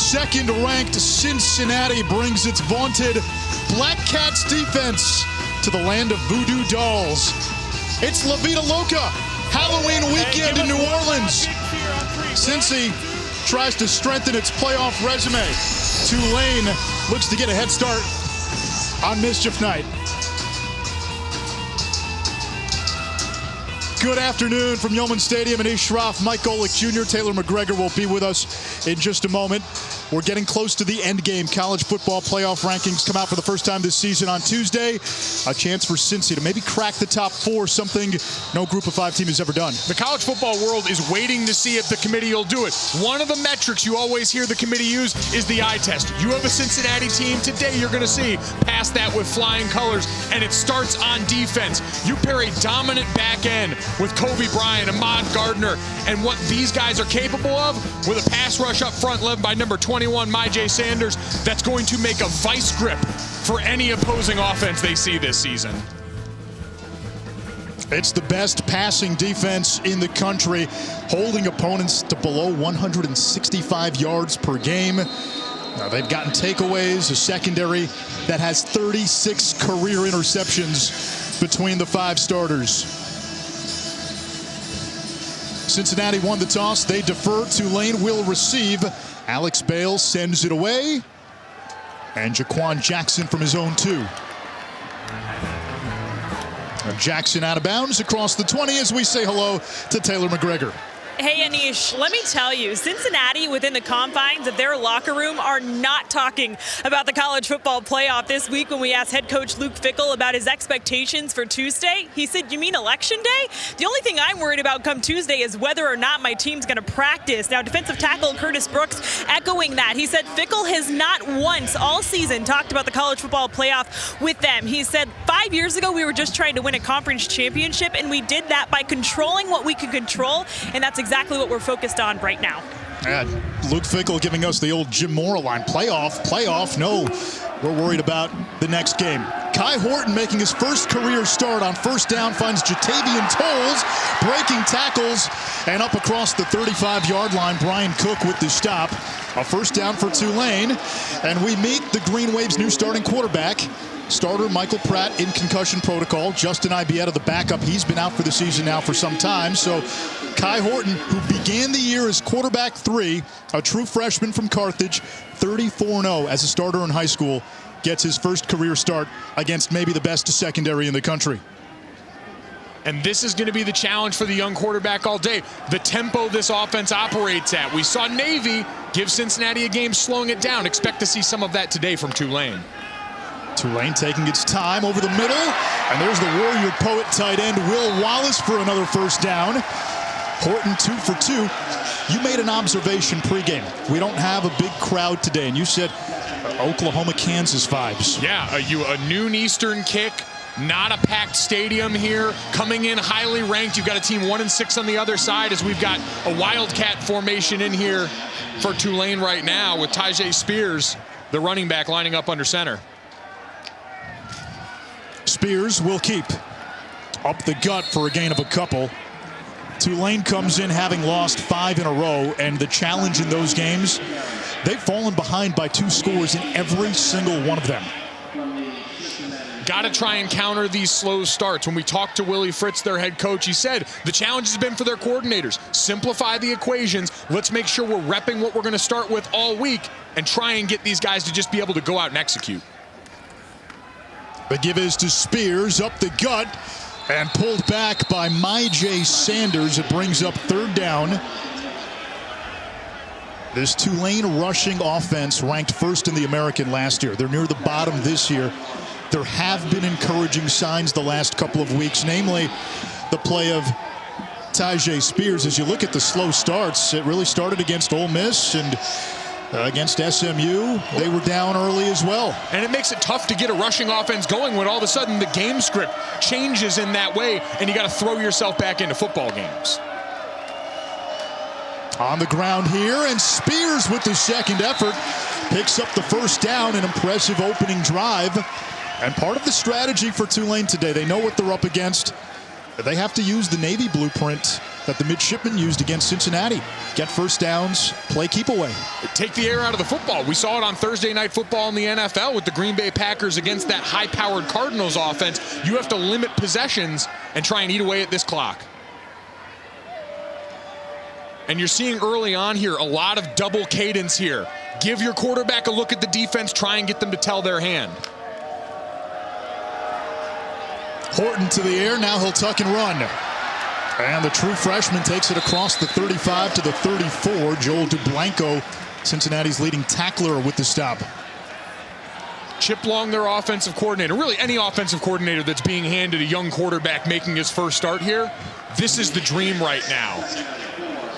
Second-ranked Cincinnati brings its vaunted Black Cats defense to the land of voodoo dolls. It's La Vida Loca, Halloween weekend in New Orleans. Cincy tries to strengthen its playoff resume. Tulane looks to get a head start on Mischief Night. Good afternoon from Yeoman Stadium in East Schroff. Mike Golick Jr., Taylor McGregor will be with us in just a moment. We're getting close to the end game. College football playoff rankings come out for the first time this season on Tuesday. A chance for Cincy to maybe crack the top four, something no Group of Five team has ever done. The college football world is waiting to see if the committee will do it. One of the metrics you always hear the committee use is the eye test. You have a Cincinnati team. Today you're going to see past that with flying colors, and it starts on defense. You pair a dominant back end with Kobe Bryant, Ahmad Gardner, and what these guys are capable of with a pass rush up front led by number 21, Myjai Sanders, that's going to make a vice grip for any opposing offense they see this season. It's the best passing defense in the country, holding opponents to below 165 yards per game. Now, they've gotten takeaways, a secondary that has 36 career interceptions between the five starters. Cincinnati won the toss. They defer. Tulane will receive. Alex Bales sends it away. And Jaquan Jackson from his own 2. Jackson out of bounds across the 20 as we say hello to Taylor McGregor. Hey, Anish, let me tell you, Cincinnati within the confines of their locker room are not talking about the college football playoff this week. When we asked head coach Luke Fickell about his expectations for Tuesday, he said, "You mean election day? The only thing I'm worried about come Tuesday is whether or not my team's going to practice." Now, defensive tackle Curtis Brooks echoing that. He said Fickell has not once all season talked about the college football playoff with them. He said 5 years ago we were just trying to win a conference championship, and we did that by controlling what we could control, and that's exactly what we're focused on right now. Luke Fickell giving us the old Jim Mora line. Playoff, no. We're worried about the next game. Kai Horton making his first career start on first down, finds Jatavian Tolles breaking tackles, and up across the 35-yard line, Brian Cook with the stop. A first down for Tulane, and we meet the Green Wave's new starting quarterback. Starter Michael Pratt in concussion protocol. Justin Ibieta, the backup, he's been out for the season now for some time. So Kai Horton, who began the year as quarterback 3, a true freshman from Carthage, 34-0 as a starter in high school, gets his first career start against maybe the best secondary in the country. And this is going to be the challenge for the young quarterback all day. The tempo this offense operates at. We saw Navy give Cincinnati a game slowing it down. Expect to see some of that today from Tulane. Tulane taking its time over the middle, and there's the Warrior Poet tight end Will Wallace for another first down. Horton 2 for 2. You made an observation pregame. We don't have a big crowd today, and you said Oklahoma-Kansas vibes. Yeah, a noon Eastern kick, not a packed stadium here, coming in highly ranked. You've got a team 1-6 on the other side as we've got a Wildcat formation in here for Tulane right now with Tyjae Spears, the running back, lining up under center. Spears will keep up the gut for a gain of a couple. Tulane comes in having lost 5 in a row, and the challenge in those games, they've fallen behind by 2 scores in every single one of them. Got to try and counter these slow starts. When we talked to Willie Fritz, their head coach, he said the challenge has been for their coordinators. Simplify the equations. Let's make sure we're repping what we're going to start with all week and try and get these guys to just be able to go out and execute. The give is to Spears, up the gut, and pulled back by Myjai Sanders. It brings up third down. This Tulane rushing offense ranked first in the American last year. They're near the bottom this year. There have been encouraging signs the last couple of weeks, namely the play of Tyjae Spears. As you look at the slow starts, it really started against Ole Miss, and against SMU, they were down early as well. And it makes it tough to get a rushing offense going when all of a sudden the game script changes in that way, and you got to throw yourself back into football games. On the ground here, and Spears with the second effort picks up the first down. An impressive opening drive. And part of the strategy for Tulane today, they know what they're up against. They have to use the Navy blueprint that the midshipmen used against Cincinnati. Get first downs, play keep away. Take the air out of the football. We saw it on Thursday Night Football in the NFL with the Green Bay Packers against that high-powered Cardinals offense. You have to limit possessions and try and eat away at this clock. And you're seeing early on here a lot of double cadence here. Give your quarterback a look at the defense, try and get them to tell their hand. Horton to the air, now he'll tuck and run. And the true freshman takes it across the 35 to the 34. Joel DeBlanco, Cincinnati's leading tackler, with the stop. Chip Long, their offensive coordinator. Really, any offensive coordinator that's being handed a young quarterback making his first start here, this is the dream right now.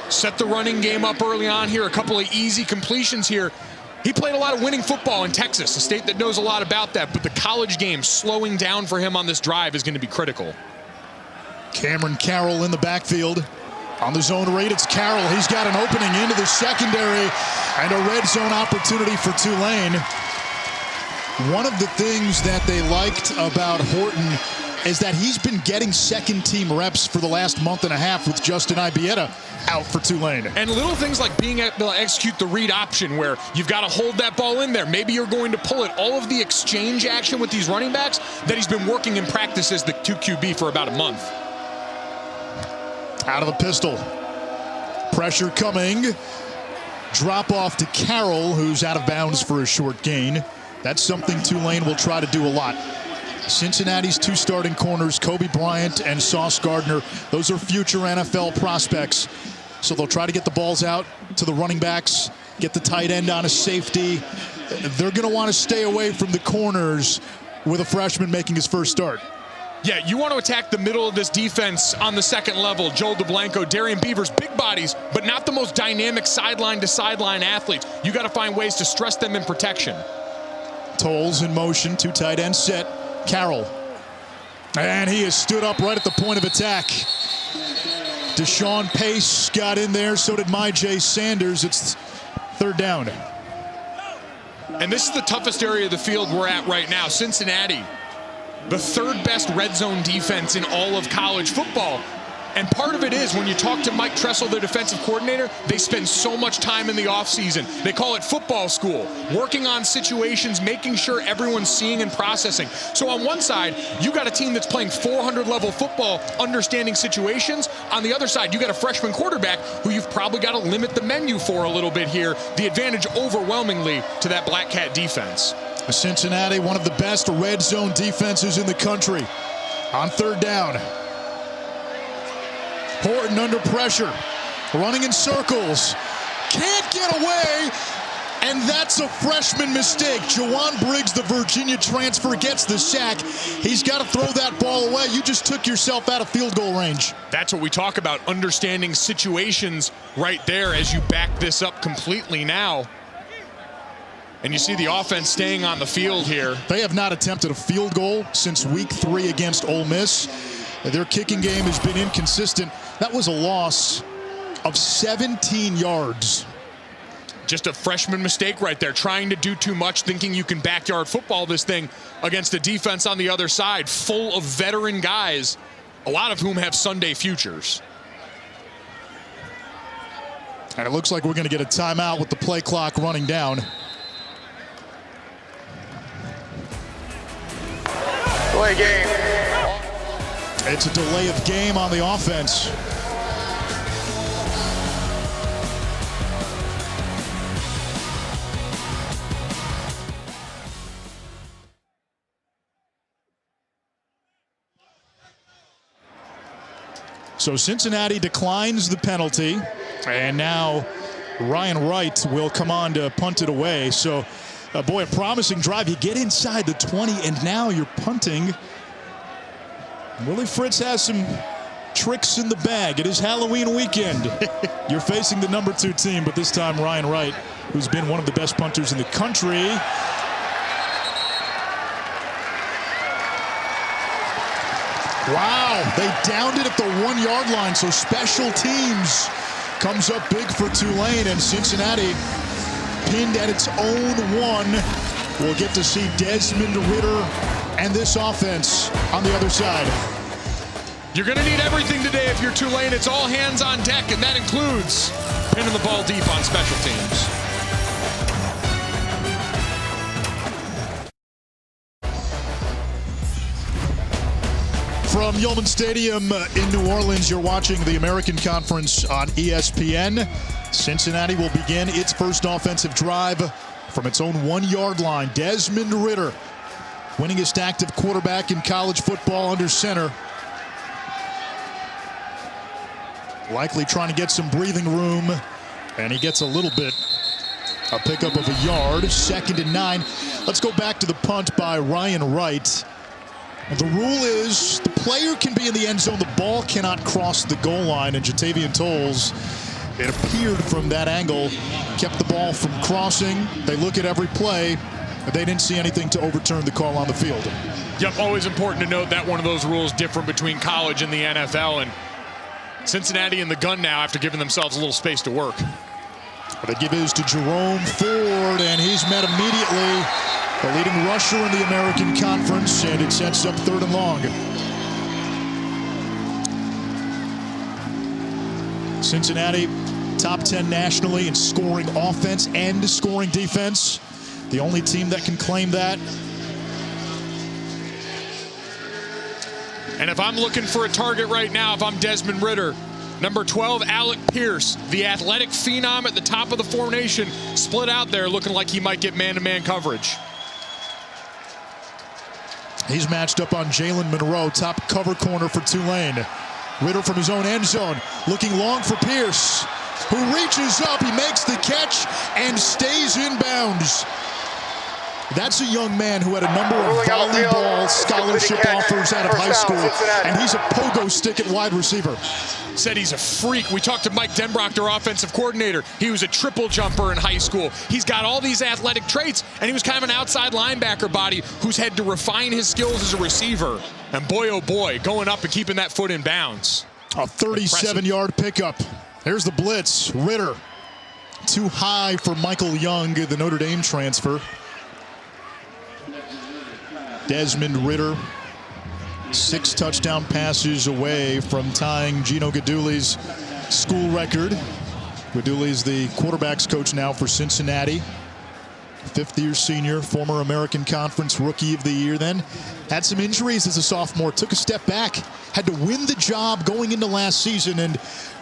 Set the running game up early on here, a couple of easy completions here. He played a lot of winning football in Texas, a state that knows a lot about that, but the college game slowing down for him on this drive is going to be critical. Cameron Carroll in the backfield. On the zone read, it's Carroll. He's got an opening into the secondary and a red zone opportunity for Tulane. One of the things that they liked about Horton is that he's been getting second-team reps for the last month and a half with Justin Ibieta out for Tulane. And little things like being able to execute the read option where you've got to hold that ball in there. Maybe you're going to pull it. All of the exchange action with these running backs that he's been working in practice as the 2QB for about a month. Out of the pistol. Pressure coming. Drop off to Carroll, who's out of bounds for a short gain. That's something Tulane will try to do a lot. Cincinnati's two starting corners, Kobe Bryant and Sauce Gardner, those are future NFL prospects. So they'll try to get the balls out to the running backs, get the tight end on a safety. They're going to want to stay away from the corners with a freshman making his first start. Yeah, you want to attack the middle of this defense on the second level. Joel DeBlanco, Darian Beavers, big bodies, but not the most dynamic sideline-to-sideline athletes. You got to find ways to stress them in protection. Tolles in motion, two tight ends set. Carroll. And he has stood up right at the point of attack. Deshaun Pace got in there, so did Myjai Sanders. It's third down. And this is the toughest area of the field we're at right now. Cincinnati, the third best red zone defense in all of college football. And part of it is when you talk to Mike Tressel, their defensive coordinator, they spend so much time in the offseason. They call it football school, working on situations, making sure everyone's seeing and processing. So on one side, you got a team that's playing 400 level football, understanding situations. On the other side, you got a freshman quarterback who you've probably got to limit the menu for a little bit here. The advantage overwhelmingly to that Black Cat defense. Cincinnati, one of the best red zone defenses in the country. On third down. Horton under pressure, running in circles, can't get away, and that's a freshman mistake. Jawan Briggs, the Virginia transfer, gets the sack. He's got to throw that ball away. You just took yourself out of field goal range. That's what we talk about, understanding situations right there as you back this up completely now. And you see the offense staying on the field here. They have not attempted a field goal since week 3 against Ole Miss. Their kicking game has been inconsistent. That was a loss of 17 yards. Just a freshman mistake right there, trying to do too much, thinking you can backyard football this thing against a defense on the other side, full of veteran guys, a lot of whom have Sunday futures. And it looks like we're going to get a timeout with the play clock running down. Play game. It's a delay of game on the offense. So Cincinnati declines the penalty, and now Ryan Wright will come on to punt it away. So, boy, a promising drive. You get inside the 20, and now you're punting. Willie Fritz has some tricks in the bag. It is Halloween weekend. You're facing the number 2 team, but this time Ryan Wright, who's been one of the best punters in the country. Wow, they downed it at the 1-yard line, so special teams comes up big for Tulane, and Cincinnati pinned at its own 1. We'll get to see Desmond Ridder and this offense on the other side. You're going to need everything today if you're Tulane. It's all hands on deck, and that includes pinning the ball deep on special teams. From Yulman Stadium in New Orleans, you're watching the American Conference on ESPN. Cincinnati will begin its first offensive drive from its own 1-yard line. Desmond Ridder, winningest active quarterback in college football under center. Likely trying to get some breathing room, and he gets a little bit. A pickup of a yard, 2nd and 9. Let's go back to the punt by Ryan Wright. The rule is the player can be in the end zone, the ball cannot cross the goal line, and Jatavian Tolles, it appeared from that angle, kept the ball from crossing. They look at every play, but they didn't see anything to overturn the call on the field. Yep, always important to note that one of those rules different between college and the NFL, and Cincinnati in the gun now after giving themselves a little space to work. They give his to Jerome Ford, and he's met immediately. The leading rusher in the American Conference, and it sets up 3rd and long. Cincinnati, top 10 nationally in scoring offense and scoring defense. The only team that can claim that. And if I'm looking for a target right now, if I'm Desmond Ridder, number 12, Alec Pierce, the athletic phenom at the top of the formation, split out there looking like he might get man-to-man coverage. He's matched up on Jalen Monroe, top cover corner for Tulane. Ridder from his own end zone, looking long for Pierce, who reaches up, he makes the catch, and stays in bounds. That's a young man who had a number of volleyball scholarship offers out of high school, and he's a pogo stick at wide receiver. Said he's a freak. We talked to Mike Denbrock, their offensive coordinator. He was a triple jumper in high school. He's got all these athletic traits, and he was kind of an outside linebacker body who's had to refine his skills as a receiver. And boy, oh boy, going up and keeping that foot in bounds. A 37-yard pickup. There's the blitz. Ridder, too high for Michael Young, the Notre Dame transfer. Desmond Ridder, 6 touchdown passes away from tying Gino Guidugli's school record. Guidugli's the quarterback's coach now for Cincinnati. 5th-year senior, former American Conference Rookie of the Year. Then had some injuries as a sophomore, took a step back, had to win the job going into last season, and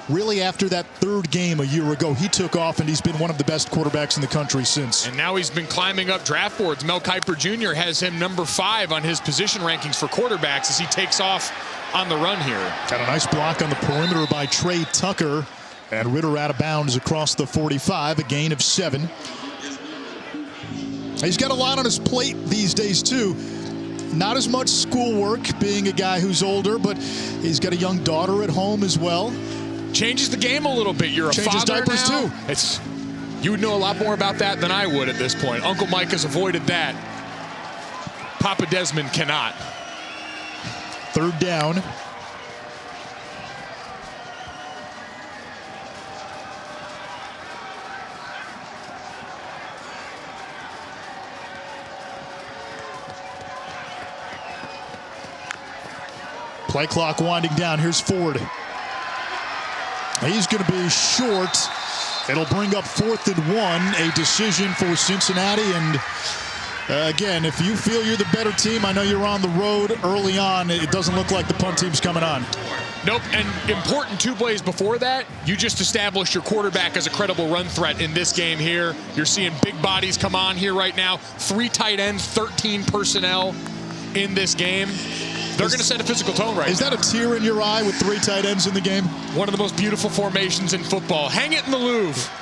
really after that 3rd game a year ago, he took off, and he's been one of the best quarterbacks in the country since. And now he's been climbing up draft boards. Mel Kiper Jr. has him number 5 on his position rankings for quarterbacks as he takes off on the run here. Got a nice block on the perimeter by Trey Tucker, and Ridder out of bounds across the 45, a gain of 7. He's got a lot on his plate these days, too. Not as much schoolwork, being a guy who's older, but he's got a young daughter at home as well. Changes the game a little bit. You're a Changes father diapers now. too. You would know a lot more about that than I would at this point. Uncle Mike has avoided that. Papa Desmond cannot. 3rd down. Play clock winding down. Here's Ford. He's going to be short. It'll bring up 4th and 1, a decision for Cincinnati. And again, if you feel you're the better team, I know you're on the road early on. It doesn't look like the punt team's coming on. Nope, and important 2 plays before that, you just established your quarterback as a credible run threat in this game here. You're seeing big bodies come on here right now. 3 tight ends, 13 personnel in this game. They're going to set a physical tone right now. Is that a tear in your eye with 3 tight ends in the game? One of the most beautiful formations in football. Hang it in the Louvre.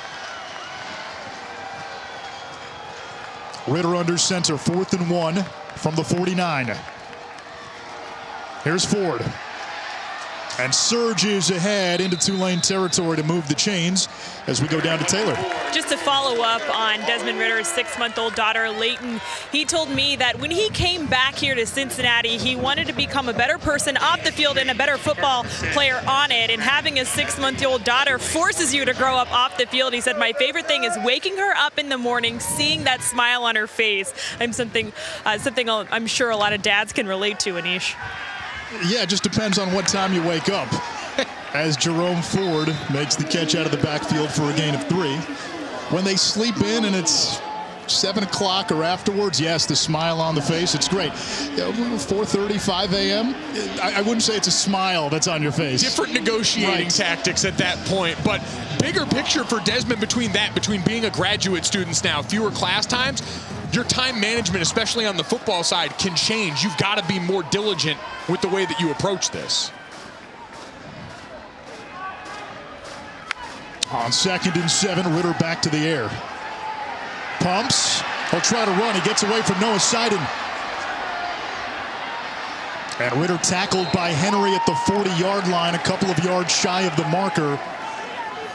Ridder under center, 4th and 1 from the 49. Here's Ford. And surges ahead into Tulane territory to move the chains as we go down to Taylor. Just to follow up on Desmond Ridder's 6-month-old daughter, Leighton, he told me that when he came back here to Cincinnati, he wanted to become a better person off the field and a better football player on it. And having a 6-month-old daughter forces you to grow up off the field. He said, my favorite thing is waking her up in the morning, seeing that smile on her face. Something I'm sure a lot of dads can relate to, Anish. Yeah, it just depends on what time you wake up. As Jerome Ford makes the catch out of the backfield for a gain of 3. When they sleep in and it's 7 o'clock or afterwards, yes, the smile on the face, it's great. 4:30, 5 a.m., I wouldn't say it's a smile that's on your face. Different negotiating tactics at that point, but bigger picture for Desmond between being a graduate student now, fewer class times, your time management, especially on the football side, can change. You've got to be more diligent with the way that you approach this. On 2nd and 7, Ritter back to the air. Pumps. He'll try to run. He gets away from Noah Seiden. And Ritter tackled by Henry at the 40-yard line, a couple of yards shy of the marker.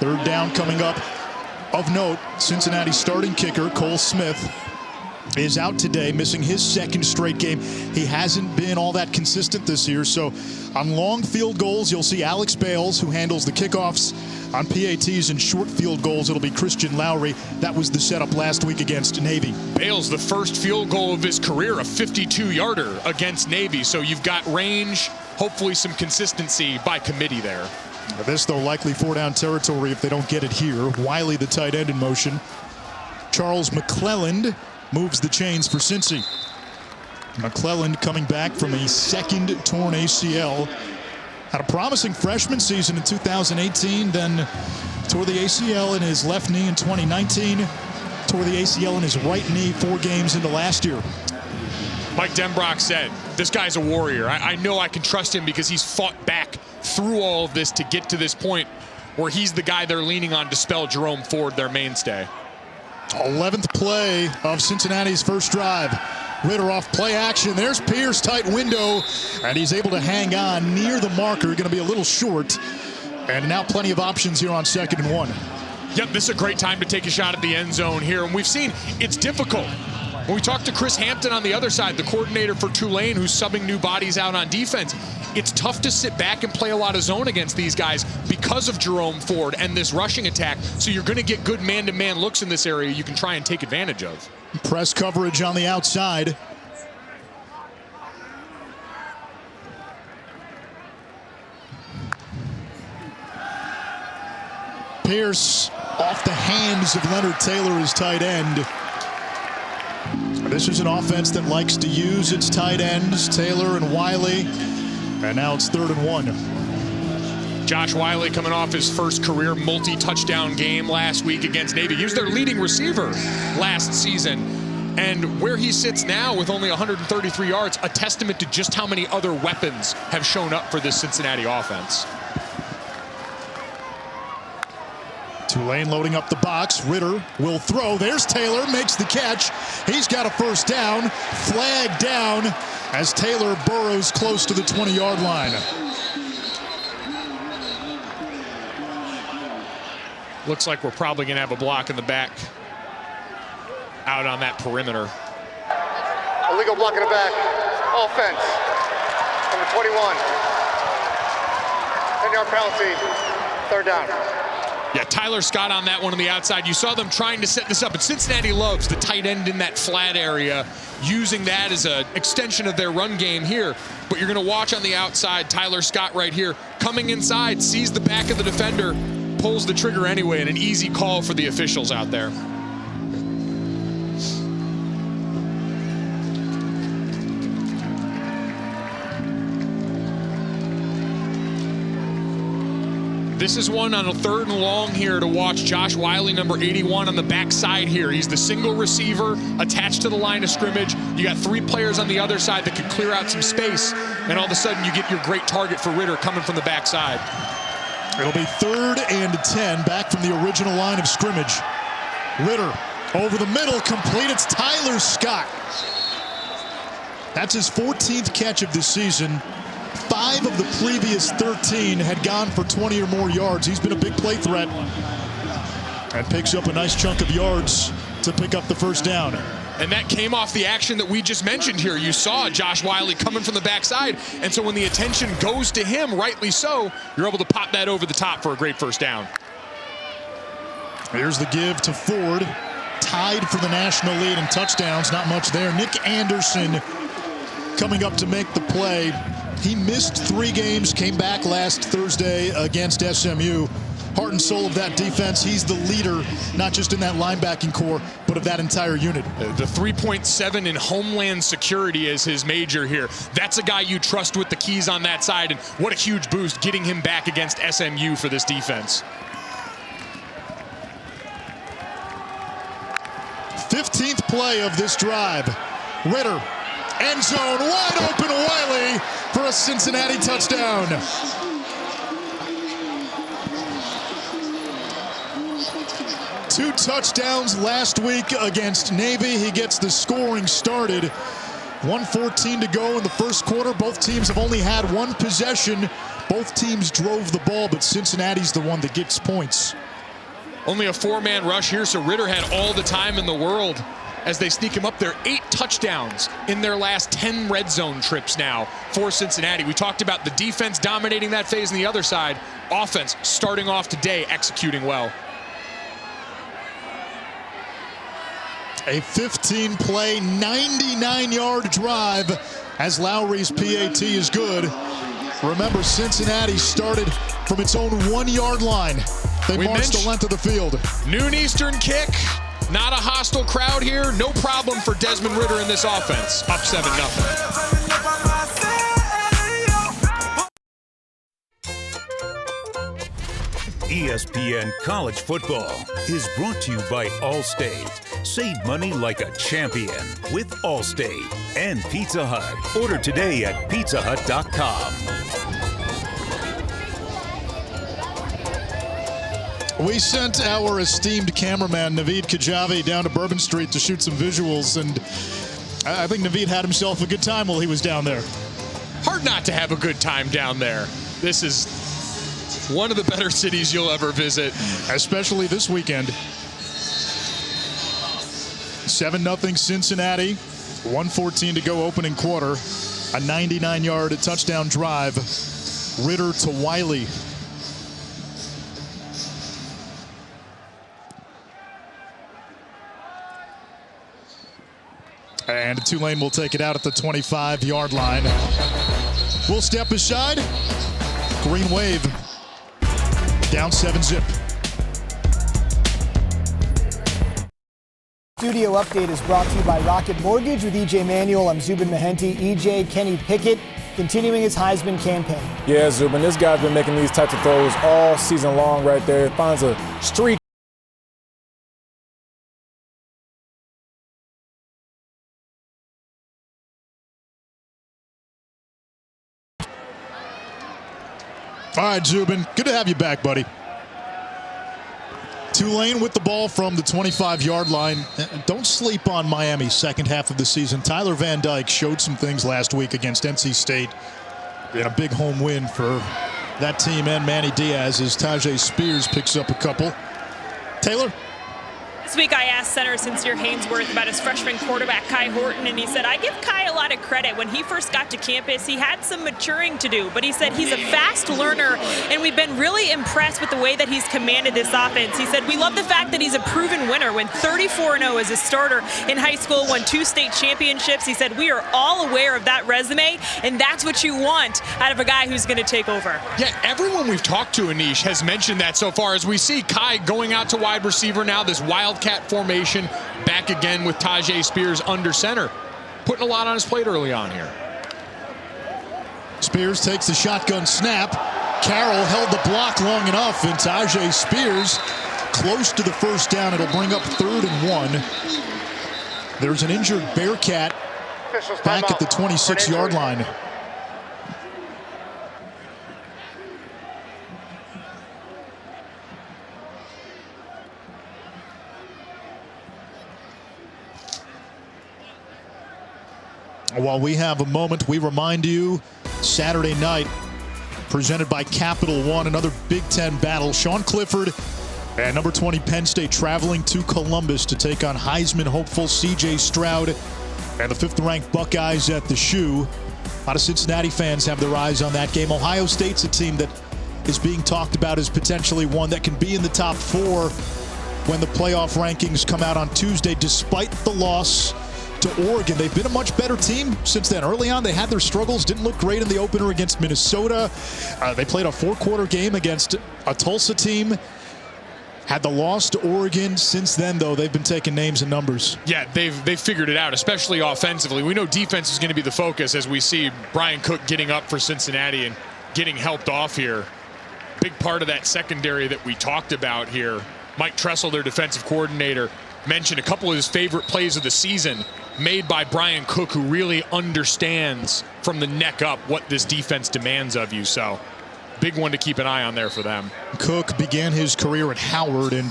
3rd down coming up. Of note, Cincinnati starting kicker Cole Smith is out today, missing his 2nd straight game. He hasn't been all that consistent this year, so on long field goals, you'll see Alex Bales, who handles the kickoffs. On PATs and short field goals, it'll be Christian Lowry. That was the setup last week against Navy. Bales, the first field goal of his career, a 52-yarder against Navy, so you've got range, hopefully some consistency by committee there. This, though, likely 4-down territory if they don't get it here. Wiley, the tight end, in motion. Charles McClelland moves the chains for Cincy. McClelland coming back from a 2nd torn ACL. Had a promising freshman season in 2018, then tore the ACL in his left knee in 2019, tore the ACL in his right knee 4 games into last year. Mike Denbrock said, this guy's a warrior. I know I can trust him because he's fought back through all of this to get to this point where he's the guy they're leaning on to spell Jerome Ford their mainstay. 11th play of Cincinnati's first drive. Ritter off play action. There's Pierce, tight window, and he's able to hang on near the marker. Going to be a little short. And now plenty of options here on 2nd and 1. Yep, this is a great time to take a shot at the end zone here. And we've seen it's difficult. When we talked to Chris Hampton on the other side, the coordinator for Tulane, who's subbing new bodies out on defense, it's tough to sit back and play a lot of zone against these guys because of Jerome Ford and this rushing attack. So you're going to get good man-to-man looks in this area you can try and take advantage of. Press coverage on the outside. Pierce off the hands of Leonard Taylor as tight end. This is an offense that likes to use its tight ends, Taylor and Wiley. And now it's 3rd and 1. Josh Wiley coming off his first career multi-touchdown game last week against Navy. He was their leading receiver last season. And where he sits now with only 133 yards, a testament to just how many other weapons have shown up for this Cincinnati offense. Tulane loading up the box. Ritter will throw. There's Taylor, makes the catch. He's got a 1st down. Flag down as Taylor burrows close to the 20-yard line. Looks like we're probably going to have a block in the back out on that perimeter. Illegal block in the back. Offense. Number 21. 10-yard penalty. 3rd down. Yeah, Tyler Scott on that one on the outside. You saw them trying to set this up, and Cincinnati loves the tight end in that flat area, using that as an extension of their run game here. But you're going to watch on the outside, Tyler Scott right here, coming inside, sees the back of the defender, pulls the trigger anyway, and an easy call for the officials out there. This is one on a 3rd and long here to watch Josh Wiley, number 81, on the backside here. He's the single receiver attached to the line of scrimmage. You got 3 players on the other side that could clear out some space, and all of a sudden you get your great target for Ritter coming from the backside. It'll be 3rd and 10, back from the original line of scrimmage. Ritter over the middle, complete. It's Tyler Scott. That's his 14th catch of the season. 5 of the previous 13 had gone for 20 or more yards. He's been a big play threat and picks up a nice chunk of yards to pick up the 1st down. And that came off the action that we just mentioned here. You saw Josh Wiley coming from the backside, and so when the attention goes to him, rightly so, you're able to pop that over the top for a great 1st down. Here's the give to Ford. Tied for the national lead in touchdowns. Not much there. Nick Anderson coming up to make the play. He missed 3 games, came back last Thursday against SMU. Heart and soul of that defense. He's the leader, not just in that linebacking core, but of that entire unit. The 3.7 in homeland security is his major here. That's a guy you trust with the keys on that side, and what a huge boost getting him back against SMU for this defense. 15th play of this drive. Ritter, end zone, wide open Wiley for a Cincinnati touchdown. Two touchdowns last week against Navy. He gets the scoring started. 1:14 to go in the first quarter. Both teams have only had one possession. Both teams drove the ball, but Cincinnati's the one that gets points. Only a 4-man rush here, so Ritter had all the time in the world as they sneak him up there. 8 touchdowns in their last 10 red zone trips now for Cincinnati. We talked about the defense dominating that phase on the other side. Offense starting off today, executing well. A 15-play, 99-yard drive as Lowry's PAT is good. Remember, Cincinnati started from its own 1-yard line. They marched the length of the field. Noon Eastern kick. Not a hostile crowd here. No problem for Desmond Ritter in this offense. Up 7-0. ESPN College Football is brought to you by Allstate. Save money like a champion with Allstate and Pizza Hut. Order today at pizzahut.com. We sent our esteemed cameraman, Naveed Kajavi, down to Bourbon Street to shoot some visuals, and I think Naveed had himself a good time while he was down there. Hard not to have a good time down there. This is one of the better cities you'll ever visit. Especially this weekend. 7-0 Cincinnati. 1:14 to go opening quarter. A 99-yard touchdown drive. Ritter to Wiley. And Tulane will take it out at the 25-yard line. We'll step aside. Green wave. Down 7-zip. Studio Update is brought to you by Rocket Mortgage with EJ Manuel. I'm Zubin Mehenti. EJ, Kenny Pickett continuing his Heisman campaign. Yeah, Zubin, this guy's been making these types of throws all season long right there. Finds a streak. All right, Zubin, good to have you back, buddy. Tulane with the ball from the 25-yard line. Don't sleep on Miami's second half of the season. Tyler Van Dyke showed some things last week against NC State. And a big home win for that team and Manny Diaz as Tajay Spears picks up a couple. Taylor? This week I asked center Sincere Haynesworth about his freshman quarterback, Kai Horton, and he said, I give Kai a lot of credit. When he first got to campus, he had some maturing to do, but he said he's a fast learner, and we've been really impressed with the way that he's commanded this offense. He said, we love the fact that he's a proven winner, went 34-0 as a starter in high school, won 2 state championships. He said, we are all aware of that resume, and that's what you want out of a guy who's going to take over. Yeah, everyone we've talked to, Anish, has mentioned that so far, as we see Kai going out to wide receiver now, this Wildcat formation, back again with Tajay Spears under center. Putting a lot on his plate early on here. Spears takes the shotgun snap. Carroll held the block long enough, and Tajay Spears close to the first down. It'll bring up 3rd and 1. There's an injured Bearcat back at the 26-yard line. While we have a moment, we remind you, Saturday night, presented by Capital One, another Big Ten battle. Sean Clifford and number 20 Penn State traveling to Columbus to take on Heisman hopeful C.J. Stroud and the 5th-ranked Buckeyes at the Shoe. A lot of Cincinnati fans have their eyes on that game. Ohio State's a team that is being talked about as potentially one that can be in the top 4 when the playoff rankings come out on Tuesday, despite the loss to Oregon. They've been a much better team since then. Early on, they had their struggles, didn't look great in the opener against Minnesota. They played a 4-quarter game against a Tulsa team. Had the loss to Oregon. Since then, though, they've been taking names and numbers. Yeah, they've figured it out, especially offensively. We know defense is going to be the focus as we see Brian Cook getting up for Cincinnati and getting helped off here. Big part of that secondary that we talked about here. Mike Tressel, their defensive coordinator, mentioned a couple of his favorite plays of the season made by Brian Cook, who really understands from the neck up what this defense demands of you. So big one to keep an eye on there for them. Cook began his career at Howard, and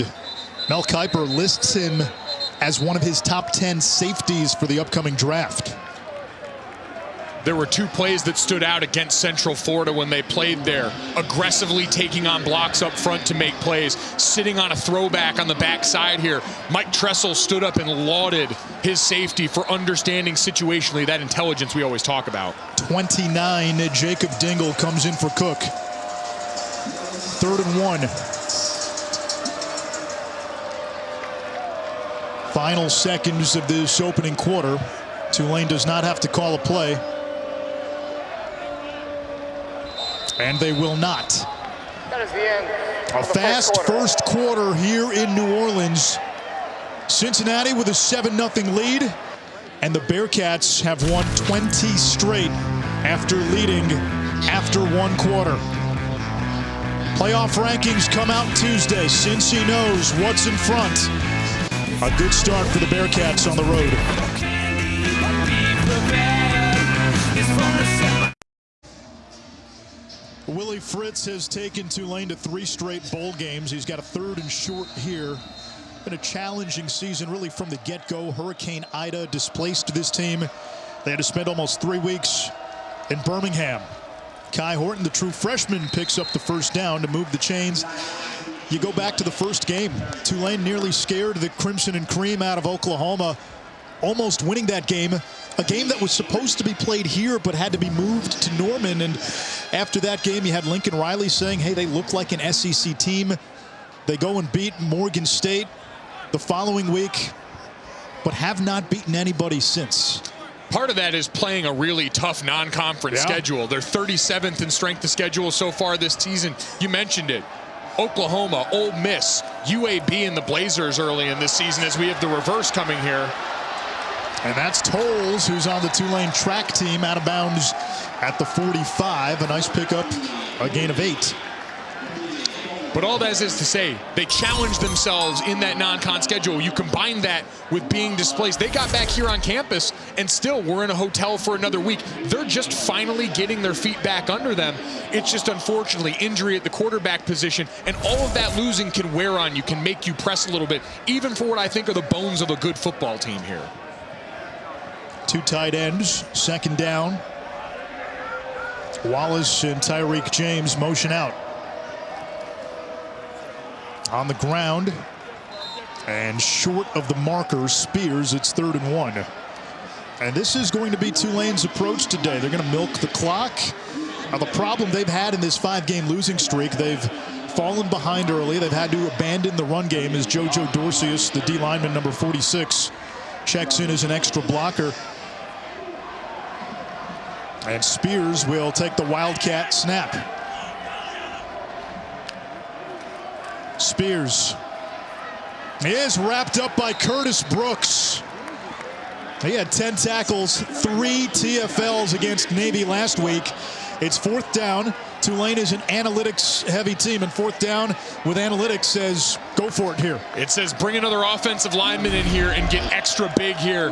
Mel Kiper lists him as one of his top 10 safeties for the upcoming draft. There were 2 plays that stood out against Central Florida when they played there. Aggressively taking on blocks up front to make plays, sitting on a throwback on the backside here. Mike Tressel stood up and lauded his safety for understanding situationally that intelligence we always talk about. 29, Jacob Dingle comes in for Cook. 3rd and 1. Final seconds of this opening quarter. Tulane does not have to call a play. And they will not. That is the end. A fast first quarter here in New Orleans. Cincinnati with a 7-0 lead. And the Bearcats have won 20 straight after leading after 1 quarter. Playoff rankings come out Tuesday. Cincy knows what's in front. A good start for the Bearcats on the road. Willie Fritz has taken Tulane to 3 straight bowl games. He's got a 3rd and short here. Been a challenging season really from the get-go. Hurricane Ida displaced this team. They had to spend almost 3 weeks in Birmingham. Kai Horton, the true freshman, picks up the first down to move the chains. You go back to the first game. Tulane nearly scared the Crimson and Cream out of Oklahoma, almost winning that game. A game that was supposed to be played here but had to be moved to Norman. And after that game, you had Lincoln Riley saying, hey, they look like an SEC team. They go and beat Morgan State the following week, but have not beaten anybody since. Part of that is playing a really tough non-conference schedule. They're 37th in strength of schedule so far this season. You mentioned it. Oklahoma, Ole Miss, UAB, and the Blazers early in this season as we have the reverse coming here. And that's Tolles, who's on the Tulane track team, out of bounds at the 45. A nice pickup, a gain of 8. But all that is to say, they challenged themselves in that non-con schedule. You combine that with being displaced. They got back here on campus and still were in a hotel for another week. They're just finally getting their feet back under them. It's just unfortunately injury at the quarterback position, and all of that losing can wear on you, can make you press a little bit, even for what I think are the bones of a good football team here. 2 tight ends, 2nd down. Wallace and Tyreek James motion out. On the ground and short of the marker, Spears. It's 3rd and 1. And this is going to be Tulane's approach today. They're going to milk the clock. The problem they've had in this 5-game losing streak, they've fallen behind early. They've had to abandon the run game as JoJo Dorcius, the D lineman, number 46, checks in as an extra blocker. And Spears will take the Wildcat snap. Spears is wrapped up by Curtis Brooks. He had 10 tackles, 3 TFLs against Navy last week. It's 4th down. Tulane is an analytics-heavy team, and 4th down with analytics says, go for it here. It says bring another offensive lineman in here and get extra big here.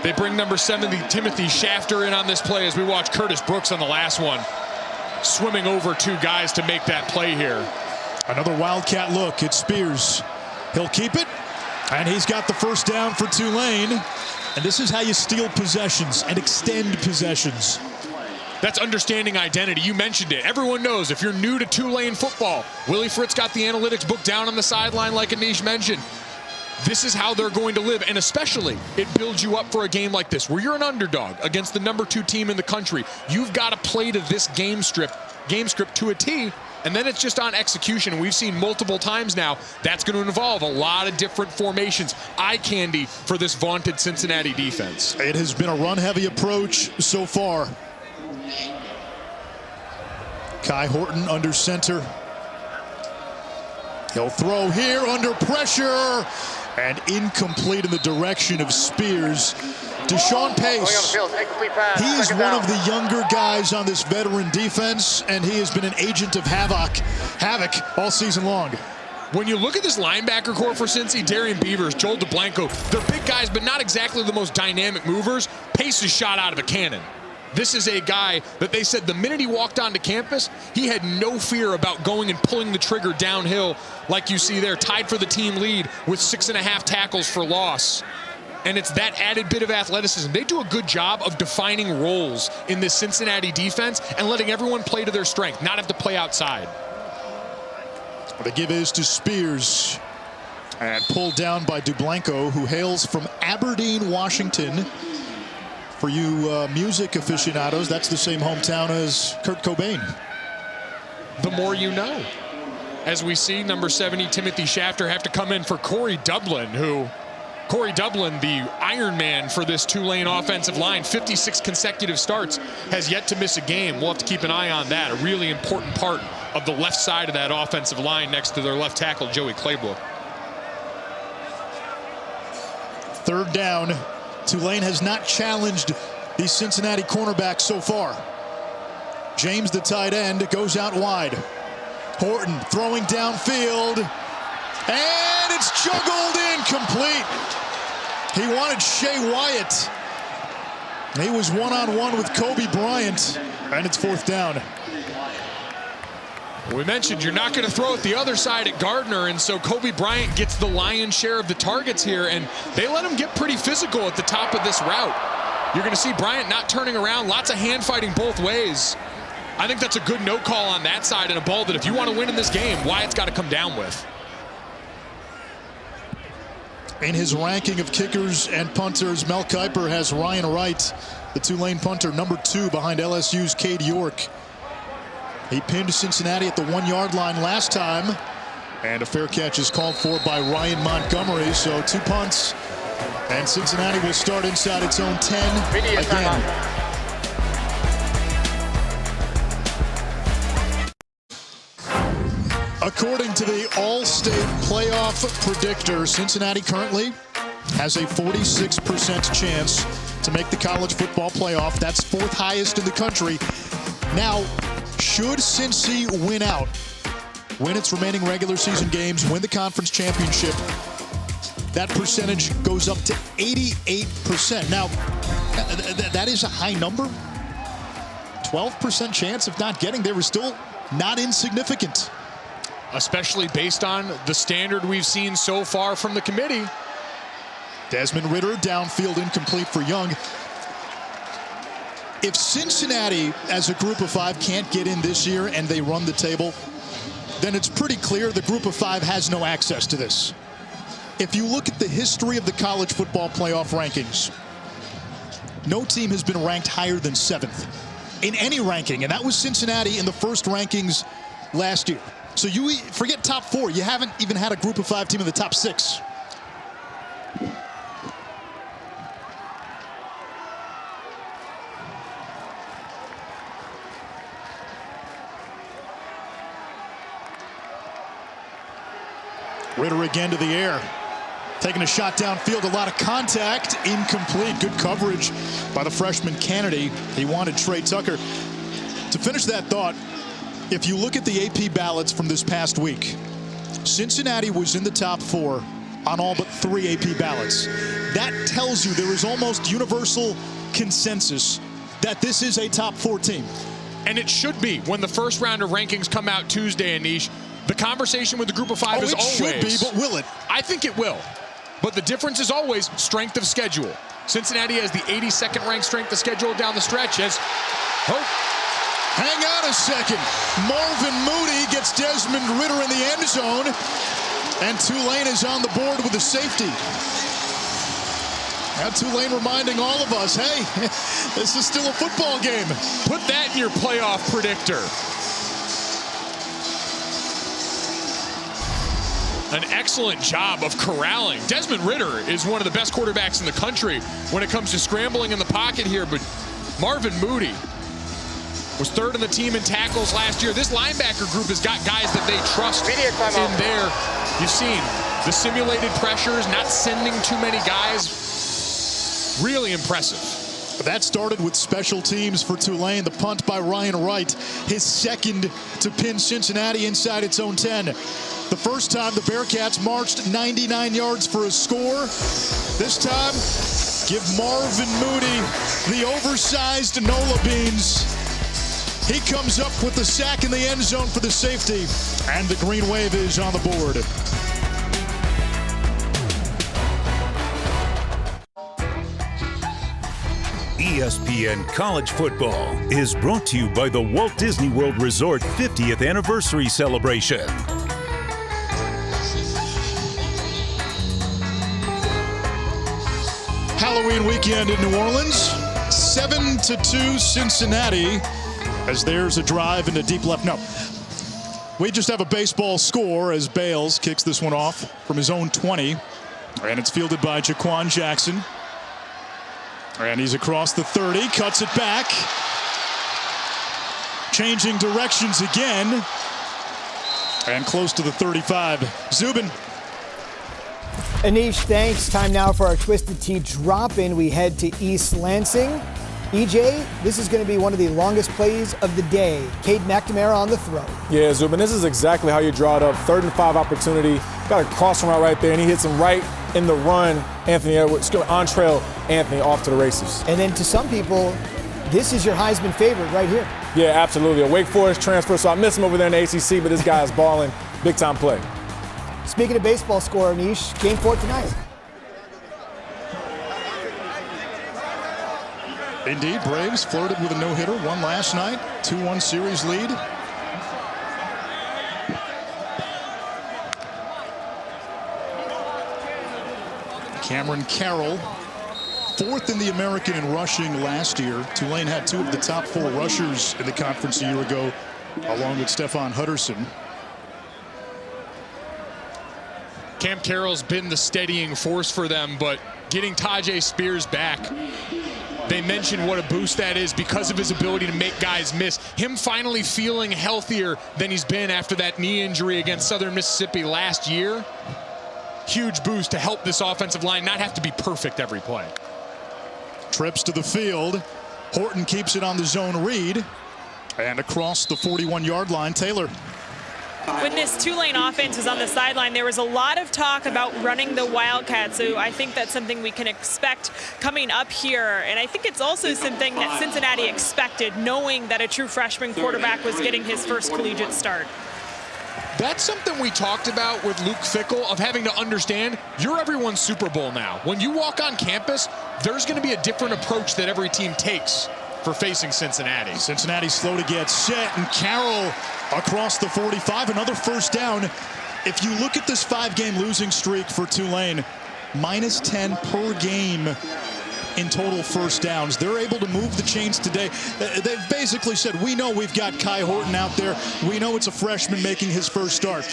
They bring number 70, Timothy Shafter, in on this play as we watch Curtis Brooks on the last one, swimming over 2 guys to make that play here. Another Wildcat look. It's Spears. He'll keep it, and he's got the first down for Tulane. And this is how you steal possessions and extend possessions. That's understanding identity. You mentioned it. Everyone knows if you're new to Tulane football, Willie Fritz got the analytics book down on the sideline like Anish mentioned. This is how they're going to live, and especially it builds you up for a game like this where you're an underdog against the number 2 team in the country. You've got to play to this game script to a T And then it's just on execution. We've seen multiple times now that's going to involve a lot of different formations. Eye candy for this vaunted Cincinnati defense. It has been a run-heavy approach so far. Kai Horton under center. He'll throw here under pressure and incomplete in the direction of Spears. Deshaun Pace, he is one of the younger guys on this veteran defense, and he has been an agent of havoc all season long. When you look at this linebacker core for Cincy, Darian Beavers, Joel DeBlanco, they're big guys, but not exactly the most dynamic movers. Pace is shot out of a cannon. This is a guy that they said the minute he walked onto campus, he had no fear about going and pulling the trigger downhill like you see there, tied for the team lead with 6.5 tackles for loss. And it's that added bit of athleticism. They do a good job of defining roles in this Cincinnati defense and letting everyone play to their strength, not have to play outside. The give is to Spears and pulled down by DeBlanco, who hails from Aberdeen, Washington. For you music aficionados, that's the same hometown as Kurt Cobain. The more you know. As we see number 70, Timothy Shafter, have to come in for Corey Dublin, the Iron Man for this Tulane offensive line, 56 consecutive starts, has yet to miss a game. We'll have to keep an eye on that. A really important part of the left side of that offensive line next to their left tackle, Joey Claybrook. Third down. Tulane has not challenged the Cincinnati cornerbacks so far. James, the tight end, goes out wide. Horton throwing downfield, and it's juggled incomplete. He wanted Shea Wyatt. He was one-on-one with Kobe Bryant, and it's fourth down. We mentioned you're not going to throw it the other side at Gardner, and so Kobe Bryant gets the lion's share of the targets here, and they let him get pretty physical at the top of this route. You're going to see Bryant not turning around, lots of hand fighting both ways. I think that's a good no call on that side, and a ball that if you want to win in this game, Wyatt's got to come down with. In his ranking of kickers and punters, Mel Kiper has Ryan Wright, the Tulane punter, number 2 behind LSU's Cade York. He pinned Cincinnati at the 1-yard line last time, and a fair catch is called for by Ryan Montgomery. So 2 punts, and Cincinnati will start inside its own 10 again. According to the All-State Playoff Predictor, Cincinnati currently has a 46% chance to make the college football playoff. That's 4th highest in the country. Now, should Cincy win out, win its remaining regular season games, win the conference championship, that percentage goes up to 88%. Now, that is a high number. 12% chance of not getting there is still not insignificant. Especially based on the standard we've seen so far from the committee. Desmond Ridder, downfield incomplete for Young. If Cincinnati, as a group of 5, can't get in this year and they run the table, then it's pretty clear the group of 5 has no access to this. If you look at the history of the college football playoff rankings, no team has been ranked higher than 7th in any ranking, and that was Cincinnati in the first rankings last year. So you forget top 4, you haven't even had a group of 5 team in the top 6. Ridder again to the air. Taking a shot downfield, a lot of contact, incomplete. Good coverage by the freshman Kennedy. He wanted Trey Tucker. To finish that thought, if you look at the AP ballots from this past week, Cincinnati was in the top 4 on all but 3 AP ballots. That tells you there is almost universal consensus that this is a top 4 team. And it should be when the first round of rankings come out Tuesday, Anish. The conversation with the group of 5 is always. It should be, but will it? I think it will. But the difference is always strength of schedule. Cincinnati has the 82nd ranked strength of schedule down the stretch. Hang on a second. Marvin Moody gets Desmond Ridder in the end zone, and Tulane is on the board with a safety. Now Tulane reminding all of us, hey, this is still a football game. Put that in your playoff predictor. an excellent job of corralling. Desmond Ridder is one of the best quarterbacks in the country when it comes to scrambling in the pocket here, but Marvin Moody was third in the team in tackles last year. This linebacker group has got guys that they trust in there. You've seen the simulated pressures, not sending too many guys. Really impressive. That started with special teams for Tulane. The punt by Ryan Wright, his second to pin Cincinnati inside its own 10. The first time the Bearcats marched 99 yards for a score. This time, give Marvin Moody the oversized Nola beans. He comes up with the sack in the end zone for the safety, and the green wave is on the board. ESPN College Football is brought to you by the Walt Disney World Resort 50th Anniversary Celebration. Halloween weekend in New Orleans, 7-2 Cincinnati, as there's a drive into deep left. No, we just have a baseball score as Bales kicks this one off from his own 20, and it's fielded by Jaquan Jackson. And he's across the 30, cuts it back. Changing directions again. And close to the 35. Zubin. Anish, thanks. Time now for our Twisted Tea drop-in. We head to East Lansing. EJ, this is going to be one of the longest plays of the day. Cade McNamara on the throw. Yeah, Zubin, this is exactly how you draw it up. 3rd and 5 opportunity. Got a crossing route right there, and he hits him right in the run. Anthony Edwards, on trail, Anthony off to the races. And then to some people, this is your Heisman favorite right here. Yeah, absolutely. A Wake Forest transfer, so I miss him over there in the ACC, but this guy is balling. Big-time play. Speaking of baseball score, Anish, game 4 tonight. Indeed, Braves flirted with a no-hitter, won last night, 2-1 series lead. Cameron Carroll, 4th in the American in rushing last year. Tulane had 2 of the top 4 rushers in the conference a year ago, along with Stephon Hutterson. Cam Carroll's been the steadying force for them, but getting Tajay Spears back, they mentioned what a boost that is because of his ability to make guys miss. Him finally feeling healthier than he's been after that knee injury against Southern Mississippi last year. Huge boost to help this offensive line not have to be perfect every play. Trips to the field. Horton keeps it on the zone read. And across the 41-yard line, Taylor. When this Tulane offense was on the sideline, there was a lot of talk about running the Wildcats, so I think that's something we can expect coming up here. And I think it's also something that Cincinnati expected, knowing that a true freshman quarterback was getting his first collegiate start. That's something we talked about with Luke Fickell, of having to understand you're everyone's Super Bowl now. When you walk on campus, there's going to be a different approach that every team takes for facing Cincinnati. Cincinnati slow to get set, and Carroll across the 45, another first down. If you look at this 5-game losing streak for Tulane, -10 per game in total first downs. They're able to move the chains today. They've basically said, we know we've got Kai Horton out there. We know it's a freshman making his first start.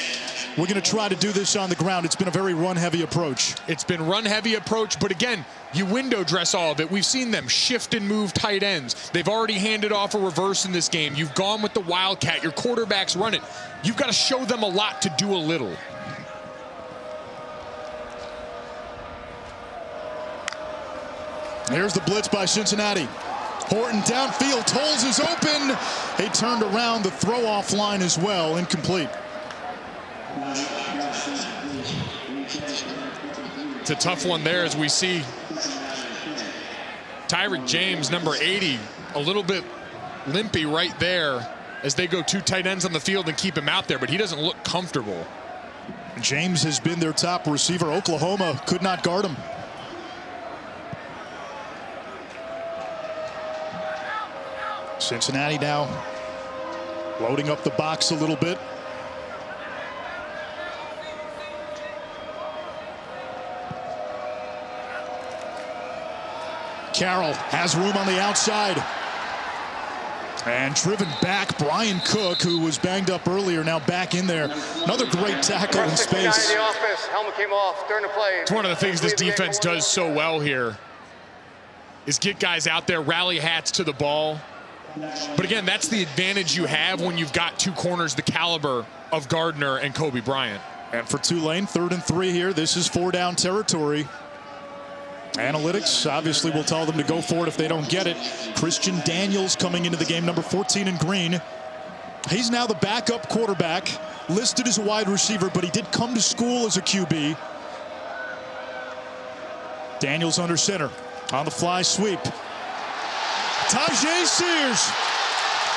We're going to try to do this on the ground. It's been a very run-heavy approach. It's been run-heavy approach, but again, you window dress all of it. We've seen them shift and move tight ends. They've already handed off a reverse in this game. You've gone with the Wildcat. Your quarterbacks run it. You've got to show them a lot to do a little. Here's the blitz by Cincinnati. Horton downfield, Tolles is open. He turned around the throw-off line as well, incomplete. It's a tough one there as we see Tyrick James, number 80, a little bit limpy right there as they go 2 tight ends on the field and keep him out there, but he doesn't look comfortable. James has been their top receiver. Oklahoma could not guard him. Cincinnati now loading up the box a little bit. Carroll has room on the outside. And driven back, Brian Cook, who was banged up earlier, now back in there. Another great tackle in space. The offense, helmet came off during the play. It's one of the things this defense does so well here, is get guys out there, rally hats to the ball. But again, that's the advantage you have when you've got two corners the caliber of Gardner and Kobe Bryant. And for Tulane, 3rd and 3 here. This is 4-down territory. Analytics obviously will tell them to go for it if they don't get it. Christian Daniels coming into the game, number 14 in green. He's now the backup quarterback, listed as a wide receiver, but he did come to school as a QB. Daniels under center, on the fly sweep. Tajay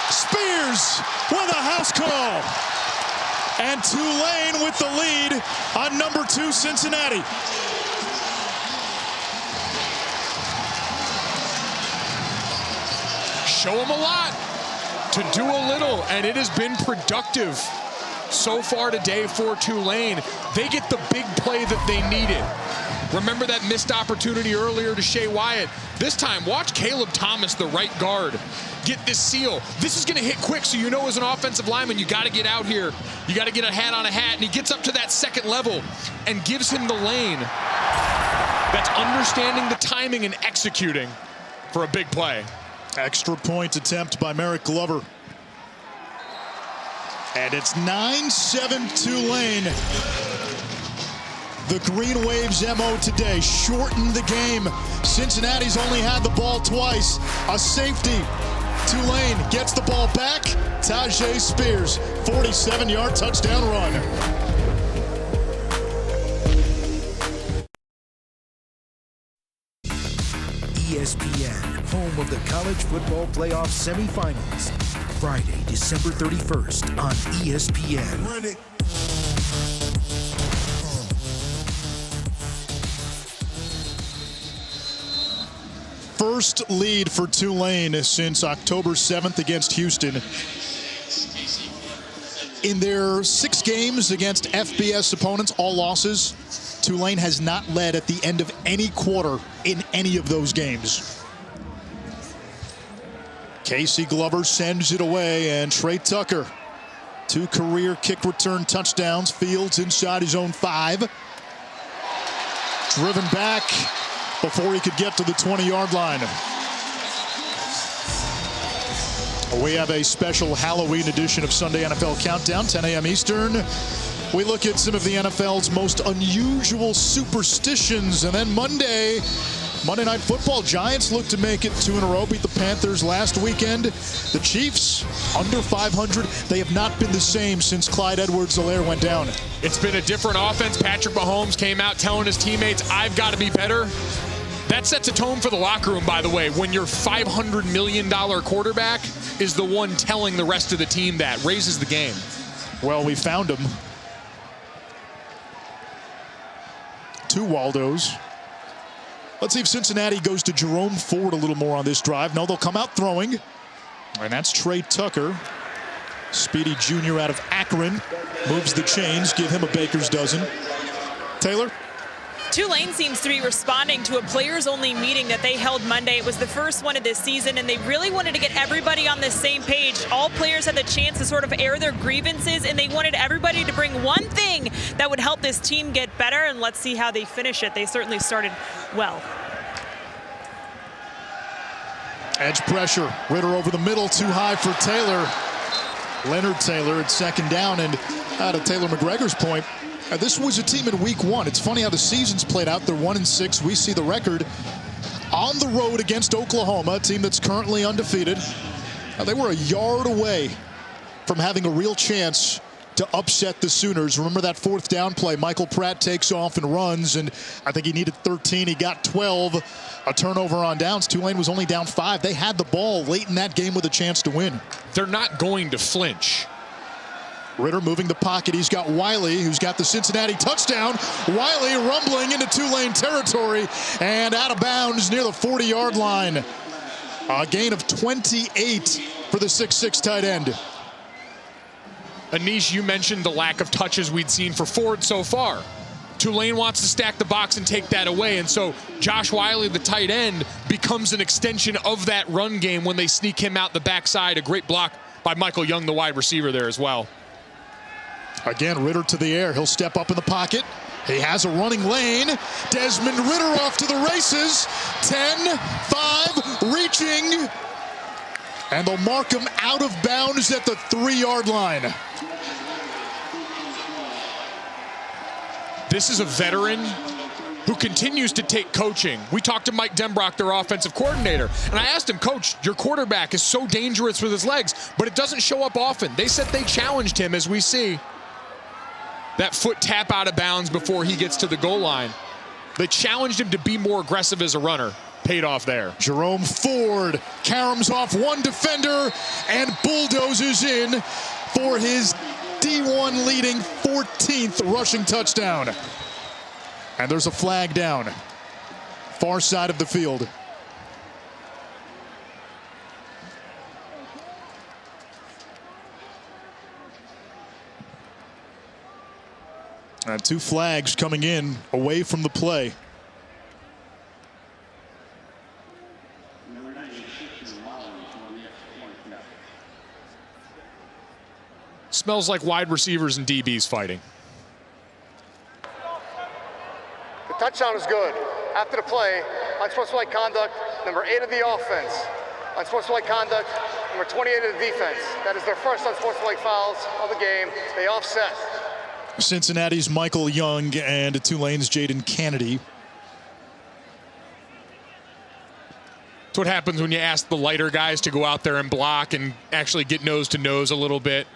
Spears with a house call. And Tulane with the lead on number 2 Cincinnati. Show them a lot to do a little, and it has been productive so far today for Tulane. They get the big play that they needed. Remember that missed opportunity earlier to Shea Wyatt? This time, watch Caleb Thomas, the right guard, get this seal. This is going to hit quick, so you know as an offensive lineman, you got to get out here. You got to get a hat on a hat, and he gets up to that second level and gives him the lane. That's understanding the timing and executing for a big play. Extra point attempt by Merrick Glover. And it's 9-7 Tulane. The Green Waves MO today, shortened the game. Cincinnati's only had the ball twice. A safety. Tulane gets the ball back. Tajay Spears, 47-yard touchdown run. ESPN, home of the College Football Playoff Semifinals. Friday, December 31st on ESPN. Run it. First lead for Tulane since October 7th against Houston. In their 6 games against FBS opponents, all losses, Tulane has not led at the end of any quarter in any of those games. Casey Glover sends it away, and Trey Tucker, 2 career kick return touchdowns. Fields inside his own 5. Driven back before he could get to the 20-yard line. We have a special Halloween edition of Sunday NFL Countdown, 10 a.m. Eastern. We look at some of the NFL's most unusual superstitions. And then Monday Night Football, Giants look to make it 2 in a row, beat the Panthers last weekend. The Chiefs, under 500. They have not been the same since Clyde Edwards-Helaire went down. It's been a different offense. Patrick Mahomes came out telling his teammates, I've got to be better. That sets a tone for the locker room, by the way, when your $500 million quarterback is the one telling the rest of the team that. Raises the game. Well, we found him. 2 Waldos. Let's see if Cincinnati goes to Jerome Ford a little more on this drive. No, they'll come out throwing. And that's Trey Tucker. Speedy Jr. out of Akron. Moves the chains. Give him a baker's dozen. Taylor? Tulane seems to be responding to a players-only meeting that they held Monday. It was the first one of this season, and they really wanted to get everybody on the same page. All players had the chance to sort of air their grievances, and they wanted everybody to bring one thing that would help this team get better, and let's see how they finish it. They certainly started well. Edge pressure. Ritter over the middle, too high for Taylor. Leonard Taylor at second down, and to Taylor McGregor's point, this was a team in week 1. It's funny how the season's played out. They're 1-6. We see the record on the road against Oklahoma, a team that's currently undefeated. They were a yard away from having a real chance to upset the Sooners. Remember that 4th down play? Michael Pratt takes off and runs, and I think he needed 13. He got 12. A turnover on downs. Tulane was only down 5. They had the ball late in that game with a chance to win. They're not going to flinch. Ritter moving the pocket. He's got Wiley, who's got the Cincinnati touchdown. Wiley rumbling into Tulane territory and out of bounds near the 40-yard line. A gain of 28 for the 6'6" tight end. Anish, you mentioned the lack of touches we'd seen for Ford so far. Tulane wants to stack the box and take that away, and so Josh Wiley, the tight end, becomes an extension of that run game when they sneak him out the backside. A great block by Michael Young, the wide receiver there as well. Again, Ritter to the air. He'll step up in the pocket. He has a running lane. Desmond Ritter off to the races. 10, 5, reaching. And they'll mark him out of bounds at the 3-yard line. This is a veteran who continues to take coaching. We talked to Mike Denbrock, their offensive coordinator, and I asked him, Coach, your quarterback is so dangerous with his legs, but it doesn't show up often. They said they challenged him, as we see that foot tap out of bounds before he gets to the goal line. They challenged him to be more aggressive as a runner. Paid off there. Jerome Ford caroms off one defender and bulldozes in for his D1 leading 14th rushing touchdown. And there's a flag down. Far side of the field. And 2 flags coming in away from the play. Smells like wide receivers and DBs fighting. The touchdown is good. After the play, unsportsmanlike conduct, number 8 of the offense. Unsportsmanlike conduct, number 28 of the defense. That is their first unsportsmanlike fouls of the game. They offset. Cincinnati's Michael Young and Tulane's Jaden Kennedy. That's what happens when you ask the lighter guys to go out there and block and actually get nose to nose a little bit.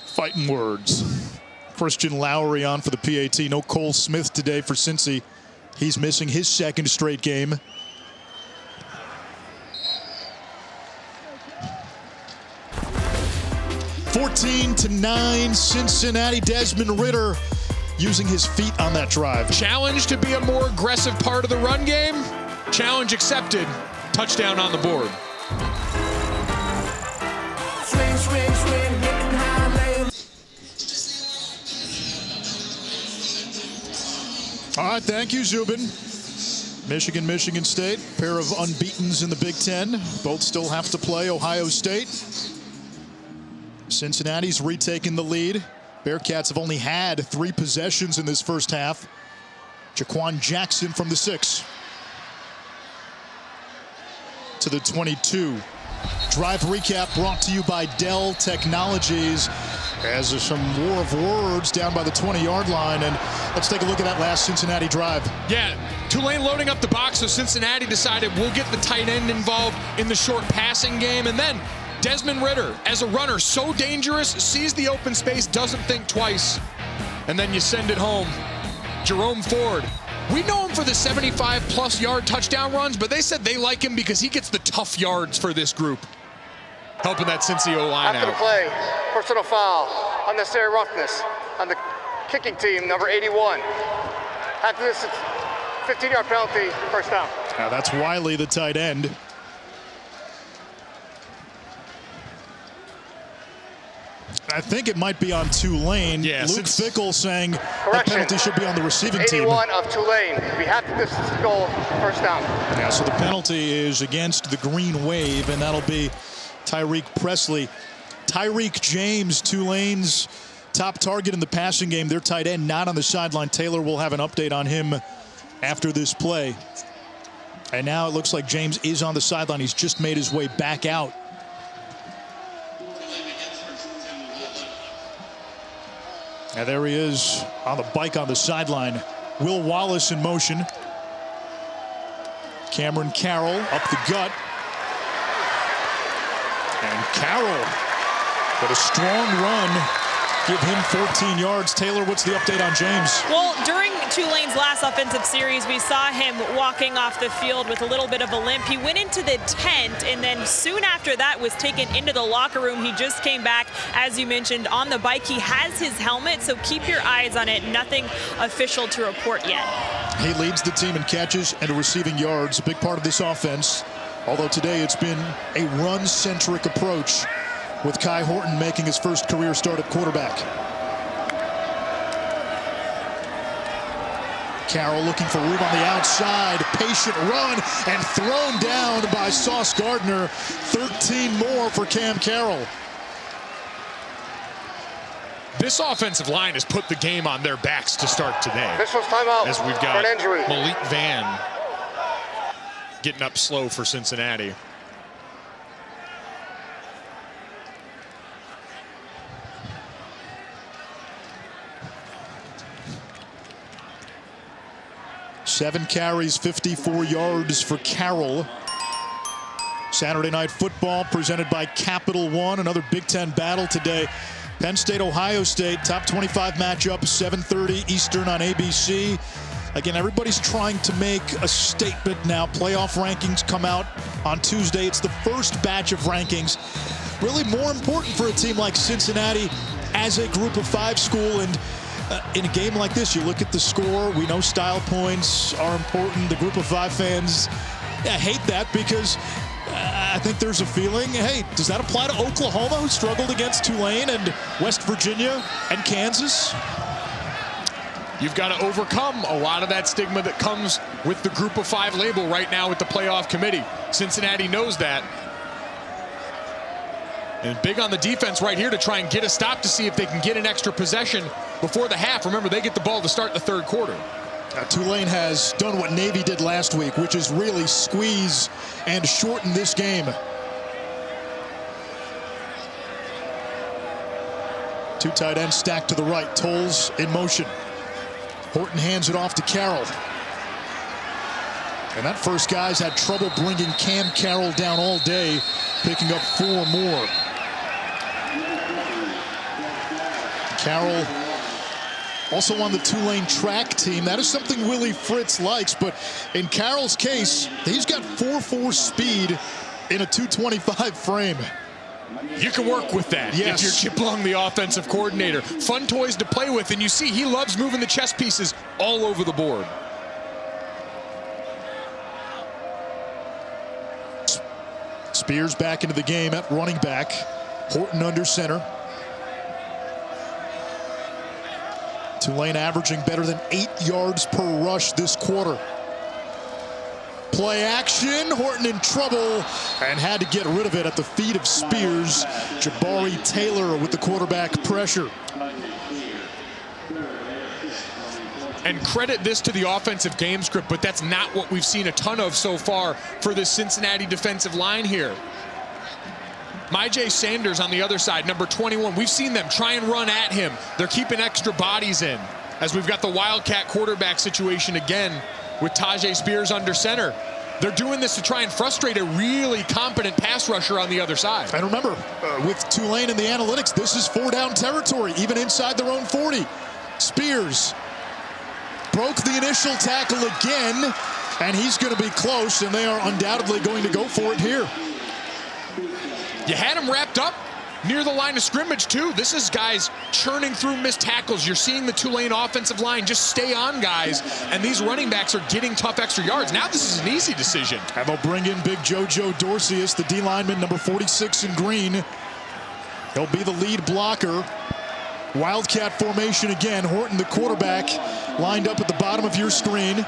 Fighting words. Christian Lowry on for the PAT. No Cole Smith today for Cincy. He's missing his 2nd straight game. (14-9) Cincinnati. Desmond Ritter using his feet on that drive. Challenge to be a more aggressive part of the run game. Challenge accepted. Touchdown on the board. Swing, swing, swing, getting high, laying. All right, thank you, Zubin. Michigan State, pair of unbeatens in the Big Ten. Both still have to play Ohio State. Cincinnati's retaken the lead. Bearcats have only had 3 possessions in this first half. Jaquan Jackson from the 6 to the 22. Drive recap brought to you by Dell Technologies. As there's some war of words down by the 20-yard line, and let's take a look at that last Cincinnati drive. Yeah, Tulane loading up the box, so Cincinnati decided we'll get the tight end involved in the short passing game, and then Desmond Ritter, as a runner, so dangerous, sees the open space, doesn't think twice, and then you send it home. Jerome Ford. We know him for the 75-plus yard touchdown runs, but they said they like him because he gets the tough yards for this group. Helping that Cincy O-line out. After the play, personal foul, unnecessary roughness on the kicking team, number 81. After this, it's 15-yard penalty, first down. Now that's Wiley, the tight end. I think it might be on Tulane. Yeah, Luke Fickell saying the penalty should be on the receiving 81 team. 81 of Tulane. We have to distance the goal, first down. Yeah, so the penalty is against the Green Wave, and that'll be Tyreek Presley. Tyreek James, Tulane's top target in the passing game. Their tight end not on the sideline. Taylor will have an update on him after this play. And now it looks like James is on the sideline. He's just made his way back out. And there he is on the bike on the sideline. Will Wallace in motion. Cameron Carroll up the gut. And Carroll with a strong run. Give him 14 yards. Taylor, what's the update on James? Well, during Tulane's last offensive series, we saw him walking off the field with a little bit of a limp. He went into the tent, and then soon after that was taken into the locker room. He just came back, as you mentioned, on the bike. He has his helmet, so keep your eyes on it. Nothing official to report yet. He leads the team in catches and receiving yards, a big part of this offense. Although today it's been a run-centric approach, with Kai Horton making his first career start at quarterback. Carroll looking for room on the outside. Patient run and thrown down by Sauce Gardner. 13 more for Cam Carroll. This offensive line has put the game on their backs to start today. This was timeout As we've for got an injury. Malik Van getting up slow for Cincinnati. Seven carries, 54 yards for Carroll. Saturday Night Football presented by Capital One. Another Big Ten battle today. Penn State, Ohio State, top 25 matchup, 7:30 Eastern on ABC. Again, everybody's trying to make a statement now. Playoff rankings come out on Tuesday. It's the first batch of rankings. Really more important for a team like Cincinnati as a group of five school. And in a game like this, you look at the score. We know style points are important. The group of five fans hate that because I think there's a feeling, hey, does that apply to Oklahoma, who struggled against Tulane and West Virginia and Kansas? You've got to overcome a lot of that stigma that comes with the group of five label right now with the playoff committee. Cincinnati knows that. And big on the defense right here to try and get a stop to see if they can get an extra possession before the half. Remember, they get the ball to start the third quarter. Tulane has done what Navy did last week, which is really squeeze and shorten this game. Two tight ends stacked to the right. Tolles in motion. Horton hands it off to Carroll. And that first guy's had trouble bringing Cam Carroll down all day, picking up 4 more. Carroll also on the Tulane track team. That is something Willie Fritz likes, but in Carroll's case, he's got 4.4 speed in a 225 frame. You can work with that if you're Chip Long, the offensive coordinator. Fun toys to play with, and you see he loves moving the chess pieces all over the board. Spears back into the game at running back. Horton under center. Tulane averaging better than 8 yards per rush this quarter. Play action. Horton in trouble and had to get rid of it at the feet of Spears. Jabari Taylor with the quarterback pressure. And credit this to the offensive game script, but that's not what we've seen a ton of so far for this Cincinnati defensive line here. Myjai Sanders on the other side, number 21. We've seen them try and run at him. They're keeping extra bodies in as we've got the Wildcat quarterback situation again with Tyjae Spears under center. They're doing this to try and frustrate a really competent pass rusher on the other side. And remember, with Tulane in the analytics, this is 4-down territory, even inside their own 40. Spears broke the initial tackle again, and he's going to be close, and they are undoubtedly going to go for it here. You had him wrapped up near the line of scrimmage, too. This is guys churning through missed tackles. You're seeing the Tulane offensive line just stay on guys, and these running backs are getting tough extra yards. Now this is an easy decision. And they'll bring in big JoJo Dorcius, the D lineman, number 46 in green. He'll be the lead blocker. Wildcat formation again. Horton, the quarterback, lined up at the bottom of your screen.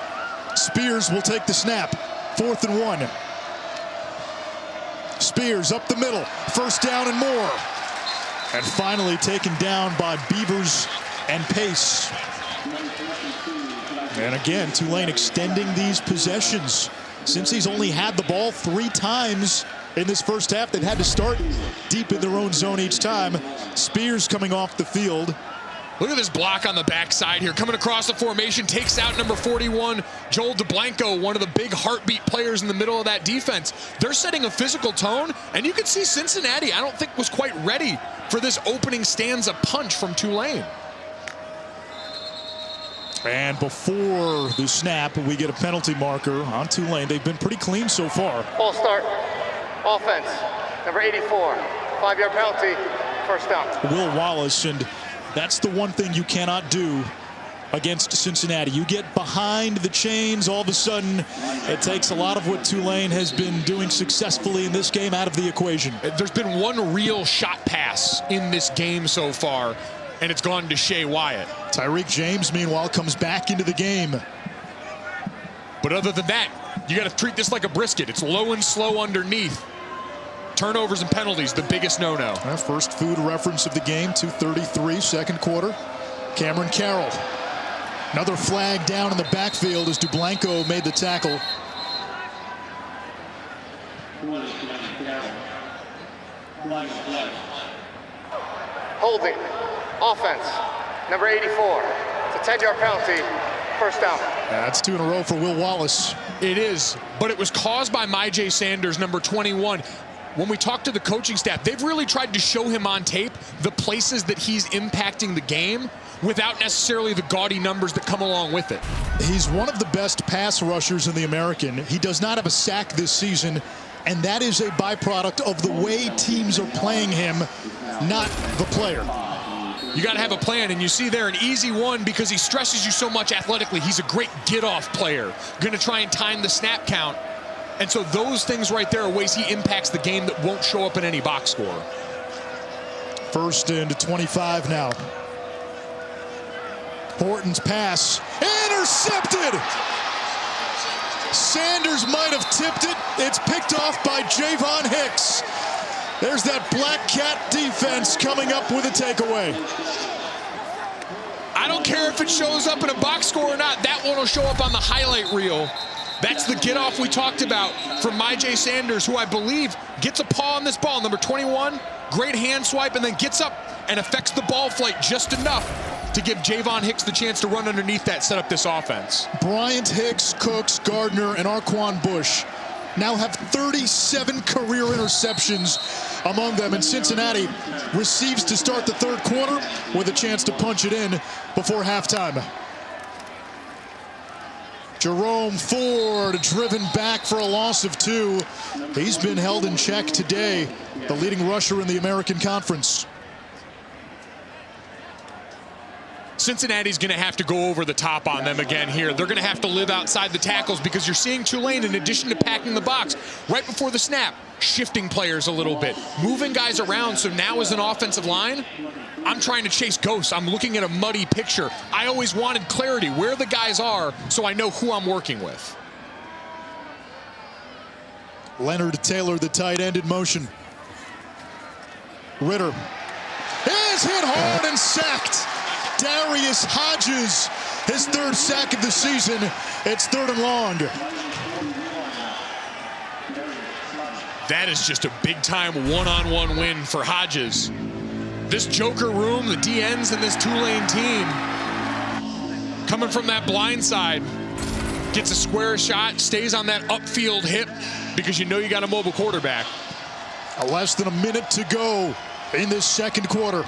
Spears will take the snap. 4th and 1. Spears up the middle, first down and more. And finally taken down by Beavers and Pace. And again, Tulane extending these possessions. Since he's only had the ball 3 times in this first half, they've had to start deep in their own zone each time. Spears coming off the field. Look at this block on the backside here. Coming across the formation, takes out number 41, Joel DeBlanco, one of the big heartbeat players in the middle of that defense. They're setting a physical tone, and you can see Cincinnati, I don't think, was quite ready for this opening stanza punch from Tulane. And before the snap, we get a penalty marker on Tulane. They've been pretty clean so far. Ball start. Offense. Number 84. 5-yard penalty. First down. Will Wallace, and that's the one thing you cannot do against Cincinnati. You get behind the chains, all of a sudden it takes a lot of what Tulane has been doing successfully in this game out of the equation. There's been one real shot pass in this game so far. and it's gone to Shea Wyatt. Tyreek James, meanwhile, comes back into the game. But other than that, you got to treat this like a brisket. It's low and slow underneath. Turnovers and penalties, the biggest no-no. First food reference of the game, 2:33, second quarter. Cameron Carroll. Another flag down in the backfield as Dublanko made the tackle. Holding. Offense. Number 84. It's a 10-yard penalty. First down. That's 2 in a row for Will Wallace. It is, but it was caused by Myjai Sanders, number 21. When we talk to the coaching staff, they've really tried to show him on tape the places that he's impacting the game without necessarily the gaudy numbers that come along with it. He's one of the best pass rushers in the American. He does not have a sack this season, and that is a byproduct of the way teams are playing him, not the player. You got to have a plan, and you see there an easy one because he stresses you so much athletically. He's a great get-off player, going to try and time the snap count. And so those things right there are ways he impacts the game that won't show up in any box score. First and 25 now. Horton's pass, intercepted! Sanders might have tipped it. It's picked off by Javon Hicks. There's that Black Cat defense coming up with a takeaway. I don't care if it shows up in a box score or not. That one will show up on the highlight reel. That's the get-off we talked about from Myjai Sanders, who I believe gets a paw on this ball. Number 21, great hand swipe, and then gets up and affects the ball flight just enough to give Javon Hicks the chance to run underneath that, set up this offense. Bryant, Hicks, Cooks, Gardner, and Arquan Bush now have 37 career interceptions among them, and Cincinnati receives to start the third quarter with a chance to punch it in before halftime. Jerome Ford driven back for a loss of 2. He's been held in check today, the leading rusher in the American Conference. Cincinnati's going to have to go over the top on them again here. They're going to have to live outside the tackles because you're seeing Tulane, in addition to packing the box right before the snap, shifting players a little bit, moving guys around. So now as an offensive line, I'm trying to chase ghosts. I'm looking at a muddy picture. I always wanted clarity where the guys are so I know who I'm working with. Leonard Taylor, the tight end, in motion. Ritter is hit hard and sacked. Darius Hodges, his 3rd sack of the season. It's 3rd and long. That is just a big-time one-on-one win for Hodges. This Joker room, the DNs and this Tulane team, coming from that blind side, gets a square shot, stays on that upfield hip because you know you got a mobile quarterback. Less than a minute to go in this second quarter.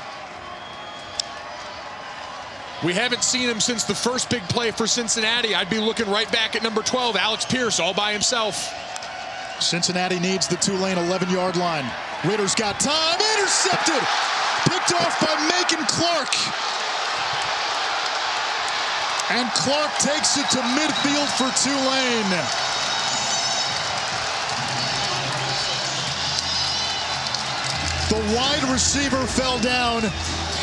We haven't seen him since the first big play for Cincinnati. I'd be looking right back at number 12, Alex Pierce, all by himself. Cincinnati needs the Tulane 11-yard line. Ritter's got time, intercepted! Picked off by Macon Clark. And Clark takes it to midfield for Tulane. The wide receiver fell down,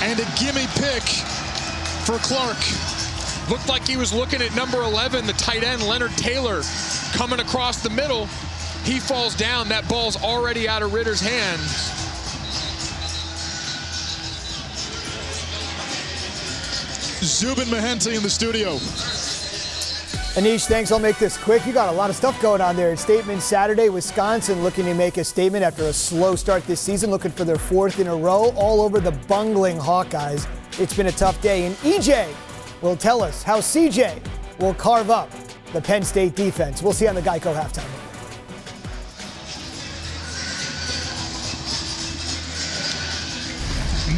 and a gimme pick for Clark. Looked like he was looking at number 11, the tight end, Leonard Taylor, coming across the middle. He falls down. That ball's already out of Ritter's hands. Zubin Mehenti in the studio. Anish, thanks. I'll make this quick. You got a lot of stuff going on there. Statement Saturday, Wisconsin looking to make a statement after a slow start this season, looking for their 4th in a row all over the bungling Hawkeyes. It's been a tough day, and EJ will tell us how CJ will carve up the Penn State defense. We'll see on the Geico halftime.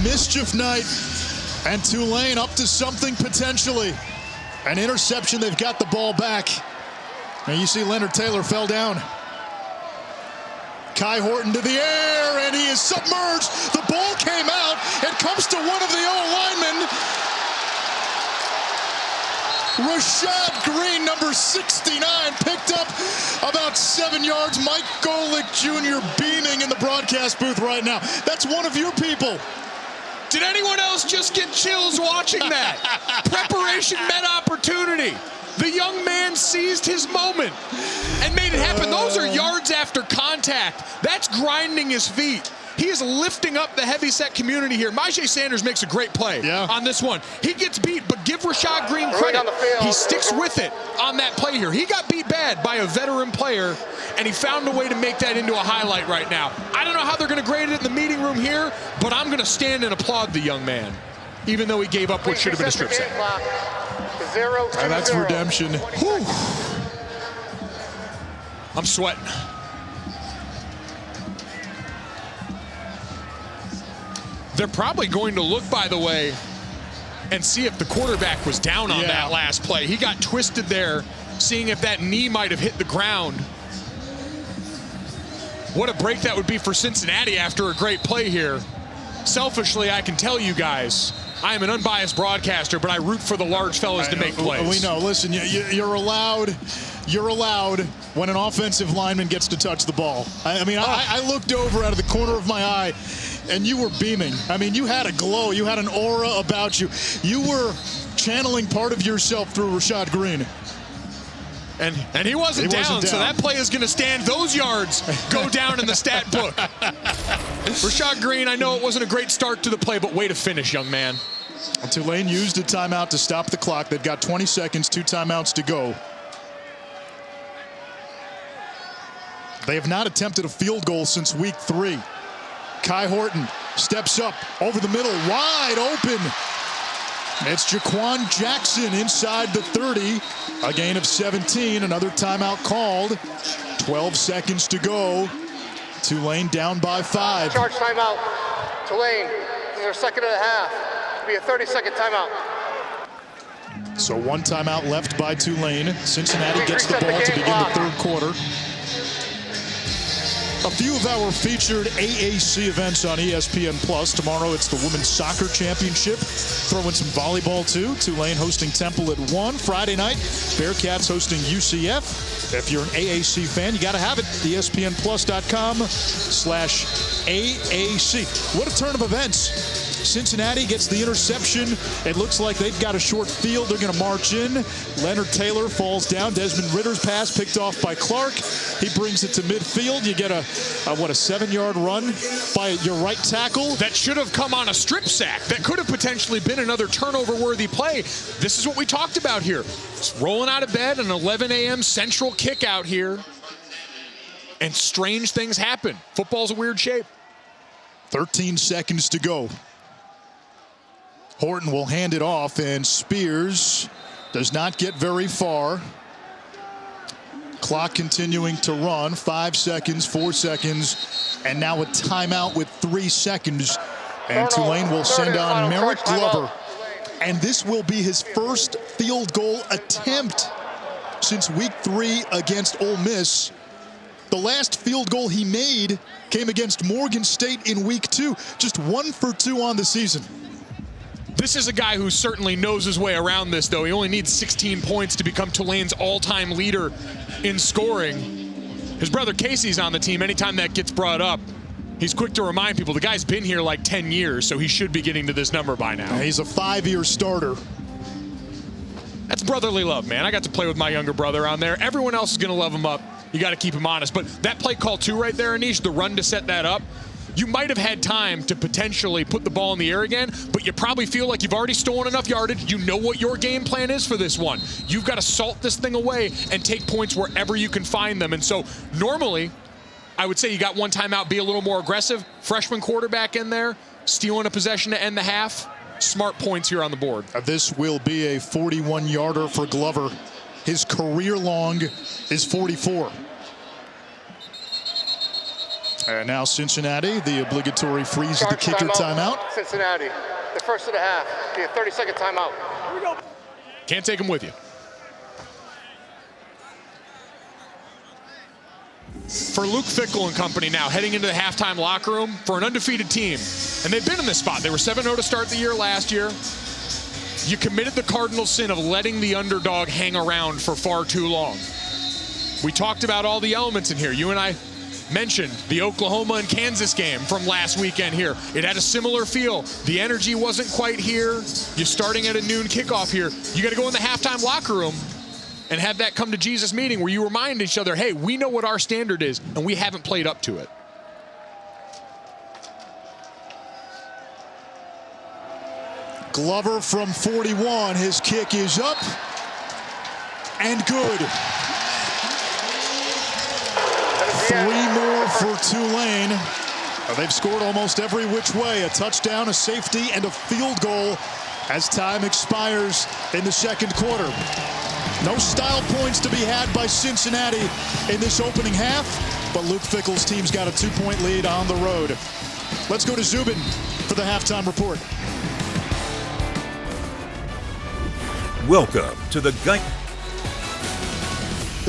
Mischief night, and Tulane up to something potentially. An interception, they've got the ball back. And you see Leonard Taylor fell down. Kai Horton to the air, and he is submerged. The ball came out. It comes to one of the O-linemen. Rashad Green, number 69, picked up about 7 yards. Mike Golick Jr. beaming in the broadcast booth right now. That's one of your people. Did anyone else just get chills watching that? Preparation met opportunity. The young man seized his moment and made it happen. Those are yards after contact. That's grinding his feet. He is lifting up the heavyset community here. Myjai Sanders makes a great play on this one. He gets beat, but give Rashad Green credit. He sticks with it on that play here. He got beat bad by a veteran player, and he found a way to make that into a highlight right now. I don't know how they're going to grade it in the meeting room here, but I'm going to stand and applaud the young man, even though he gave up what should have been a strip sack. And that's redemption. Whew. I'm sweating. They're probably going to look, by the way, and see if the quarterback was down on that last play. He got twisted there, seeing if that knee might have hit the ground. What a break that would be for Cincinnati after a great play here. Selfishly, I can tell you guys, I am an unbiased broadcaster, but I root for the large fellas to make plays. We know. Listen, you're allowed when an offensive lineman gets to touch the ball. I looked over out of the corner of my eye, and you were beaming. I mean, you had a glow. You had an aura about you. You were channeling part of yourself through Rashad Green. And he wasn't down, so that play is going to stand. Those yards go down in the stat book. Rashad Green, I know it wasn't a great start to the play, but way to finish, young man. Tulane used a timeout to stop the clock. They've got 20 seconds, 2 timeouts to go. They have not attempted a field goal since week 3. Kai Horton steps up over the middle, wide open. It's Jaquan Jackson inside the 30. A gain of 17. Another timeout called. 12 seconds to go. Tulane down by 5. Charge timeout. Tulane, this is their second and a half. It'll be a 30-second timeout. So 1 timeout left by Tulane. Cincinnati gets the ball to begin the 3rd quarter. A few of our featured AAC events on ESPN+. Tomorrow it's the Women's Soccer Championship. Throw in some volleyball too. Tulane hosting Temple at 1. Friday night, Bearcats hosting UCF. If you're an AAC fan, you got to have it. ESPNplus.com/AAC. What a turn of events. Cincinnati gets the interception. It looks like they've got a short field. They're going to march in. Leonard Taylor falls down. Desmond Ritter's pass picked off by Clark. He brings it to midfield. You get a 7-yard run by your right tackle. That should have come on a strip sack. That could have potentially been another turnover-worthy play. This is what we talked about here. It's rolling out of bed, an 11 a.m. Central kick out here. And strange things happen. Football's a weird shape. 13 seconds to go. Horton will hand it off, and Spears does not get very far. Clock continuing to run. 5 seconds, 4 seconds, and now a timeout with 3 seconds. And Tulane will send on Merrick Glover. And this will be his first field goal attempt since week 3 against Ole Miss. The last field goal he made came against Morgan State in week 2. Just 1 for 2 on the season. This is a guy who certainly knows his way around this, though. He only needs 16 points to become Tulane's all-time leader in scoring. His brother Casey's on the team. Anytime that gets brought up, he's quick to remind people the guy's been here like 10 years, so he should be getting to this number by now. He's a 5-year starter. That's brotherly love, man. I got to play with my younger brother on there. Everyone else is going to love him up. You got to keep him honest. But that play call, too, right there, Anish, the run to set that up, you might have had time to potentially put the ball in the air again, but you probably feel like you've already stolen enough yardage. You know what your game plan is for this one. You've got to salt this thing away and take points wherever you can find them. And so normally, I would say you got 1 timeout, be a little more aggressive. Freshman quarterback in there, stealing a possession to end the half. Smart points here on the board. This will be a 41-yarder for Glover. His career long is 44. And now Cincinnati, the obligatory freeze the kicker timeout. Cincinnati, the first of the half. Be a 30-second timeout. Here we go. Can't take them with you. For Luke Fickell and company now, heading into the halftime locker room for an undefeated team. And they've been in this spot. They were 7-0 to start the year last year. You committed the cardinal sin of letting the underdog hang around for far too long. We talked about all the elements in here. You and I mentioned the Oklahoma and Kansas game from last weekend here. It had a similar feel. The energy wasn't quite here. You're starting at a noon kickoff here. You got to go in the halftime locker room and have that come to Jesus meeting where you remind each other, hey, we know what our standard is, and we haven't played up to it. Glover from 41. His kick is up and good. 3 more for Tulane. They've scored almost every which way. A touchdown, a safety, and a field goal as time expires in the second quarter. No style points to be had by Cincinnati in this opening half, but Luke Fickell's team's got a 2-point lead on the road. Let's go to Zubin for the halftime report. Welcome to the Guy.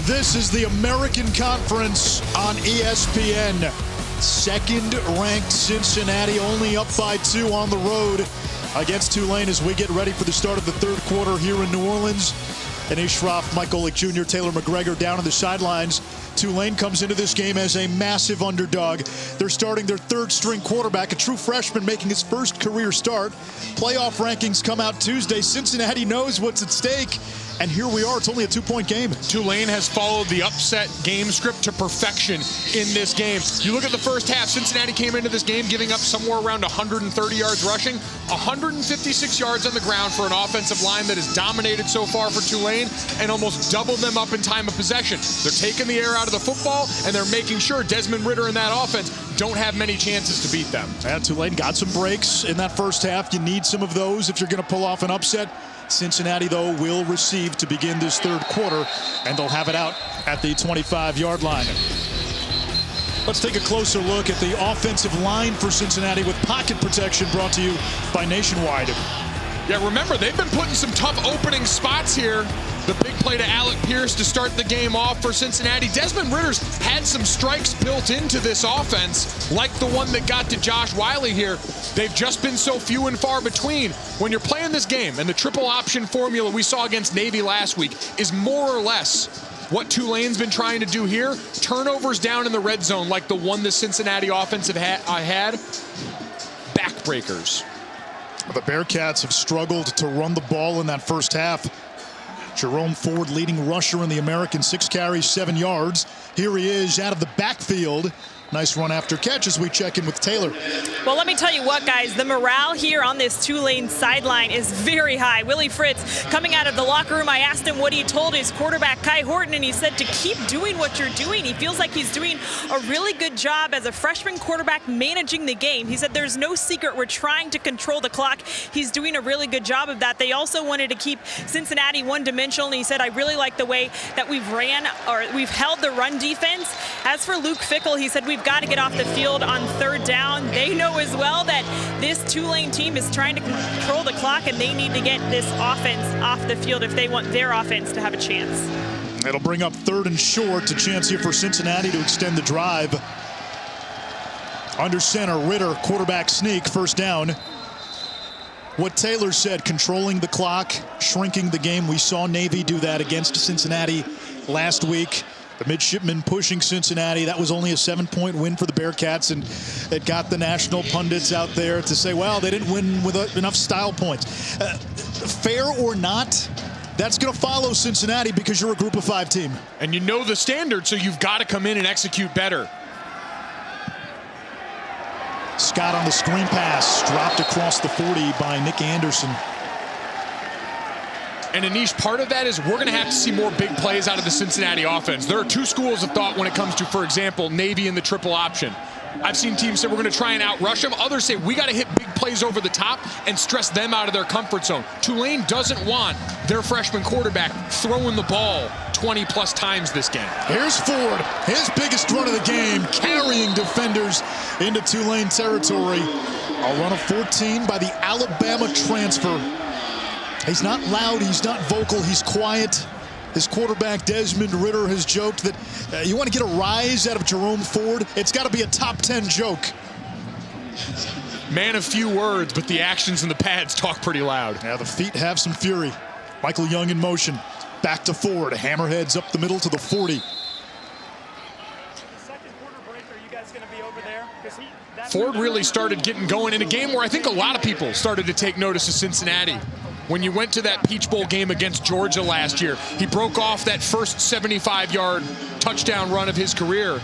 This is the American Conference on ESPN. Second-ranked Cincinnati only up by 2 on the road against Tulane as we get ready for the start of the third quarter here in New Orleans. And Ishroff, Mike Golick Jr., Taylor McGregor down on the sidelines. Tulane comes into this game as a massive underdog. They're starting their third-string quarterback, a true freshman making his first career start. Playoff rankings come out Tuesday. Cincinnati knows what's at stake. And here we are. It's only a 2-point game. Tulane has followed the upset game script to perfection in this game. You look at the first half, Cincinnati came into this game giving up somewhere around 130 yards rushing, 156 yards on the ground for an offensive line that has dominated so far for Tulane and almost doubled them up in time of possession. They're taking the air out of the football, and they're making sure Desmond Ridder and that offense don't have many chances to beat them. And Tulane got some breaks in that first half. You need some of those if you're going to pull off an upset. Cincinnati, though, will receive to begin this third quarter, and they'll have it out at the 25-yard line. Let's take a closer look at the offensive line for Cincinnati with pocket protection brought to you by Nationwide. Yeah, remember, they've been putting some tough opening spots here. The big play to Alec Pierce to start the game off for Cincinnati. Desmond Ritter's had some strikes built into this offense, like the one that got to Josh Wiley here. They've just been so few and far between. When you're playing this game, and the triple option formula we saw against Navy last week is more or less what Tulane's been trying to do here. Turnovers down in the red zone like the one the Cincinnati offense had. Backbreakers. The Bearcats have struggled to run the ball in that first half. Jerome Ford, leading rusher in the American, 6 carries, 7 yards. Here he is out of the backfield. Nice run after catch as we check in with Taylor. Well, let me tell you what, guys, the morale here on this Tulane sideline is very high. Willie Fritz coming out of the locker room, I asked him what he told his quarterback, Kai Horton, and he said to keep doing what you're doing. He feels like he's doing a really good job as a freshman quarterback managing the game. He said there's no secret. We're trying to control the clock. He's doing a really good job of that. They also wanted to keep Cincinnati one-dimensional, and he said, I really like the way that we've held the run defense. As for Luke Fickell, he said we've got to get off the field on third down. They know as well that this Tulane team is trying to control the clock, and they need to get this offense off the field if they want their offense to have a chance. It'll bring up 3rd and short. A chance here for Cincinnati to extend the drive. Under center, Ridder, quarterback sneak, first down. What Taylor said, controlling the clock, shrinking the game. We saw Navy do that against Cincinnati last week. The midshipmen pushing Cincinnati. That was only a 7-point win for the Bearcats, and it got the national pundits out there to say, well, they didn't win with enough style points. Fair or not, that's going to follow Cincinnati because you're a group of 5 team. And you know the standard, so you've got to come in and execute better. Scott on the screen pass, dropped across the 40 by Nick Anderson. And Anish, part of that is we're going to have to see more big plays out of the Cincinnati offense. There are 2 schools of thought when it comes to, for example, Navy and the triple option. I've seen teams say we're going to try and outrush them. Others say we got to hit big plays over the top and stress them out of their comfort zone. Tulane doesn't want their freshman quarterback throwing the ball 20-plus times this game. Here's Ford, his biggest run of the game, carrying defenders into Tulane territory. A run of 14 by the Alabama transfer. He's not loud, he's not vocal, he's quiet. His quarterback, Desmond Ridder, has joked that you want to get a rise out of Jerome Ford, it's got to be a top 10 joke. Man of few words, but the actions and the pads talk pretty loud. Yeah, the feet have some fury. Michael Young in motion. Back to Ford. Hammerheads up the middle to the 40. Second quarter break, are Ford really started getting going in a game where I think a lot of people started to take notice of Cincinnati. When you went to that Peach Bowl game against Georgia last year, he broke off that first 75-yard touchdown run of his career.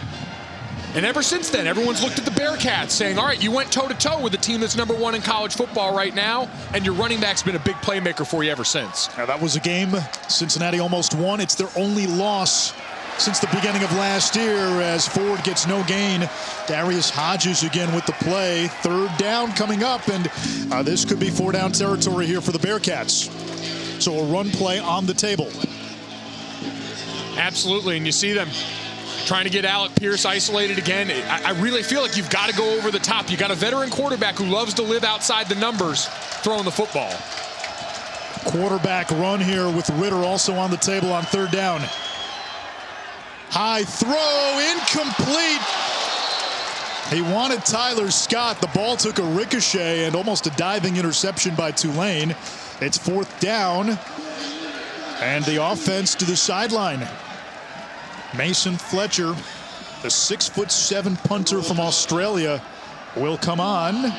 And ever since then, everyone's looked at the Bearcats saying, all right, you went toe-to-toe with the team that's #1 in college football right now, and your running back's been a big playmaker for you ever since. Now, that was a game Cincinnati almost won. It's their only loss since the beginning of last year as Ford gets no gain. Darius Hodges again with the play. 3rd down coming up, and this could be 4-down territory here for the Bearcats. So a run play on the table. Absolutely, and you see them trying to get Alec Pierce isolated again. I really feel like you've got to go over the top. You got a veteran quarterback who loves to live outside the numbers throwing the football. Quarterback run here with Ritter also on the table on 3rd down. High throw, incomplete. He wanted Tyler Scott. The ball took a ricochet and almost a diving interception by Tulane. It's 4th down. And the offense to the sideline. Mason Fletcher, the 6'7" punter from Australia, will come on.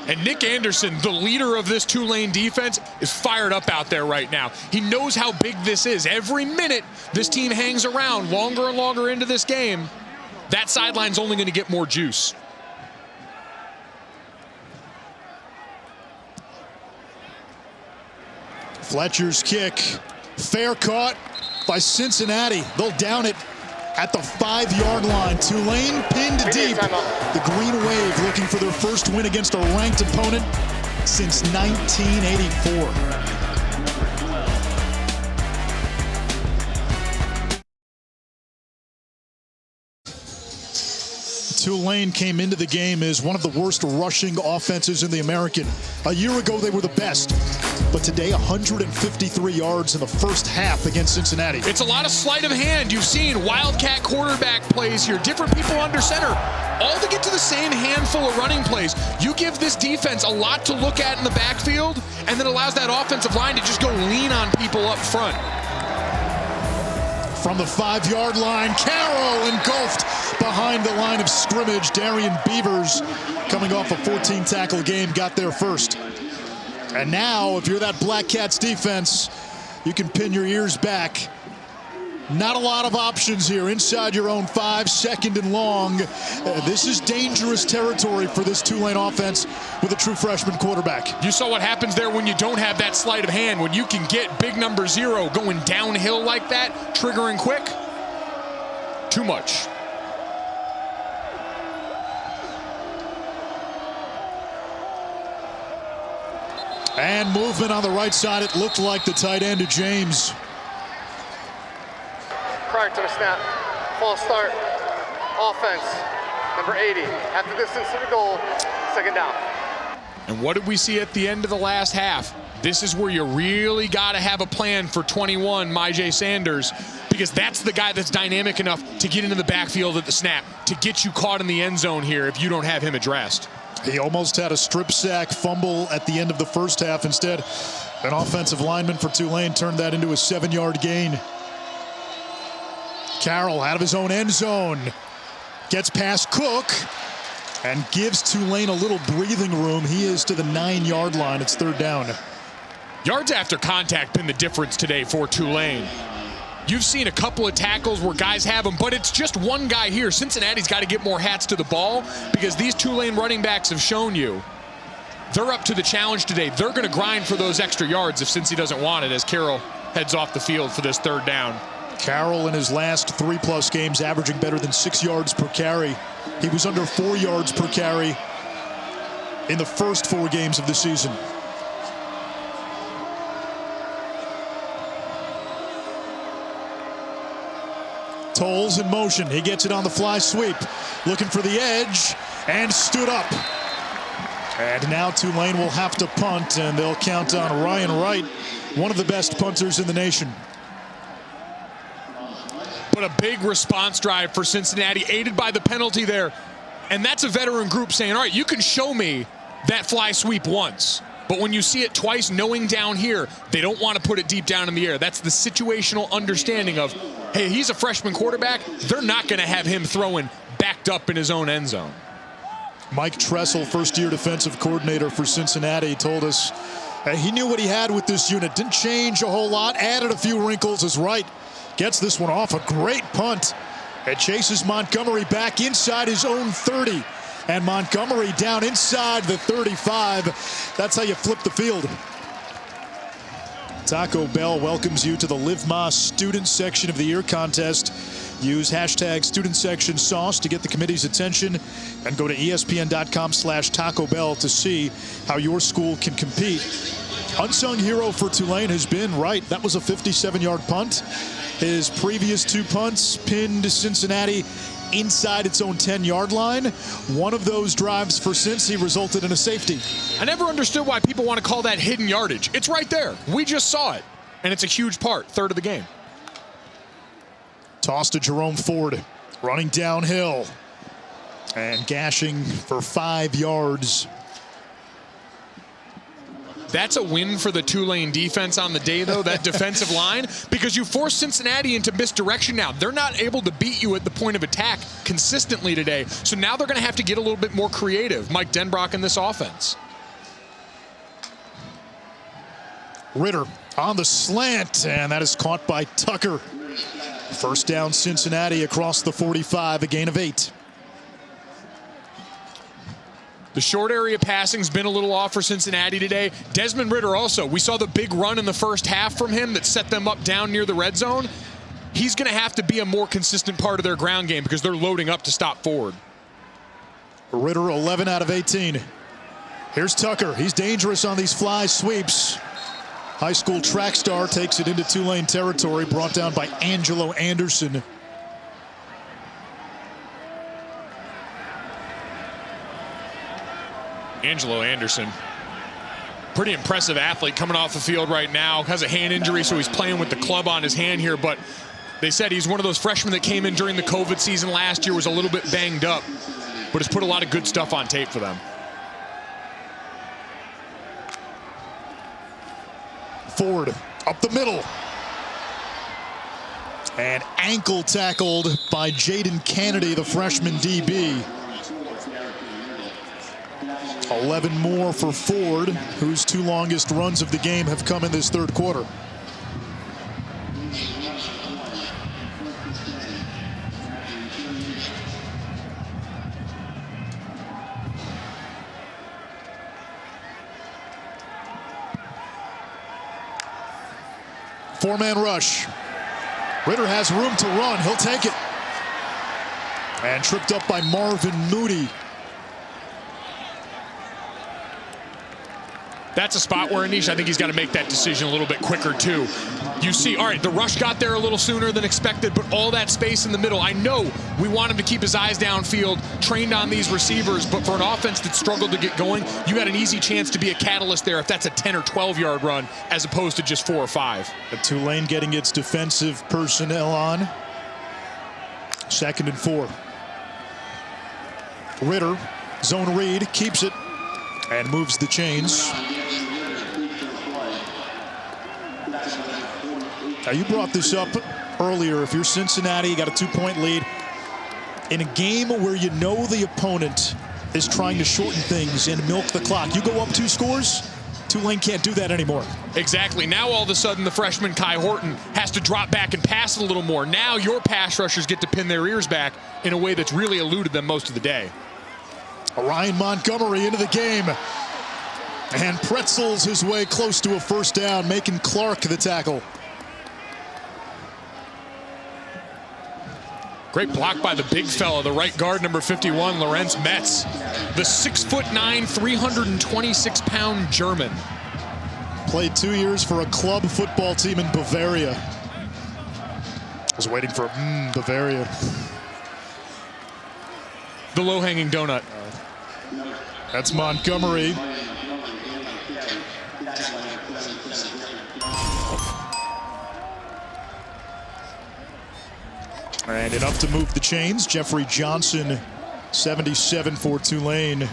And Nick Anderson, the leader of this Tulane defense, is fired up out there right now. He knows how big this is. Every minute this team hangs around longer and longer into this game, that sideline's only going to get more juice. Fletcher's kick, fair caught by Cincinnati. They'll down it at the 5-yard line. Tulane pinned deep. The Green Wave looking for their first win against a ranked opponent since 1984. Tulane came into the game as one of the worst rushing offenses in the American. A year ago, they were the best. But today, 153 yards in the first half against Cincinnati. It's a lot of sleight of hand. You've seen Wildcat quarterback plays here, different people under center, all to get to the same handful of running plays. You give this defense a lot to look at in the backfield, and then allows that offensive line to just go lean on people up front. From the 5-yard line, Carroll engulfed behind the line of scrimmage. Darian Beavers, coming off a 14-tackle game, got there first. And now, if you're that Black Cats defense, you can pin your ears back. Not a lot of options here inside your own 5, 2nd and long. This is dangerous territory for this Tulane offense with a true freshman quarterback. You saw what happens there when you don't have that sleight of hand. When you can get big number 0 going downhill like that, triggering quick, too much. And movement on the right side. It looked like the tight end to James. Prior to the snap, false start, offense, number 80. Half the distance to the goal, 2nd down. And what did we see at the end of the last half? This is where you really got to have a plan for 21, Myjai Sanders, because that's the guy that's dynamic enough to get into the backfield at the snap, to get you caught in the end zone here if you don't have him addressed. He almost had a strip sack fumble at the end of the first half. Instead, an offensive lineman for Tulane turned that into a 7-yard gain. Carroll out of his own end zone, gets past Cook and gives Tulane a little breathing room. He is to the 9-yard line. It's 3rd down. Yards after contact been the difference today for Tulane. You've seen a couple of tackles where guys have them, but it's just one guy here. Cincinnati's got to get more hats to the ball because these Tulane running backs have shown you they're up to the challenge today. They're going to grind for those extra yards if Cincy doesn't want it as Carroll heads off the field for this 3rd down. Carroll in his last 3+ games averaging better than 6 yards per carry. He was under 4 yards per carry in the first 4 games of the season. Tolles in motion. He gets it on the fly sweep. Looking for the edge and stood up. And now Tulane will have to punt, and they'll count on Ryan Wright, one of the best punters in the nation. But a big response drive for Cincinnati, aided by the penalty there. And that's a veteran group saying, all right, you can show me that fly sweep once. But when you see it twice, knowing down here, they don't want to put it deep down in the air. That's the situational understanding of, hey, he's a freshman quarterback. They're not going to have him throwing backed up in his own end zone. Mike Tressel, first-year defensive coordinator for Cincinnati, told us he knew what he had with this unit. Didn't change a whole lot, added a few wrinkles as Wright gets this one off. A great punt. It chases Montgomery back inside his own 30. And Montgomery down inside the 35. That's how you flip the field. Taco Bell welcomes you to the Live Más Student Section of the Year contest. Use hashtag Student Section Sauce to get the committee's attention, and go to ESPN.com/Taco Bell to see how your school can compete. Unsung hero for Tulane has been Wright. That was a 57-yard punt. His previous 2 punts pinned Cincinnati inside its own 10-yard line. One of those drives for Cincy resulted in a safety. I never understood why people want to call that hidden yardage. It's right there. We just saw it, and it's a huge part, third of the game. Toss to Jerome Ford, running downhill and gashing for 5 yards. That's a win for the Tulane defense on the day, though, that defensive line, because you force Cincinnati into misdirection now. They're not able to beat you at the point of attack consistently today, so now they're going to have to get a little bit more creative, Mike Denbrock in this offense. Ritter on the slant, and that is caught by Tucker. First down Cincinnati across the 45, a gain of 8. The short area passing's been a little off for Cincinnati today. Desmond Ritter also. We saw the big run in the first half from him that set them up down near the red zone. He's going to have to be a more consistent part of their ground game because they're loading up to stop forward. Ritter 11 out of 18. Here's Tucker. He's dangerous on these fly sweeps. High school track star takes it into Tulane territory, brought down by Angelo Anderson. Angelo Anderson, pretty impressive athlete coming off the field right now. Has a hand injury, so he's playing with the club on his hand here, but they said he's one of those freshmen that came in during the COVID season last year, was a little bit banged up, but has put a lot of good stuff on tape for them. Ford up the middle. And ankle tackled by Jaden Kennedy, the freshman DB. 11 more for Ford, whose 2 longest runs of the game have come in this third quarter. Four-man rush. Ritter has room to run. He'll take it. And tripped up by Marvin Moody. That's a spot where Anish, I think he's got to make that decision a little bit quicker too. You see, all right, the rush got there a little sooner than expected, but all that space in the middle, I know we want him to keep his eyes downfield, trained on these receivers, but for an offense that struggled to get going, you got an easy chance to be a catalyst there if that's a 10 or 12-yard run as opposed to just 4 or 5. Tulane getting its defensive personnel on. 2nd and 4. Ritter, zone read, keeps it, and moves the chains. Now, you brought this up earlier. If you're Cincinnati, you got a 2-point lead. In a game where you know the opponent is trying to shorten things and milk the clock, you go up 2 scores, Tulane can't do that anymore. Exactly. Now all of a sudden the freshman Kai Horton has to drop back and pass it a little more. Now your pass rushers get to pin their ears back in a way that's really eluded them most of the day. Ryan Montgomery into the game. And pretzels his way close to a first down, making Clark the tackle. Great block by the big fella, the right guard, number 51, Lorenz Metz. The 6'9", 326-pound German. Played 2 years for a club football team in Bavaria. I was waiting for Bavaria. The low-hanging donut. That's Montgomery. And enough to move the chains. Jeffrey Johnson, 77 for Tulane.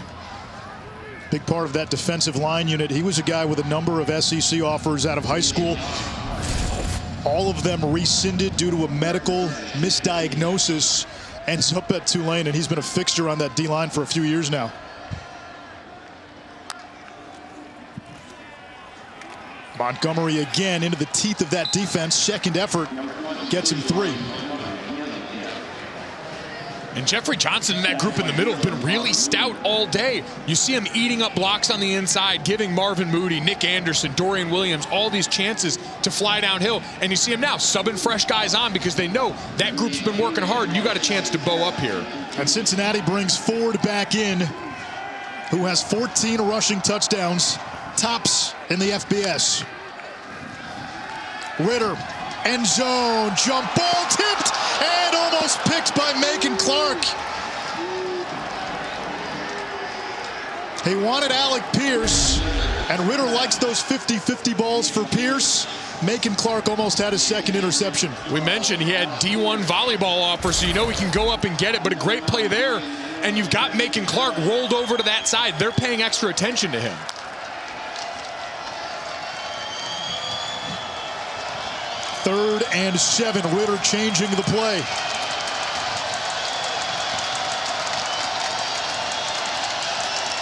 Big part of that defensive line unit. He was a guy with a number of SEC offers out of high school. All of them rescinded due to a medical misdiagnosis. ends up at Tulane, and he's been a fixture on that D-line for a few years now. Montgomery again into the teeth of that defense. Second effort gets him 3. And Jeffrey Johnson and that group in the middle have been really stout all day. You see him eating up blocks on the inside, giving Marvin Moody, Nick Anderson, Dorian Williams all these chances to fly downhill. And you see him now subbing fresh guys on because they know that group's been working hard and you got a chance to bow up here. And Cincinnati brings Ford back in, who has 14 rushing touchdowns, tops in the FBS. Ritter, end zone, jump ball tipped, and almost picked by Macon Clark. He wanted Alec Pierce, and Ritter likes those 50-50 balls for Pierce. Macon Clark almost had his second interception. We mentioned he had D1 volleyball offer, so you know he can go up and get it, but a great play there. And you've got Macon Clark rolled over to that side. They're paying extra attention to him. Third and 7, Ritter changing the play.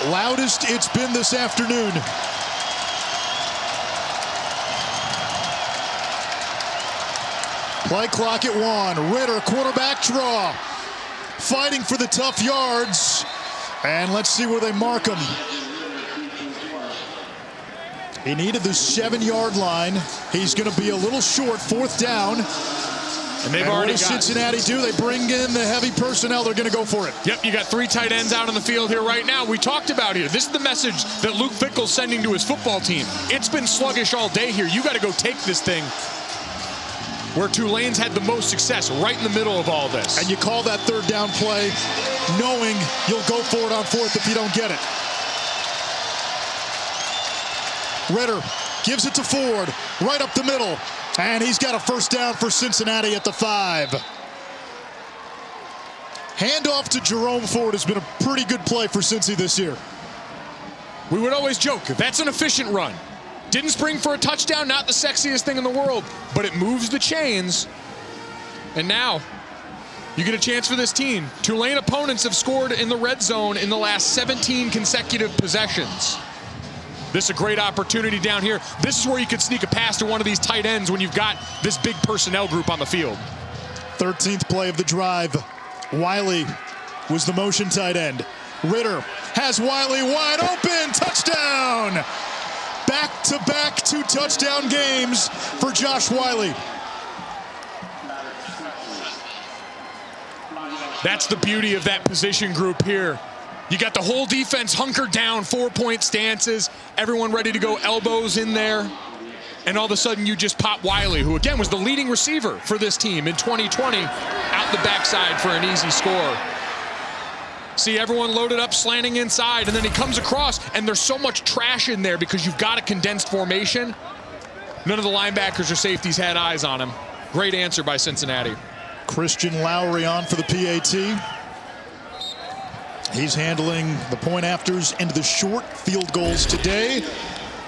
Loudest it's been this afternoon. Play clock at 1. Ritter, quarterback draw. Fighting for the tough yards. And let's see where they mark him. He needed the 7-yard line. He's going to be a little short, 4th down. And they've already what does got Cincinnati do? They bring in the heavy personnel. They're going to go for it. Yep, you got 3 tight ends out on the field here right now. We talked about here. This is the message that Luke Fickell's sending to his football team. It's been sluggish all day here. You got to go take this thing where Tulane's had the most success, right in the middle of all this. And you call that 3rd down play knowing you'll go for it on 4th if you don't get it. Ritter gives it to Ford, right up the middle, and he's got a 1st down for Cincinnati at the 5. Handoff to Jerome Ford has been a pretty good play for Cincy this year. We would always joke, that's an efficient run. Didn't spring for a touchdown, not the sexiest thing in the world, but it moves the chains. And now, you get a chance for this team. Tulane opponents have scored in the red zone in the last 17 consecutive possessions. This is a great opportunity down here. This is where you could sneak a pass to one of these tight ends when you've got this big personnel group on the field. 13th play of the drive. Wiley was the motion tight end. Ritter has Wiley wide open. Touchdown! Back-to-back 2 touchdown games for Josh Wiley. That's the beauty of that position group here. You got the whole defense hunkered down, 4-point stances, everyone ready to go, elbows in there. And all of a sudden you just pop Wiley, who again was the leading receiver for this team in 2020, out the backside for an easy score. See everyone loaded up, slanting inside, and then he comes across, and there's so much trash in there because you've got a condensed formation. None of the linebackers or safeties had eyes on him. Great answer by Cincinnati. Christian Lowry on for the PAT. He's handling the point afters into the short field goals today.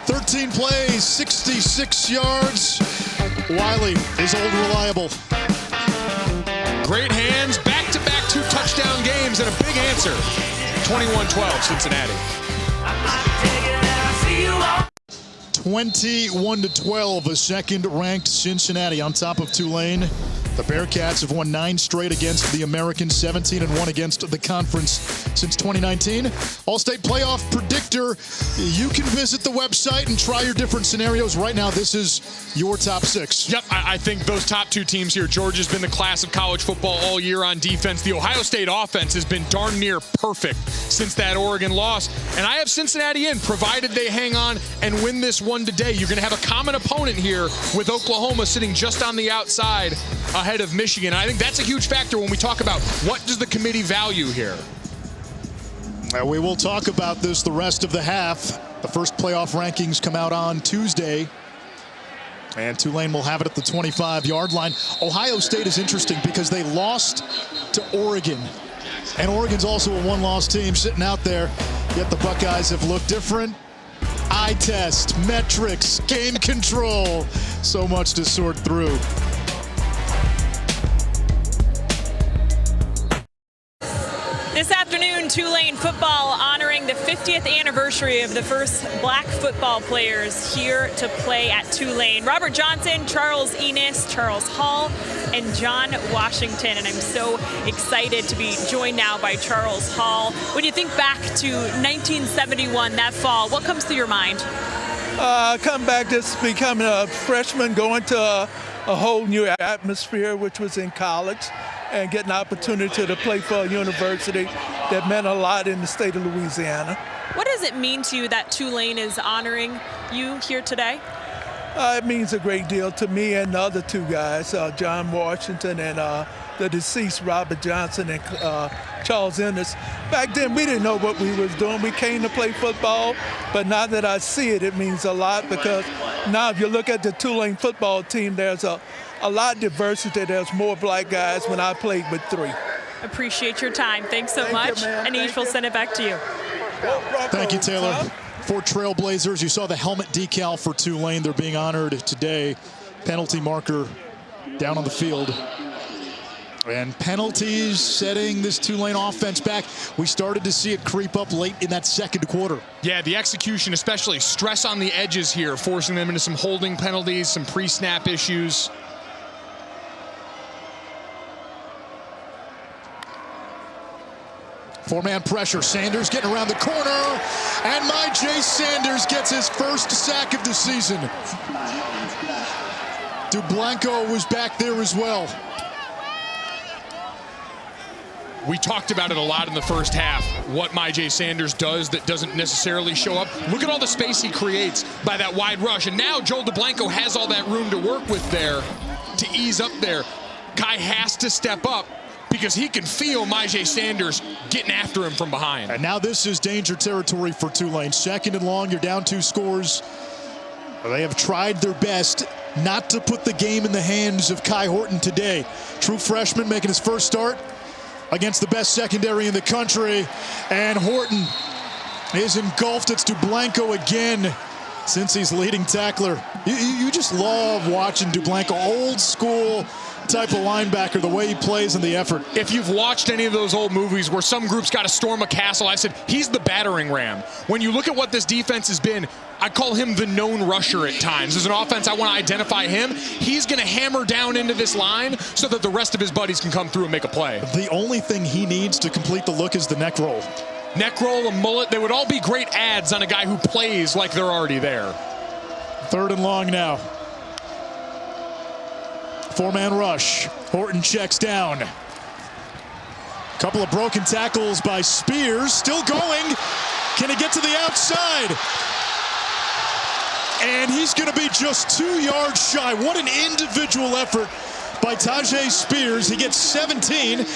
13 plays, 66 yards. Wiley is old reliable. Great hands, back-to-back 2 touchdown games, and a big answer. 21-12, Cincinnati. 21-12, a second-ranked Cincinnati on top of Tulane. The Bearcats have won 9 straight against the Americans, 17-1 against the conference since 2019. All-State Playoff Predictor. You can visit the website and try your different scenarios. Right now, this is your top 6. Yep, I think those top 2 teams here. Georgia's been the class of college football all year on defense. The Ohio State offense has been darn near perfect since that Oregon loss. And I have Cincinnati in, provided they hang on and win this one today. You're going to have a common opponent here with Oklahoma sitting just on the outside ahead of Michigan. I think that's a huge factor when we talk about what does the committee value here. We will talk about this the rest of the half. The first playoff rankings come out on Tuesday. And Tulane will have it at the 25-yard line. Ohio State is interesting because they lost to Oregon. And Oregon's also a one-loss team sitting out there. Yet the Buckeyes have looked different. Eye test, metrics, game control. So much to sort through. Tulane football honoring the 50th anniversary of the first black football players here to play at Tulane. Robert Johnson, Charles Enos, Charles Hall, and John Washington. And I'm so excited to be joined now by Charles Hall. When you think back to 1971, that fall, what comes to your mind? Come back just becoming a freshman, going to a whole new atmosphere, which was in college, and getting an opportunity to play for a university that meant a lot in the state of Louisiana. What does it mean to you that Tulane is honoring you here today? It means a great deal to me and the other two guys, John Washington and the deceased Robert Johnson and Charles Ennis. Back then, we didn't know what we was doing. We came to play football, but now that I see it, it means a lot, because now if you look at the Tulane football team, there's a lot of diversity. There's more black guys when I played with three. Appreciate your time. Thanks so much. And Anish, we'll send it back to you. Thank you, Taylor. For Trailblazers, you saw the helmet decal for Tulane. They're being honored today. Penalty marker down on the field. And penalties setting this Tulane offense back. We started to see it creep up late in that second quarter. Yeah, the execution, especially stress on the edges here, forcing them into some holding penalties, some pre-snap issues. Four-man pressure. Sanders getting around the corner. And Myjai Sanders gets his first sack of the season. Dublanko was back there as well. We talked about it a lot in the first half, what Myjai Sanders does that doesn't necessarily show up. Look at all the space he creates by that wide rush. And now Joel Dublanko has all that room to work with there to ease up there. Kai has to step up, because he can feel Myjai Sanders getting after him from behind. And now this is danger territory for Tulane. Second and long, you're down 2 scores. They have tried their best not to put the game in the hands of Kai Horton today. True freshman making his first start against the best secondary in the country. And Horton is engulfed. It's Dublanko again, since he's leading tackler. You just love watching Dublanko, old school type of linebacker, the way he plays and the effort. If you've watched any of those old movies where some groups got to storm a castle, I said he's the battering ram. When you look at what this defense has been, I call him the known rusher at times. As an offense, I want to identify him. He's going to hammer down into this line so that the rest of his buddies can come through and make a play. The only thing he needs to complete the look is the neck roll. Neck roll, a mullet, they would all be great ads on a guy who plays like they're already there. Third and long now. Four-man rush. Horton checks down. Couple of broken tackles by Spears. Still going. Can he get to the outside? And he's going to be just 2 yards shy. What an individual effort by Tyjae Spears. He gets 17.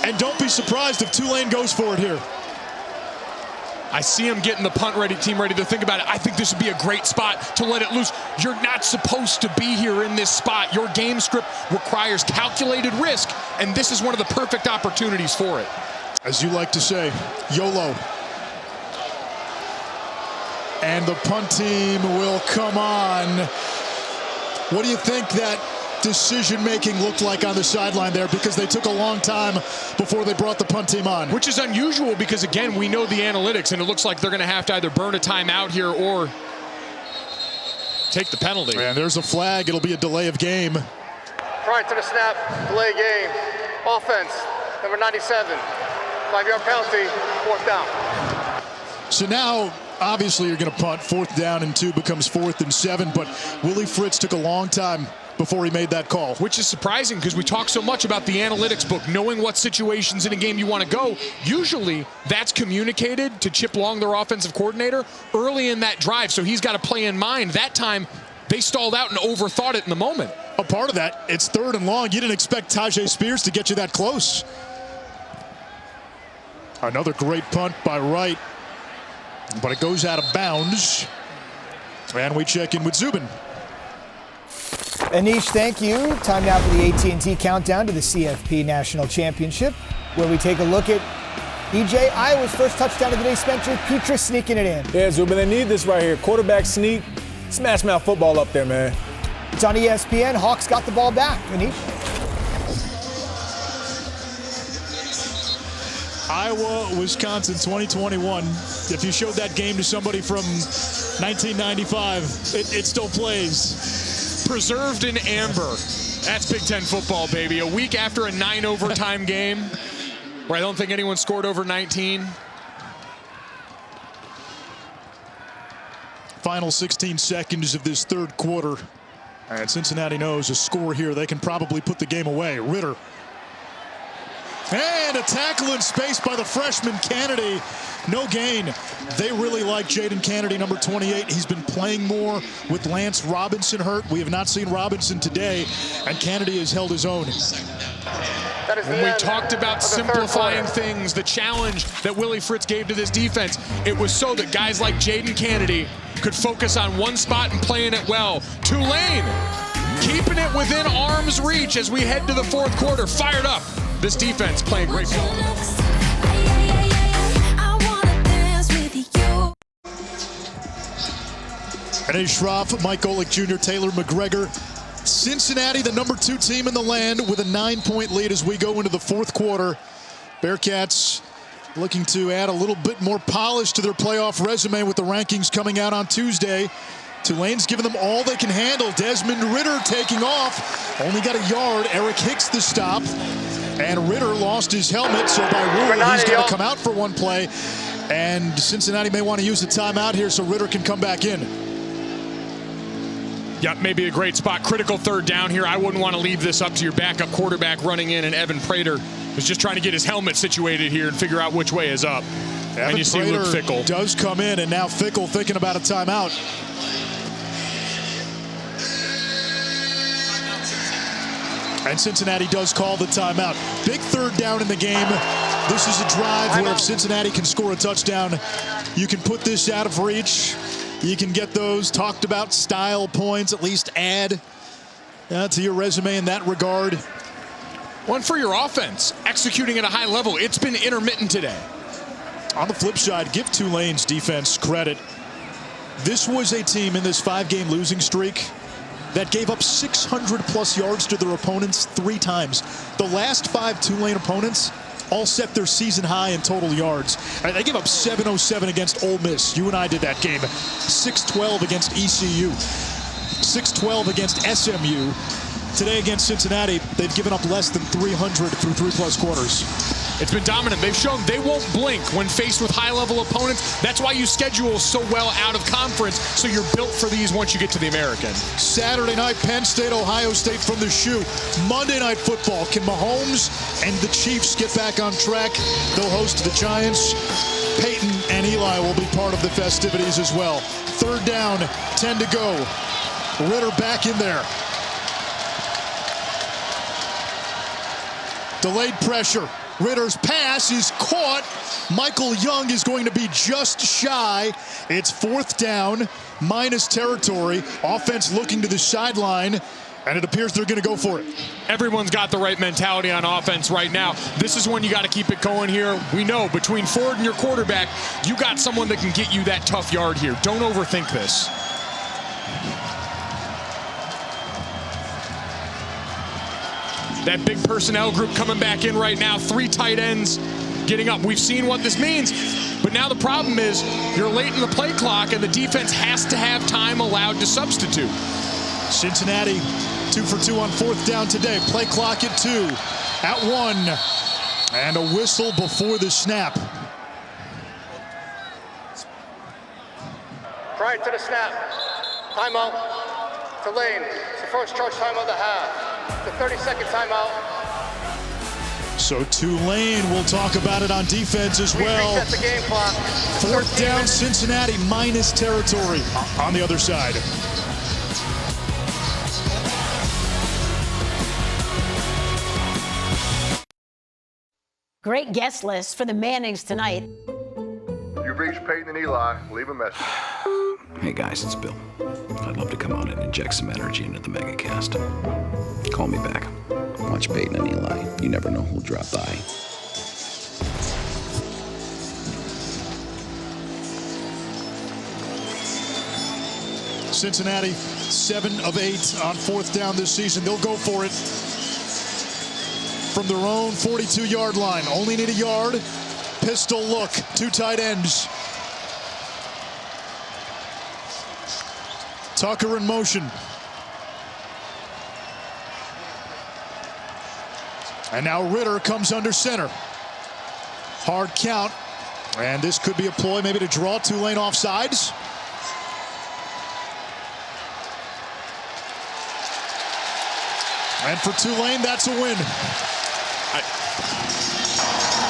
And don't be surprised if Tulane goes for it here. I see him getting the team ready to think about it. I think this would be a great spot to let it loose. You're not supposed to be here in this spot. Your game script requires calculated risk, and this is one of the perfect opportunities for it. As you like to say, YOLO. And the punt team will come on. What do you think that decision-making looked like on the sideline there, because they took a long time before they brought the punt team on? Which is unusual, because again, we know the analytics, and it looks like they're going to have to either burn a timeout here or take the penalty. And there's a flag. It'll be a delay of game. Prior to the snap, delay game. Offense, number 97. 5-yard penalty, 4th down. So now, obviously, you're going to punt. 4th down and 2 becomes 4th and 7, but Willie Fritz took a long time before he made that call. Which is surprising, because we talk so much about the analytics book, knowing what situations in a game you want to go. Usually that's communicated to Chip Long, their offensive coordinator, early in that drive, so he's got to play in mind. That time, they stalled out and overthought it in the moment. A part of that, it's 3rd and long. You didn't expect Tyjae Spears to get you that close. Another great punt by Wright, but it goes out of bounds. And we check in with Zubin. Anish, thank you. Time now for the AT&T Countdown to the CFP National Championship, where we take a look at EJ, Iowa's first touchdown of the day. Spencer Petras sneaking it in. Yeah, Zubin, they need this right here. Quarterback sneak, smash mouth football up there, man. It's on ESPN. Hawks got the ball back. Anish? Iowa, Wisconsin, 2021. If you showed that game to somebody from 1995, it still plays. Preserved in amber. That's Big Ten football, baby. A week after a 9 overtime game where I don't think anyone scored over 19. Final 16 seconds of this third quarter. And Cincinnati knows a score here, they can probably put the game away. Ritter. And a tackle in space by the freshman Kennedy. No gain. They really like Jaden Kennedy, number 28. He's been playing more with Lance Robinson hurt. We have not seen Robinson today, and Kennedy has held his own. When we talked about simplifying things, the challenge that Willie Fritz gave to this defense, it was so that guys like Jaden Kennedy could focus on one spot and playing it well. Tulane keeping it within arm's reach as we head to the fourth quarter. Fired up. This defense playing great ball. Renee Schroff, Mike Golick Jr., Taylor McGregor. Cincinnati, the number 2 team in the land, with a 9-point lead as we go into the fourth quarter. Bearcats looking to add a little bit more polish to their playoff resume with the rankings coming out on Tuesday. Tulane's giving them all they can handle. Desmond Ritter taking off. Only got a yard. Eric Hicks the stop. And Ritter lost his helmet, so by rule, he's got to come out for one play. And Cincinnati may want to use a timeout here so Ritter can come back in. Yep, maybe a great spot. Critical third down here. I wouldn't want to leave this up to your backup quarterback running in, and Evan Prater was just trying to get his helmet situated here and figure out which way is up. And you see Luke Fickell does come in, and now Fickell thinking about a timeout. And Cincinnati does call the timeout. Big third down in the game. This is a drive where if Cincinnati can score a touchdown, you can put this out of reach. You can get those talked about style points, at least add to your resume in that regard. One for your offense, executing at a high level. It's been intermittent today. On the flip side, give Tulane's defense credit. This was a team in this 5-game losing streak that gave up 600-plus yards to their opponents 3 times. The last 5 Tulane opponents all set their season high in total yards. They gave up 707 against Ole Miss. You and I did that game. 612 against ECU. 612 against SMU. Today against Cincinnati, they've given up less than 300 through 3+ quarters. It's been dominant. They've shown they won't blink when faced with high-level opponents. That's why you schedule so well out of conference, so you're built for these once you get to the American. Saturday night, Penn State, Ohio State from the shoe. Monday Night Football. Can Mahomes and the Chiefs get back on track? They'll host the Giants. Peyton and Eli will be part of the festivities as well. Third down, 10 to go. Ritter back in there. Delayed pressure. Ritter's pass is caught. Michael Young is going to be just shy. It's 4th down, minus territory. Offense looking to the sideline, and it appears they're going to go for it. Everyone's got the right mentality on offense right now. This is when you got to keep it going here. We know between Ford and your quarterback, you got someone that can get you that tough yard here. Don't overthink this. That big personnel group coming back in right now. 3 tight ends getting up. We've seen what this means. But now the problem is you're late in the play clock and the defense has to have time allowed to substitute. Cincinnati 2 for 2 on 4th down today. Play clock at 2. At 1. And a whistle before the snap. Prior to the snap, timeout. Tulane. It's the first charge timeout of the half. The 30-second timeout. So Tulane will talk about it on defense as well. Reset the game clock. 4th down, Cincinnati minus territory on the other side. Great guest list for the Mannings tonight. You've reached Peyton and Eli. Leave a message. Hey guys, it's Bill. I'd love to come on and inject some energy into the megacast. Call me back. Watch Peyton and Eli. You never know who'll drop by. Cincinnati, 7 of 8 on 4th down this season. They'll go for it from their own 42-yard line. Only need a yard. pistol look. Two tight ends. Tucker in motion. And now Ritter comes under center. Hard count. And this could be a ploy maybe to draw Tulane off sides. And for Tulane, that's a win.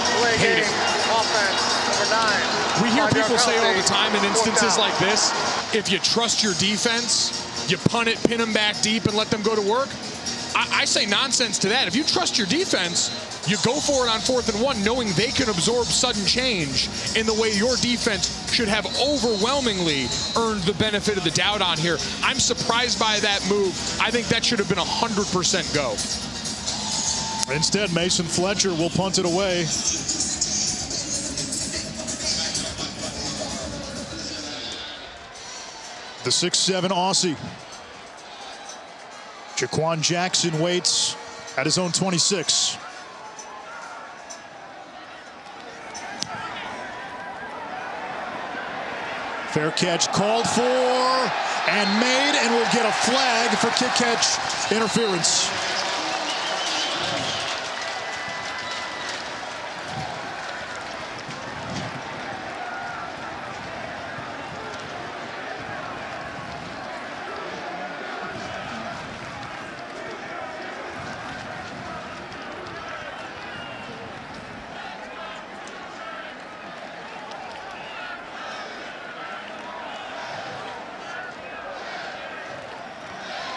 Tulane game, offense, number 9. We hear people say all the time in instances like this, if you trust your defense, you punt it, pin them back deep, and let them go to work. I say nonsense to that. If you trust your defense, you go for it on 4th and 1, knowing they can absorb sudden change in the way your defense should have overwhelmingly earned the benefit of the doubt on here. I'm surprised by that move. I think that should have been 100% go. Instead, Mason Fletcher will punt it away. The 6'7" Aussie. Jaquan Jackson waits at his own 26. Fair catch called for and made, and we'll get a flag for kick catch interference.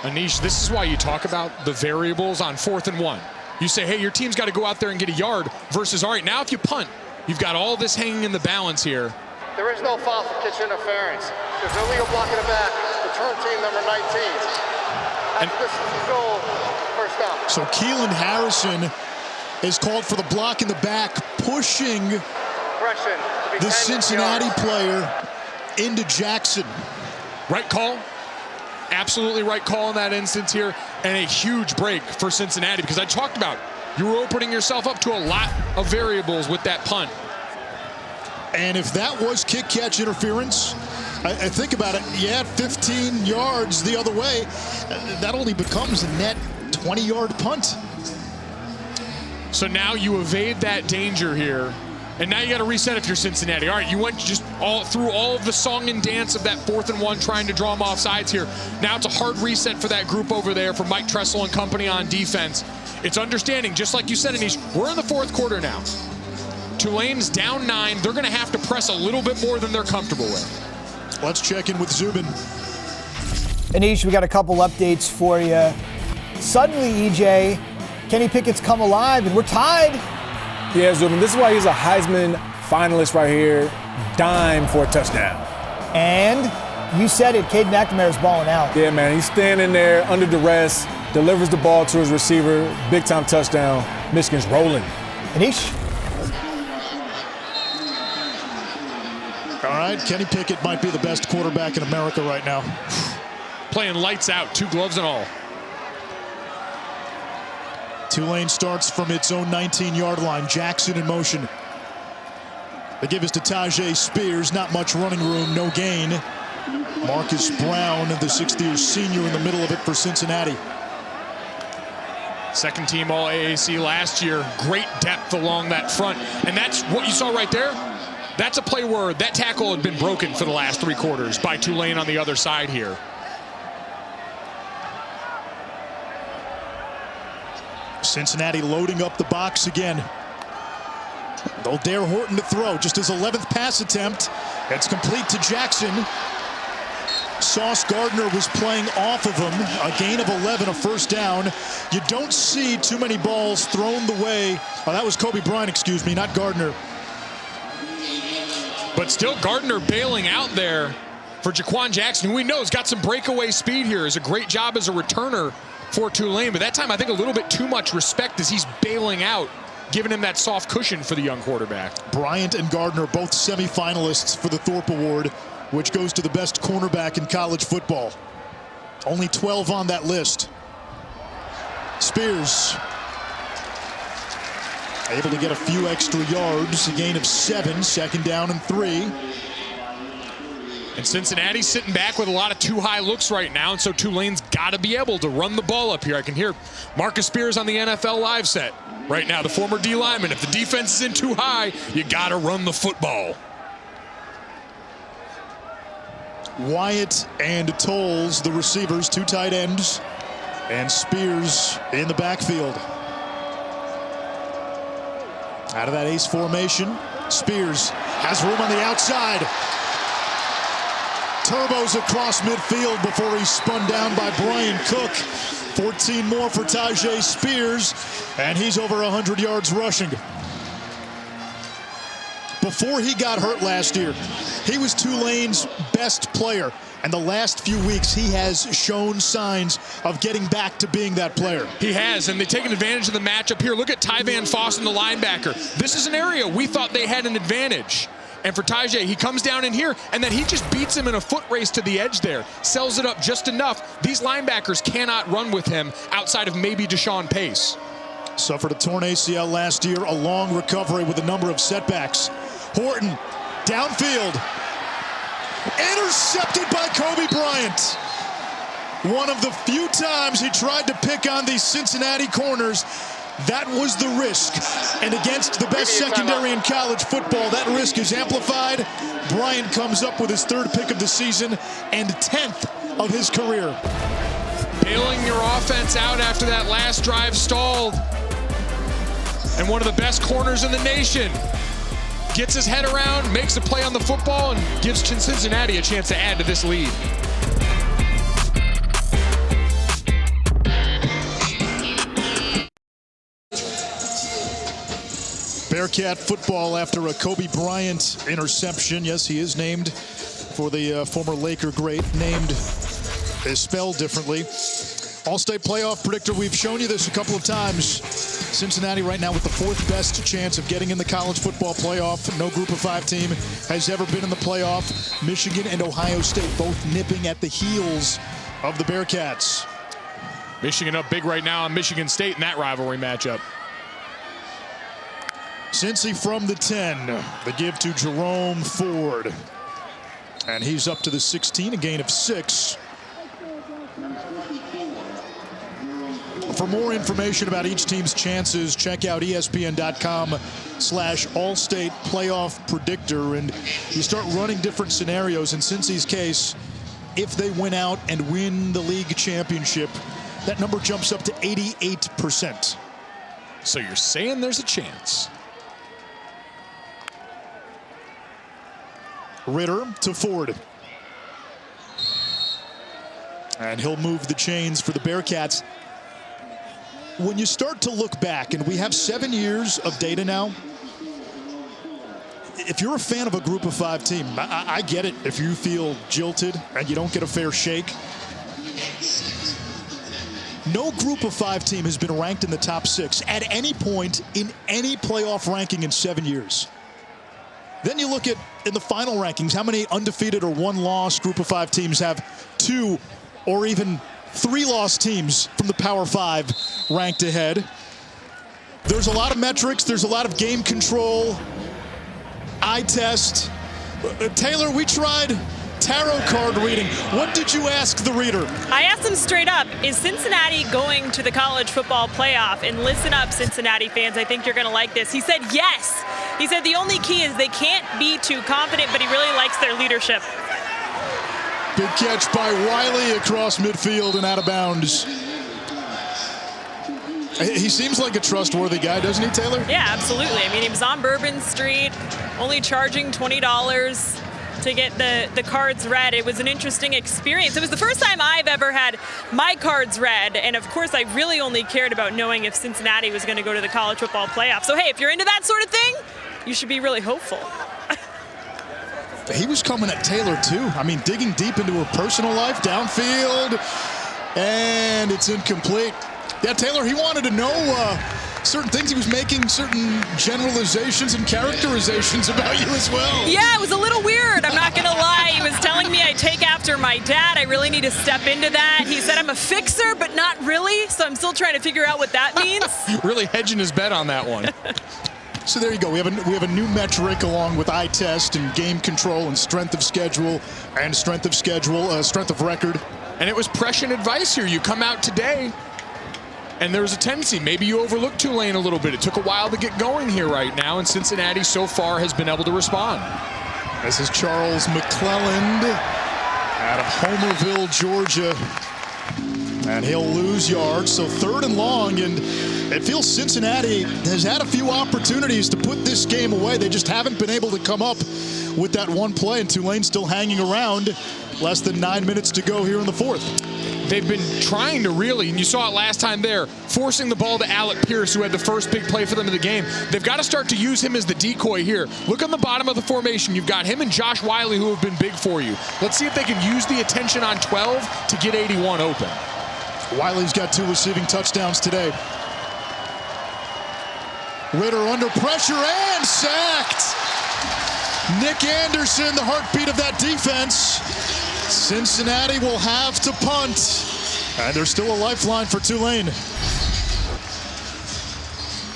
Anish, this is why you talk about the variables on 4th and 1. You say, hey, your team's got to go out there and get a yard versus, all right, now if you punt, you've got all this hanging in the balance here. There is no foul for catch interference. There's no legal block in the back. Return team number 19. And this is goal, first down. So Keelan Harrison is called for the block in the back, pushing the Cincinnati player into Jackson. Right call. Absolutely right call in that instance here, and a huge break for Cincinnati, because I talked about you were opening yourself up to a lot of variables with that punt. And if that was kick catch interference, I think about it, you had 15 yards the other way, that only becomes a net 20-yard punt. So now you evade that danger here. And now you got to reset if you're Cincinnati. All right, you went just all through all of the song and dance of that 4th and 1, trying to draw them off sides here. Now it's a hard reset for that group over there, for Mike Tressel and company on defense. It's understanding, just like you said, Anish, we're in the 4th quarter now. Tulane's down 9. They're going to have to press a little bit more than they're comfortable with. Let's check in with Zubin. Anish, we got a couple updates for you. Suddenly, EJ, Kenny Pickett's come alive, and we're tied. Yeah, Zubin, this is why he's a Heisman finalist right here. Dime for a touchdown. And you said it, Cade McNamara's balling out. Yeah, man, he's standing there under duress, delivers the ball to his receiver, big-time touchdown. Michigan's rolling. Anish? All right, Kenny Pickett might be the best quarterback in America right now. Playing lights out, 2 gloves and all. Tulane starts from its own 19-yard line. Jackson in motion. They give us to Tajay Spears. Not much running room, no gain. Marcus Brown, the 6th-year senior, in the middle of it for Cincinnati. Second team All-AAC last year. Great depth along that front. And that's what you saw right there. That's a play where that tackle had been broken for the last 3 quarters by Tulane on the other side here. Cincinnati loading up the box again. They'll dare Horton to throw. Just his 11th pass attempt. It's complete to Jackson. Sauce Gardner was playing off of him. A gain of 11, a first down. You don't see too many balls thrown the way. Oh, that was Kobe Bryant, excuse me, not Gardner. But still, Gardner bailing out there for Jaquan Jackson, who we know has got some breakaway speed here. Is a great job as a returner for Tulane, but that time I think a little bit too much respect as he's bailing out, giving him that soft cushion for the young quarterback. Bryant and Gardner both semifinalists for the Thorpe Award, which goes to the best cornerback in college football. Only 12 on that list. Spears Able to get a few extra yards, a gain of 7, 2nd down and 3. And Cincinnati's sitting back with a lot of too high looks right now, and so Tulane's got to be able to run the ball up here. I can hear Marcus Spears on the NFL Live set right now, the former D lineman. If the defense is in too high, you got to run the football. Wyatt and Tolles, the receivers, 2 tight ends, and Spears in the backfield. Out of that ace formation, Spears has room on the outside. Turbos across midfield before he's spun down by Brian Cook. 14 more for Tyjae Spears, and he's over 100 yards rushing. Before he got hurt last year, he was Tulane's best player. And the last few weeks, he has shown signs of getting back to being that player. He has, and they've taken advantage of the matchup here. Look at Ty Van Fossen, the linebacker. This is an area we thought they had an advantage. And for Tyjae, he comes down in here, and then he just beats him in a foot race to the edge there. Sells it up just enough. These linebackers cannot run with him outside of maybe Deshaun Pace. Suffered a torn ACL last year, a long recovery with a number of setbacks. Horton, downfield. Intercepted by Kobe Bryant. One of the few times he tried to pick on these Cincinnati corners. That was the risk. And against the best secondary in college football, that risk is amplified. Bryant comes up with his 3rd pick of the season and 10th of his career. Bailing your offense out after that last drive stalled. And one of the best corners in the nation gets his head around, makes a play on the football, and gives Cincinnati a chance to add to this lead. Bearcat football after a Kobe Bryant interception. Yes, he is named for the former Laker great, named is spelled differently. All-state playoff predictor, we've shown you this a couple of times. Cincinnati right now with the 4th best chance of getting in the college football playoff. No group of 5 team has ever been in the playoff. Michigan and Ohio State both nipping at the heels of the Bearcats. Michigan up big right now on Michigan State in that rivalry matchup. Cincy from the 10, the give to Jerome Ford. And he's up to the 16, a gain of 6. For more information about each team's chances, check out ESPN.com/All-State Playoff Predictor. And you start running different scenarios. In Cincy's case, if they win out and win the league championship, that number jumps up to 88%. So you're saying there's a chance. Ritter to Ford. And he'll move the chains for the Bearcats. When you start to look back, and we have 7 years of data now, if you're a fan of a group of 5 team, I get it if you feel jilted and you don't get a fair shake. No group of 5 team has been ranked in the top 6 at any point in any playoff ranking in 7 years. Then you look at, in the final rankings, how many undefeated or 1-loss group of 5 teams have 2 or even 3-loss teams from the Power 5 ranked ahead. There's a lot of metrics. There's a lot of game control, eye test. Taylor, we tried tarot card reading. What did you ask the reader? I asked him straight up, is Cincinnati going to the college football playoff? And listen up, Cincinnati fans, I think you're going to like this. He said yes. He said the only key is they can't be too confident, but he really likes their leadership. Big catch by Wiley across midfield and out of bounds. He seems like a trustworthy guy, doesn't he, Taylor? Yeah, absolutely. I mean, he was on Bourbon Street, only charging $20 to get the cards read. It was an interesting experience. It was the first time I've ever had my cards read, and of course I really only cared about knowing if Cincinnati was going to go to the college football playoff. So hey, if you're into that sort of thing, you should be really hopeful. He was coming at Taylor too. I mean, digging deep into her personal life, downfield, and it's incomplete. Yeah, Taylor, he wanted to know certain things. He was making certain generalizations and characterizations about you as well. Yeah, it was a little weird. I'm not going to lie. He was telling me I take after my dad. I really need to step into that. He said I'm a fixer, but not really. So I'm still trying to figure out what that means. Really hedging his bet on that one. So there you go. We have a new metric along with eye test and game control and strength of schedule and strength of record. And it was prescient advice here. You come out today, and there's a tendency. Maybe you overlooked Tulane a little bit. It took a while to get going here right now, and Cincinnati so far has been able to respond. This is Charles McClelland out of Homerville, Georgia. And he'll lose yards, so 3rd and long, and it feels Cincinnati has had a few opportunities to put this game away. They just haven't been able to come up with that one play, and Tulane still hanging around. Less than 9 minutes to go here in the 4th. They've been trying to really, and you saw it last time there, forcing the ball to Alec Pierce, who had the first big play for them in the game. They've got to start to use him as the decoy here. Look on the bottom of the formation. You've got him and Josh Wiley, who have been big for you. Let's see if they can use the attention on 12 to get 81 open. Wiley's got 2 receiving touchdowns today. Ritter under pressure and sacked. Nick Anderson, the heartbeat of that defense. Cincinnati will have to punt. And there's still a lifeline for Tulane.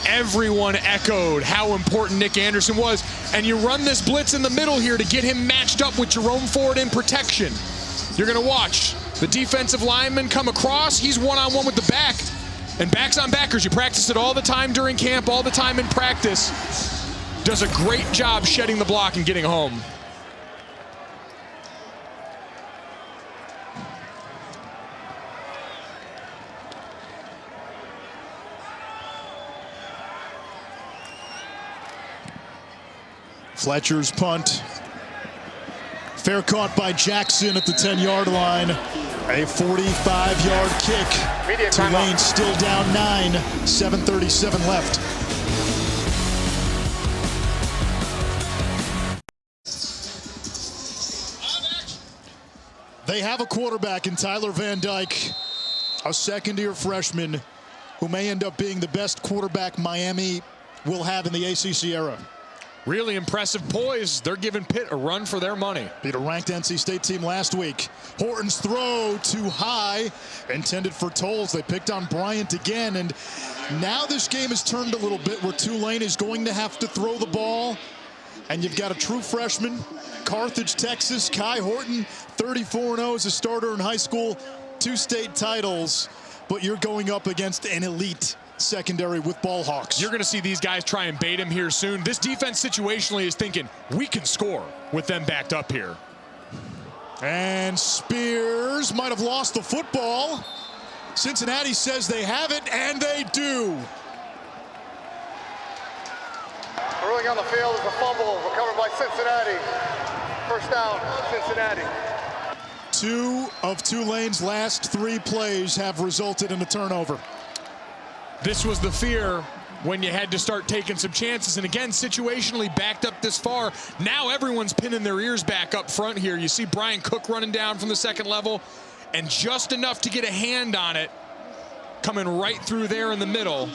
Everyone echoed how important Nick Anderson was. And you run this blitz in the middle here to get him matched up with Jerome Ford in protection. You're going to watch the defensive lineman come across. He's one-on-one with the back. And backs on backers. You practice it all the time during camp, all the time in practice. Does a great job shedding the block and getting home. Fletcher's punt. Fair caught by Jackson at the 10-yard line. A 45-yard kick. Tulane still down 9. 7:37 left. They have a quarterback in Tyler Van Dyke, a second-year freshman who may end up being the best quarterback Miami will have in the ACC era. Really impressive poise. They're giving Pitt a run for their money. Beat a ranked NC State team last week. Horton's throw too high, intended for Tolles. They picked on Bryant again, and now this game has turned a little bit where Tulane is going to have to throw the ball, and you've got a true freshman, Carthage, Texas, Kai Horton, 34-0 as a starter in high school, 2 state titles, but you're going up against an elite secondary with ball hawks. You're going to see these guys try and bait him here soon. This defense situationally is thinking, we can score with them backed up here. And Spears might have lost the football. Cincinnati says they have it, and they do. Ruling on the field is a fumble recovered by Cincinnati. First down, Cincinnati. 2 of Tulane's last 3 plays have resulted in a turnover. This was the fear when you had to start taking some chances. And again, situationally backed up this far. Now everyone's pinning their ears back up front here. You see Brian Cook running down from the second level, and just enough to get a hand on it, coming right through there in the middle.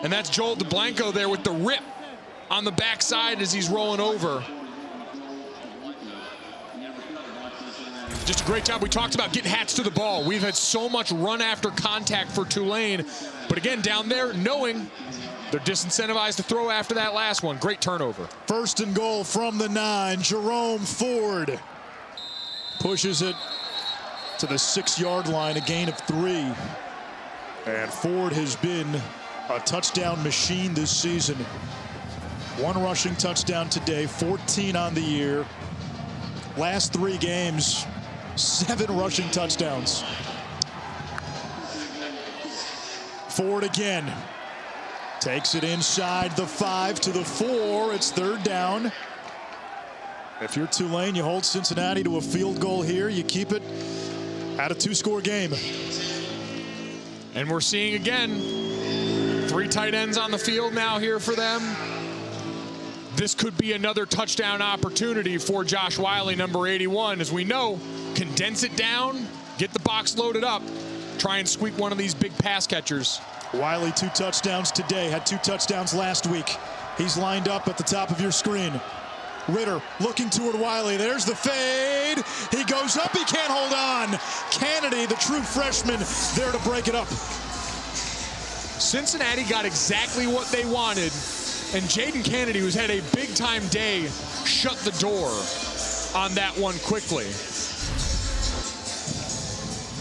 And that's Joel DeBlanco there with the rip on the backside as he's rolling over. Just a great job. We talked about getting hats to the ball. We've had so much run after contact for Tulane. But again, down there, knowing they're disincentivized to throw after that last one. Great turnover. 1st and goal from the 9. Jerome Ford pushes it to the 6-yard line, a gain of 3. And Ford has been a touchdown machine this season. 1 rushing touchdown today, 14 on the year. Last 3 games, 7 rushing touchdowns. Ford again. Takes it inside the 5 to the 4. It's 3rd down. If you're Tulane, you hold Cincinnati to a field goal here. You keep it at a 2-score game. And we're seeing again 3 tight ends on the field now here for them. This could be another touchdown opportunity for Josh Wiley, number 81. As we know, condense it down, get the box loaded up, try and squeak one of these big pass catchers. Wiley 2 touchdowns today, had 2 touchdowns last week. He's lined up at the top of your screen. Ritter looking toward Wiley. There's the fade. He goes up. He can't hold on. Kennedy, the true freshman, there to break it up. Cincinnati got exactly what they wanted, and Jaden Kennedy, who's had a big-time day, shut the door on that one quickly.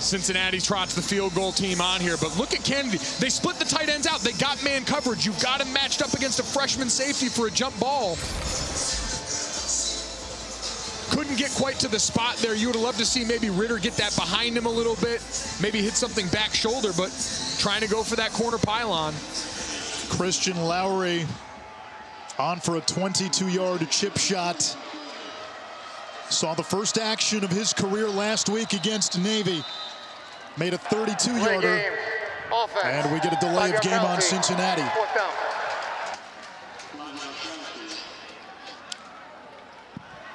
Cincinnati trots the field goal team on here, but look at Kennedy. They split the tight ends out. They got man coverage. You've got him matched up against a freshman safety for a jump ball. Couldn't get quite to the spot there. You would have loved to see maybe Ritter get that behind him a little bit, maybe hit something back shoulder, but trying to go for that corner pylon. Christian Lowry on for a 22-yard chip shot. Saw the first action of his career last week against Navy. Made a 32-yarder. And we get a delay of game on Cincinnati.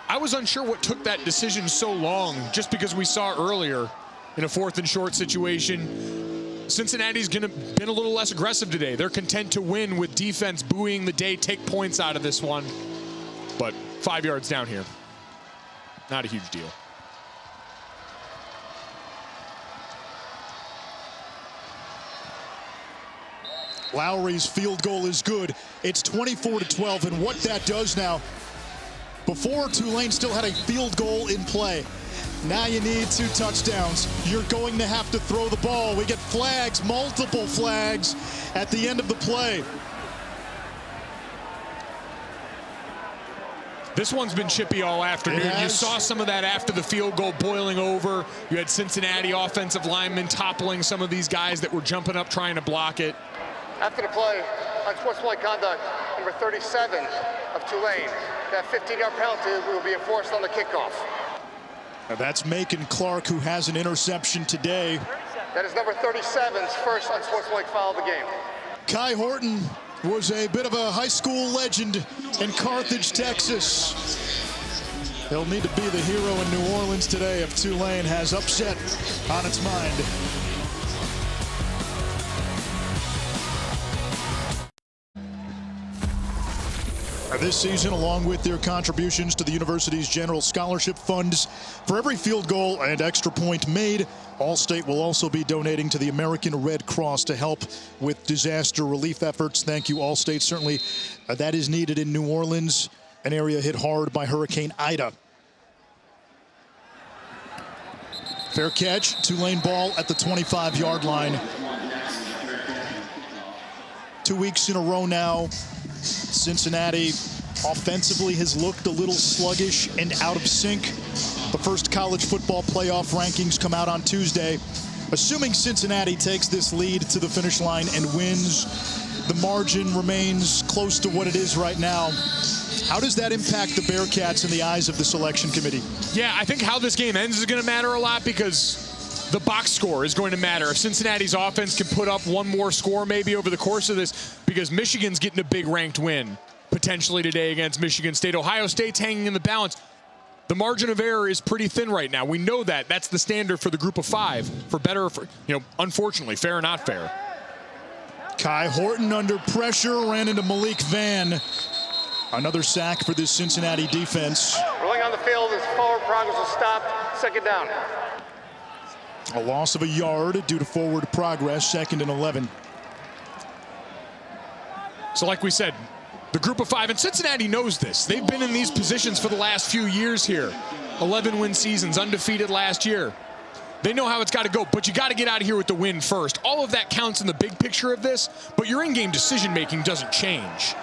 I was unsure what took that decision so long, just because we saw earlier in a 4th and short situation. Cincinnati's been a little less aggressive today. They're content to win with defense buoying the day, take points out of this one. But 5 yards down here. Not a huge deal. Lowry's field goal is good. It's 24-12, and what that does now, before Tulane still had a field goal in play. Now you need 2 touchdowns. You're going to have to throw the ball. We get flags, multiple flags at the end of the play. This one's been chippy all afternoon. You saw some of that after the field goal boiling over. You had Cincinnati offensive linemen toppling some of these guys that were jumping up trying to block it. After the play, unsportsmanlike conduct, number 37 of Tulane. That 15-yard penalty will be enforced on the kickoff. Now that's Macon Clark, who has an interception today. That is number 37's first unsportsmanlike foul of the game. Kai Horton was a bit of a high school legend in Carthage, Texas. He'll need to be the hero in New Orleans today if Tulane has upset on its mind. This season, along with their contributions to the university's general scholarship funds, for every field goal and extra point made, Allstate will also be donating to the American Red Cross to help with disaster relief efforts. Thank you, Allstate. Certainly, that is needed in New Orleans, an area hit hard by Hurricane Ida. Fair catch, Tulane ball at the 25-yard line. 2 weeks in a row now, Cincinnati offensively has looked a little sluggish and out of sync. The first college football playoff rankings come out on Tuesday. Assuming Cincinnati takes this lead to the finish line and wins, the margin remains close to what it is right now. How does that impact the Bearcats in the eyes of the selection committee? Yeah, I think how this game ends is going to matter a lot, because the box score is going to matter. If Cincinnati's offense can put up one more score maybe over the course of this, because Michigan's getting a big ranked win potentially today against Michigan State. Ohio State's hanging in the balance. The margin of error is pretty thin right now. We know that. That's the standard for the group of 5, for better or for, unfortunately, fair or not fair. Kai Horton under pressure, ran into Malik Van. Another sack for this Cincinnati defense. Rolling on the field as forward progress is stopped. 2nd down. A loss of a yard due to forward progress, 2nd and 11. So like we said, the group of 5, and Cincinnati knows this. They've been in these positions for the last few years here. 11-win seasons, undefeated last year. They know how it's got to go, but you got to get out of here with the win first. All of that counts in the big picture of this, but your in-game decision-making doesn't change.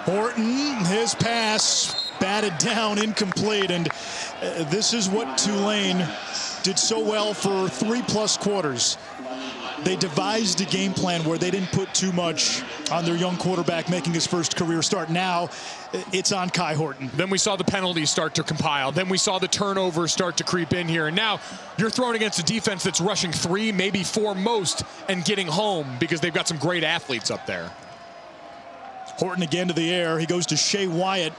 Horton, his pass batted down, incomplete, and this is what Tulane did so well for 3+ quarters. They devised a game plan where they didn't put too much on their young quarterback making his first career start. Now it's on Kai Horton. Then we saw the penalties start to compile. Then we saw the turnovers start to creep in here. And now you're throwing against a defense that's rushing 3, maybe 4 most, and getting home because they've got some great athletes up there. Horton again to the air. He goes to Shea Wyatt.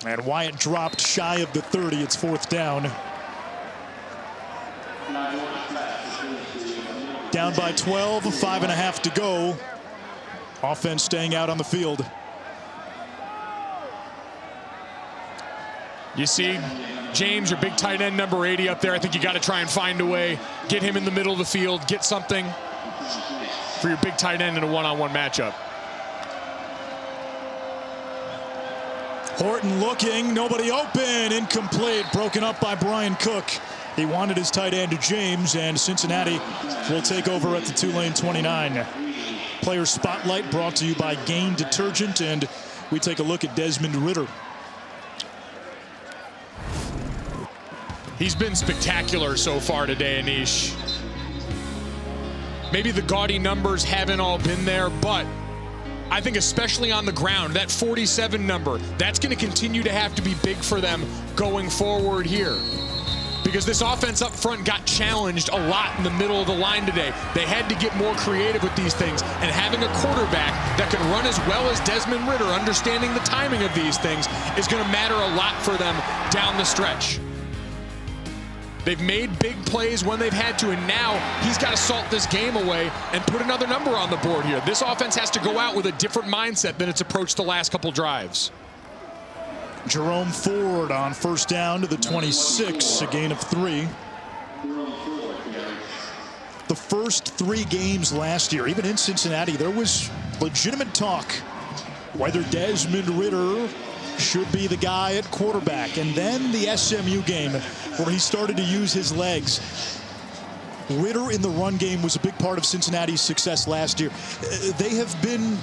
And Wyatt dropped shy of the 30. It's 4th down. Down by 12, 5.5 to go. Offense staying out on the field. You see James, your big tight end, number 80 up there. I think you got to try and find a way, get him in the middle of the field, get something for your big tight end in a one-on-one matchup. Horton looking, nobody open, incomplete, broken up by Brian Cook. He wanted his tight end to James, and Cincinnati will take over at the Tulane 29. Player Spotlight brought to you by Gain Detergent, and we take a look at Desmond Ridder. He's been spectacular so far today, Anish. Maybe the gaudy numbers haven't all been there, but I think especially on the ground, that 47 number, that's going to continue to have to be big for them going forward here. Because this offense up front got challenged a lot in the middle of the line today. They had to get more creative with these things, and having a quarterback that can run as well as Desmond Ridder, understanding the timing of these things, is going to matter a lot for them down the stretch. They've made big plays when they've had to, and now he's got to salt this game away and put another number on the board here. This offense has to go out with a different mindset than it's approached the last couple drives. Jerome Ford on first down to the 26, a gain of 3. The first 3 games last year, even in Cincinnati, there was legitimate talk whether Desmond Ridder should be the guy at quarterback. And then the SMU game where he started to use his legs. Ridder in the run game was a big part of Cincinnati's success last year. They have been,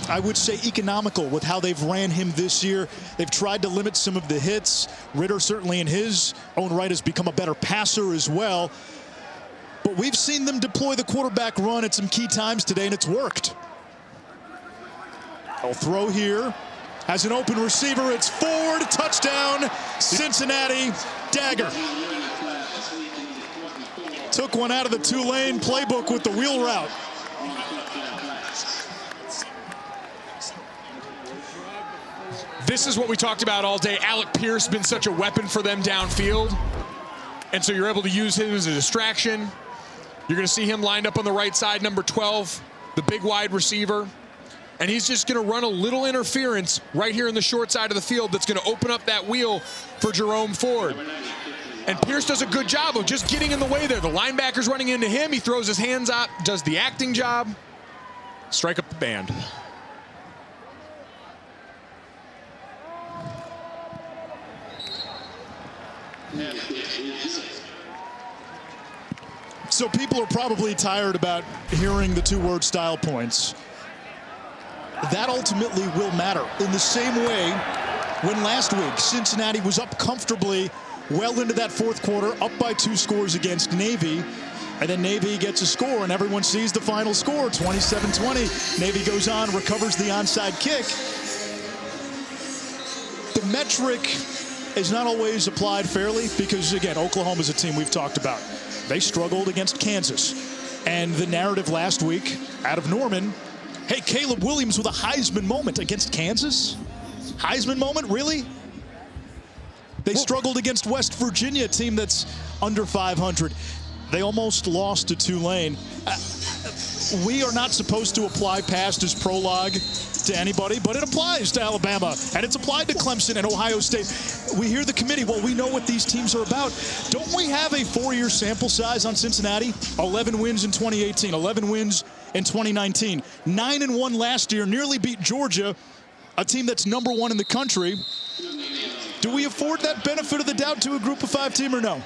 I would say, economical with how they've ran him this year. They've tried to limit some of the hits. Ridder certainly in his own right has become a better passer as well. But we've seen them deploy the quarterback run at some key times today, and it's worked. I'll throw here. Has an open receiver. It's Ford. Touchdown, Cincinnati. Dagger. Took one out of the Tulane playbook with the wheel route. This is what we talked about all day. Alec Pierce has been such a weapon for them downfield. And so you're able to use him as a distraction. You're going to see him lined up on the right side, number 12, the big wide receiver. And he's just going to run a little interference right here in the short side of the field that's going to open up that wheel for Jerome Ford. And Pierce does a good job of just getting in the way there. The linebacker's running into him. He throws his hands up, does the acting job. Strike up the band. So people are probably tired about hearing the 2-word style points. That ultimately will matter. In the same way, when last week Cincinnati was up comfortably well into that fourth quarter, up by 2 scores against Navy, and then Navy gets a score, and everyone sees the final score, 27-20. Navy goes on, recovers the onside kick. The metric is not always applied fairly because, again, Oklahoma's a team we've talked about. They struggled against Kansas. And the narrative last week out of Norman, hey, Caleb Williams with a Heisman moment against Kansas? Heisman moment, really? They struggled against West Virginia, a team that's under 500. They almost lost to Tulane. We are not supposed to apply past as prologue to anybody, but it applies to Alabama, and it's applied to Clemson and Ohio State. We hear the committee, well, we know what these teams are about. Don't we have a 4-year sample size on Cincinnati? 11 wins in 2018, 11 wins in 2019. 9-1 last year, nearly beat Georgia, a team that's number 1 in the country. Do we afford that benefit of the doubt to a group of 5 team or no?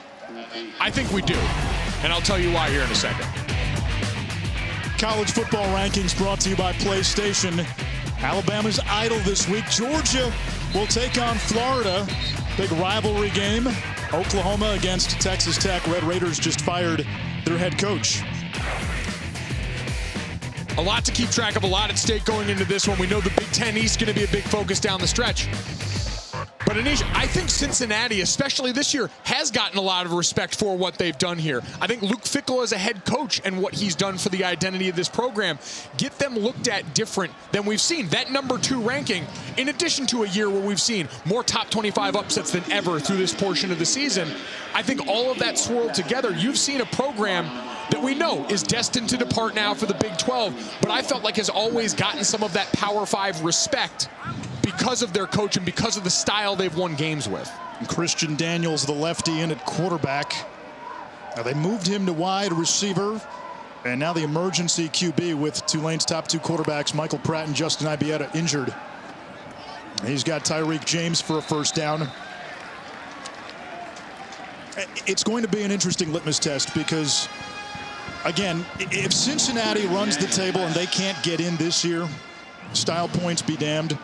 I think we do, and I'll tell you why here in a second. College football rankings brought to you by PlayStation. Alabama's idle this week. Georgia will take on Florida. Big rivalry game. Oklahoma against Texas Tech. Red Raiders just fired their head coach. A lot to keep track of, a lot at stake going into this one. We know the Big Ten East is going to be a big focus down the stretch. But Anish, I think Cincinnati, especially this year, has gotten a lot of respect for what they've done here. I think Luke Fickell as a head coach and what he's done for the identity of this program get them looked at different than we've seen. That number 2 ranking, in addition to a year where we've seen more top 25 upsets than ever through this portion of the season, I think all of that swirled together, you've seen a program that we know is destined to depart now for the Big 12, but I felt like has always gotten some of that Power 5 respect because of their coach and because of the style they've won games with. And Christian Daniels, the lefty, in at quarterback. Now they moved him to wide receiver, and now the emergency QB with Tulane's top two quarterbacks, Michael Pratt and Justin Ibieta, injured. He's got Tyreek James for a first down. It's going to be an interesting litmus test because, again, if Cincinnati runs the table and they can't get in this year, style points be damned,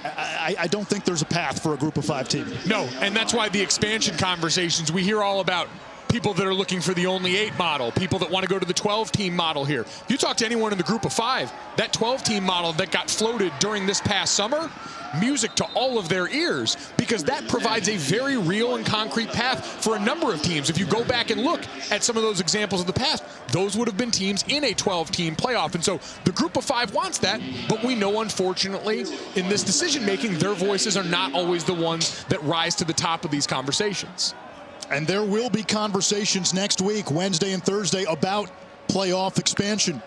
I don't think there's a path for a group of 5 team. No, and that's why the expansion conversations, we hear all about people that are looking for the only 8 model, people that want to go to the 12-team model here. You talk to anyone in the group of 5, that 12-team model that got floated during this past summer, music to all of their ears, because that provides a very real and concrete path for a number of teams. If you go back and look at some of those examples of the past, those would have been teams in a 12-team playoff. And so the group of 5 wants that, but we know, unfortunately, in this decision-making, their voices are not always the ones that rise to the top of these conversations. And there will be conversations next week, Wednesday and Thursday, about playoff expansion.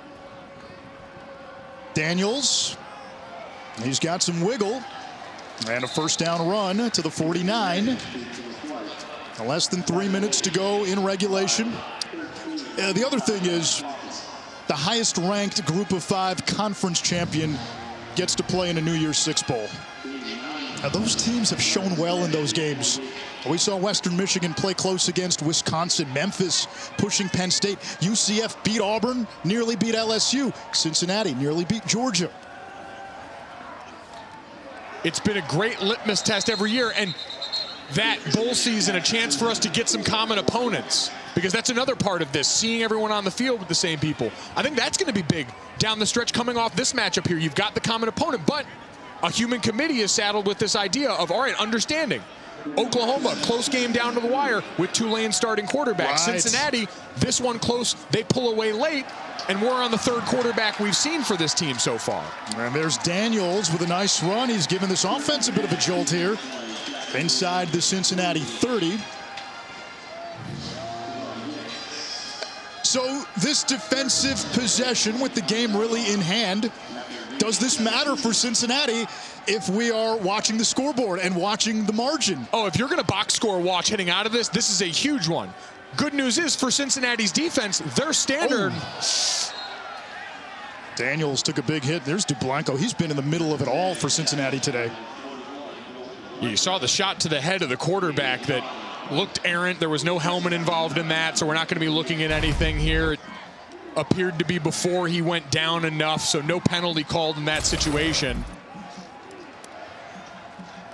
Daniels, he's got some wiggle, and a first down run to the 49. Less than 3 minutes to go in regulation. The other thing is, the highest ranked group of 5 conference champion gets to play in a New Year's Six Bowl. Now, those teams have shown well in those games. We saw Western Michigan play close against Wisconsin, Memphis pushing Penn State. UCF beat Auburn, nearly beat LSU. Cincinnati nearly beat Georgia. It's been a great litmus test every year, and that bowl season, a chance for us to get some common opponents, because that's another part of this, seeing everyone on the field with the same people. I think that's going to be big down the stretch coming off this matchup here. You've got the common opponent, but a human committee is saddled with this idea of, all right, understanding. Oklahoma, close game down to the wire with Tulane starting quarterback. Right. Cincinnati, this one close, they pull away late, and we're on the 3rd quarterback we've seen for this team so far. And there's Daniels with a nice run. He's given this offense a bit of a jolt here. Inside the Cincinnati 30. So this defensive possession with the game really in hand, does this matter for Cincinnati if we are watching the scoreboard and watching the margin? Oh, if you're going to box score watch heading out of this, this is a huge one. Good news is for Cincinnati's defense, their standard. Oh. Daniels took a big hit. There's Dublanco. He's been in the middle of it all for Cincinnati today. You saw the shot to the head of the quarterback that looked errant. There was no helmet involved in that, so we're not going to be looking at anything here. It appeared to be before he went down enough, so no penalty called in that situation.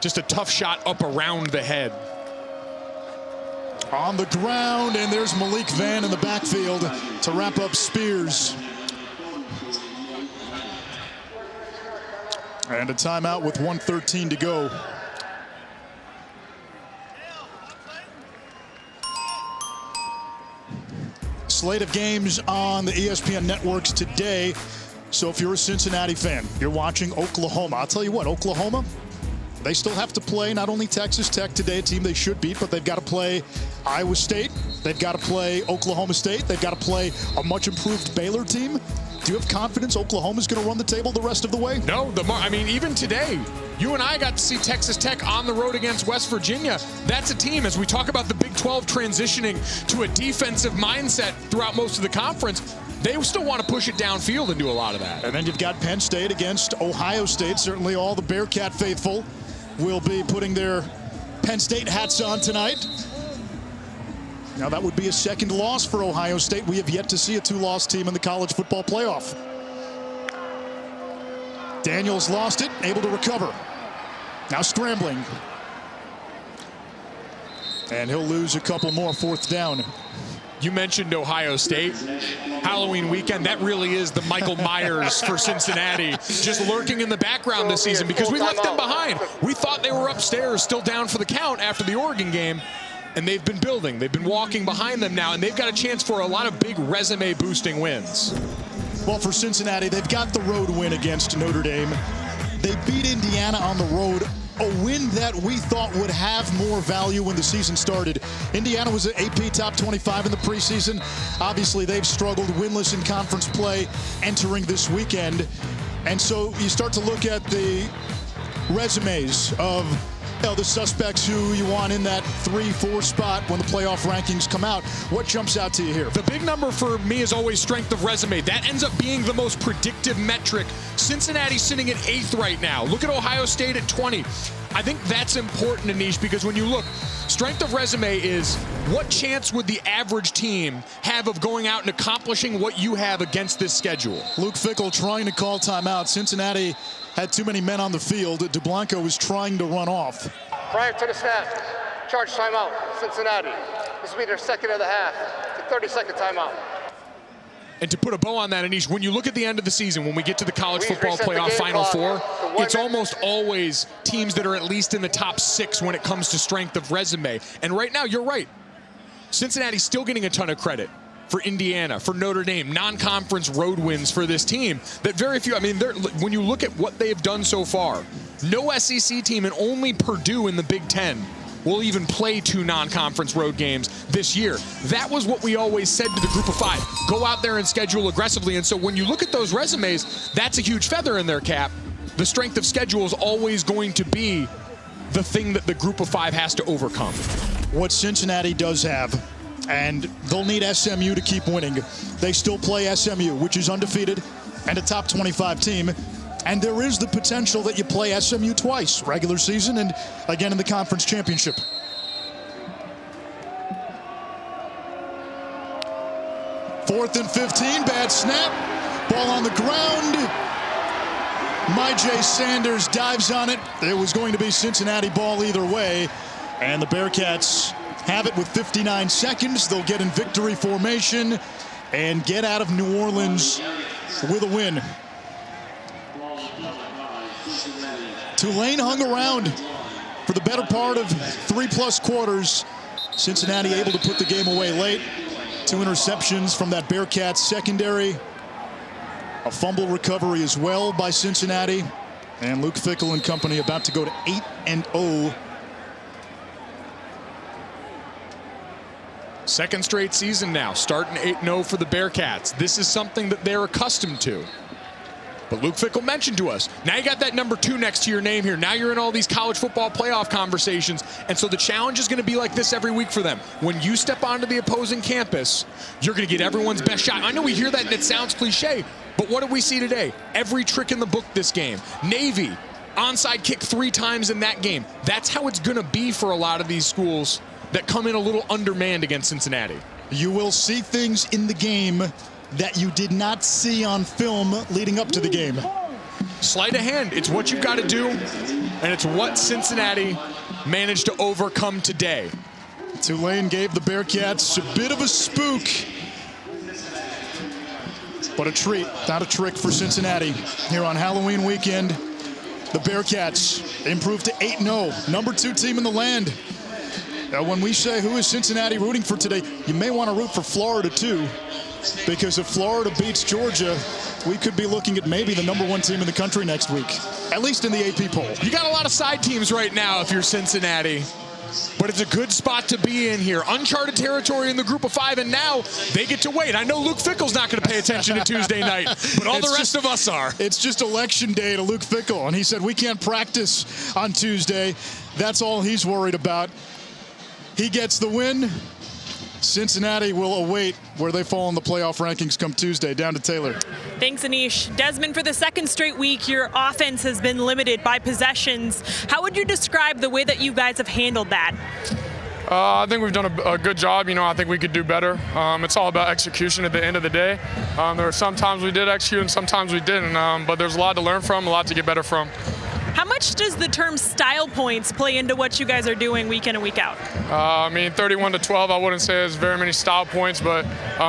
Just a tough shot up around the head. On the ground, and there's Malik Vann in the backfield to wrap up Spears. And a timeout with 1:13 to go. Slate of games on the ESPN networks today. So if you're a Cincinnati fan, you're watching Oklahoma. I'll tell you what, Oklahoma, they still have to play not only Texas Tech today, a team they should beat, but they've got to play Iowa State. They've got to play Oklahoma State. They've got to play a much improved Baylor team. Do you have confidence Oklahoma's going to run the table the rest of the way? No, I mean, even today, you and I got to see Texas Tech on the road against West Virginia. That's a team, as we talk about the Big 12 transitioning to a defensive mindset throughout most of the conference, they still want to push it downfield and do a lot of that. And then you've got Penn State against Ohio State. Certainly all the Bearcat faithful will be putting their Penn State hats on tonight. Now that would be a second loss for Ohio State. We have yet to see a 2-loss team in the college football playoff. Daniels lost it, able to recover. Now scrambling. And he'll lose a couple more, 4th down. You mentioned Ohio State. Halloween weekend, that really is the Michael Myers for Cincinnati, just lurking in the background this season because we left them behind. We thought they were upstairs, still down for the count after the Oregon game, and they've been building. They've been walking behind them now, and they've got a chance for a lot of big resume-boosting wins. Well, for Cincinnati, they've got the road win against Notre Dame. They beat Indiana on the road a win that we thought would have more value when the season started. Indiana was at AP top 25 in the preseason. Obviously, they've struggled winless in conference play entering this weekend. And so you start to look at the resumes of the suspects who you want in that 3-4 spot when the playoff rankings come out. What jumps out to you here? The big number for me is always strength of resume. That ends up being the most predictive metric. Cincinnati's sitting at 8th right now. Look at Ohio State at 20. I think that's important, Anish, because when you look, strength of resume is what chance would the average team have of going out and accomplishing what you have against this schedule? Luke Fickell trying to call timeout. Cincinnati had too many men on the field. DeBlanco was trying to run off. Prior to the snap, charge timeout, Cincinnati. This will be their second of the half. It's a 30-second timeout. And to put a bow on that, Anish, when you look at the end of the season, when we get to the college football playoff Final Four, it's almost always teams that are at least in the top 6 when it comes to strength of resume. And right now, you're right. Cincinnati's still getting a ton of credit for Indiana, for Notre Dame, non-conference road wins for this team that very few, I mean, when you look at what they've done so far, no SEC team and only Purdue in the Big Ten will even play 2 non-conference road games this year. That was what we always said to the group of 5. Go out there and schedule aggressively. And so when you look at those resumes, that's a huge feather in their cap. The strength of schedule is always going to be the thing that the group of 5 has to overcome. What Cincinnati does have, and they'll need SMU to keep winning. They still play SMU, which is undefeated and a top 25 team. And there is the potential that you play SMU twice, regular season and again in the conference championship. Fourth and 15, bad snap. Ball on the ground. Myjai Sanders dives on it. It was going to be Cincinnati ball either way. And the Bearcats have it with 59 seconds. They'll get in victory formation and get out of New Orleans with a win. Tulane hung around for the better part of 3+ quarters. Cincinnati able to put the game away late. 2 interceptions from that Bearcats secondary. A fumble recovery as well by Cincinnati. And Luke Fickell and company about to go to 8-0. Second straight season now, starting 8-0 for the Bearcats. This is something that they're accustomed to. But Luke Fickell mentioned to us, now you got that number 2 next to your name here. Now you're in all these college football playoff conversations. And so the challenge is going to be like this every week for them. When you step onto the opposing campus, you're going to get everyone's best shot. I know we hear that and it sounds cliche, but what did we see today? Every trick in the book this game. Navy, onside kick 3 times in that game. That's how it's going to be for a lot of these schools that come in a little undermanned against Cincinnati. You will see things in the game that you did not see on film leading up to the game. Sleight of hand, it's what you've got to do, and it's what Cincinnati managed to overcome today. Tulane gave the Bearcats a bit of a spook, but a treat, not a trick for Cincinnati. Here on Halloween weekend, the Bearcats improved to 8-0, number 2 team in the land. When we say who is Cincinnati rooting for today, you may want to root for Florida too, because if Florida beats Georgia, we could be looking at maybe the number 1 team in the country next week, at least in the AP poll. You got a lot of side teams right now if you're Cincinnati, but it's a good spot to be in here. Uncharted territory in the group of 5, and now they get to wait. I know Luke Fickell's not going to pay attention to Tuesday night, but all the rest of us are. It's just election day to Luke Fickell, and he said we can't practice on Tuesday. That's all he's worried about. He gets the win. Cincinnati will await where they fall in the playoff rankings come Tuesday. Down to Taylor. Thanks, Anish. Desmond, for the second straight week, your offense has been limited by possessions. How would you describe the way that you guys have handled that? I think we've done a good job. I think we could do better. It's all about execution at the end of the day. There were some times we did execute and sometimes we didn't, but there's a lot to learn from, a lot to get better from. How much does the term style points play into what you guys are doing week in and week out? 31 to 12, I wouldn't say there's very many style points, but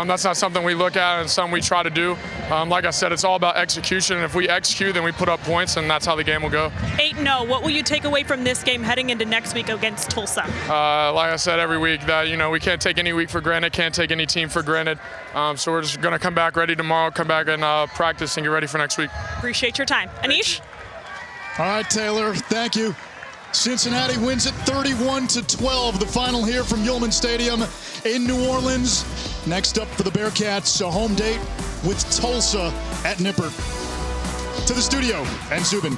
that's not something we look at and something we try to do. Like I said, it's all about execution. And if we execute, then we put up points, and that's how the game will go. 8-0. What will you take away from this game heading into next week against Tulsa? Like I said every week, that we can't take any week for granted, can't take any team for granted. So we're just going to come back ready tomorrow, come back and practice and get ready for next week. Appreciate your time. Anish? All right, Taylor, thank you. Cincinnati wins it 31-12. The final here from Yulman Stadium in New Orleans. Next up for the Bearcats, a home date with Tulsa at Nippert. To the studio, and Zubin.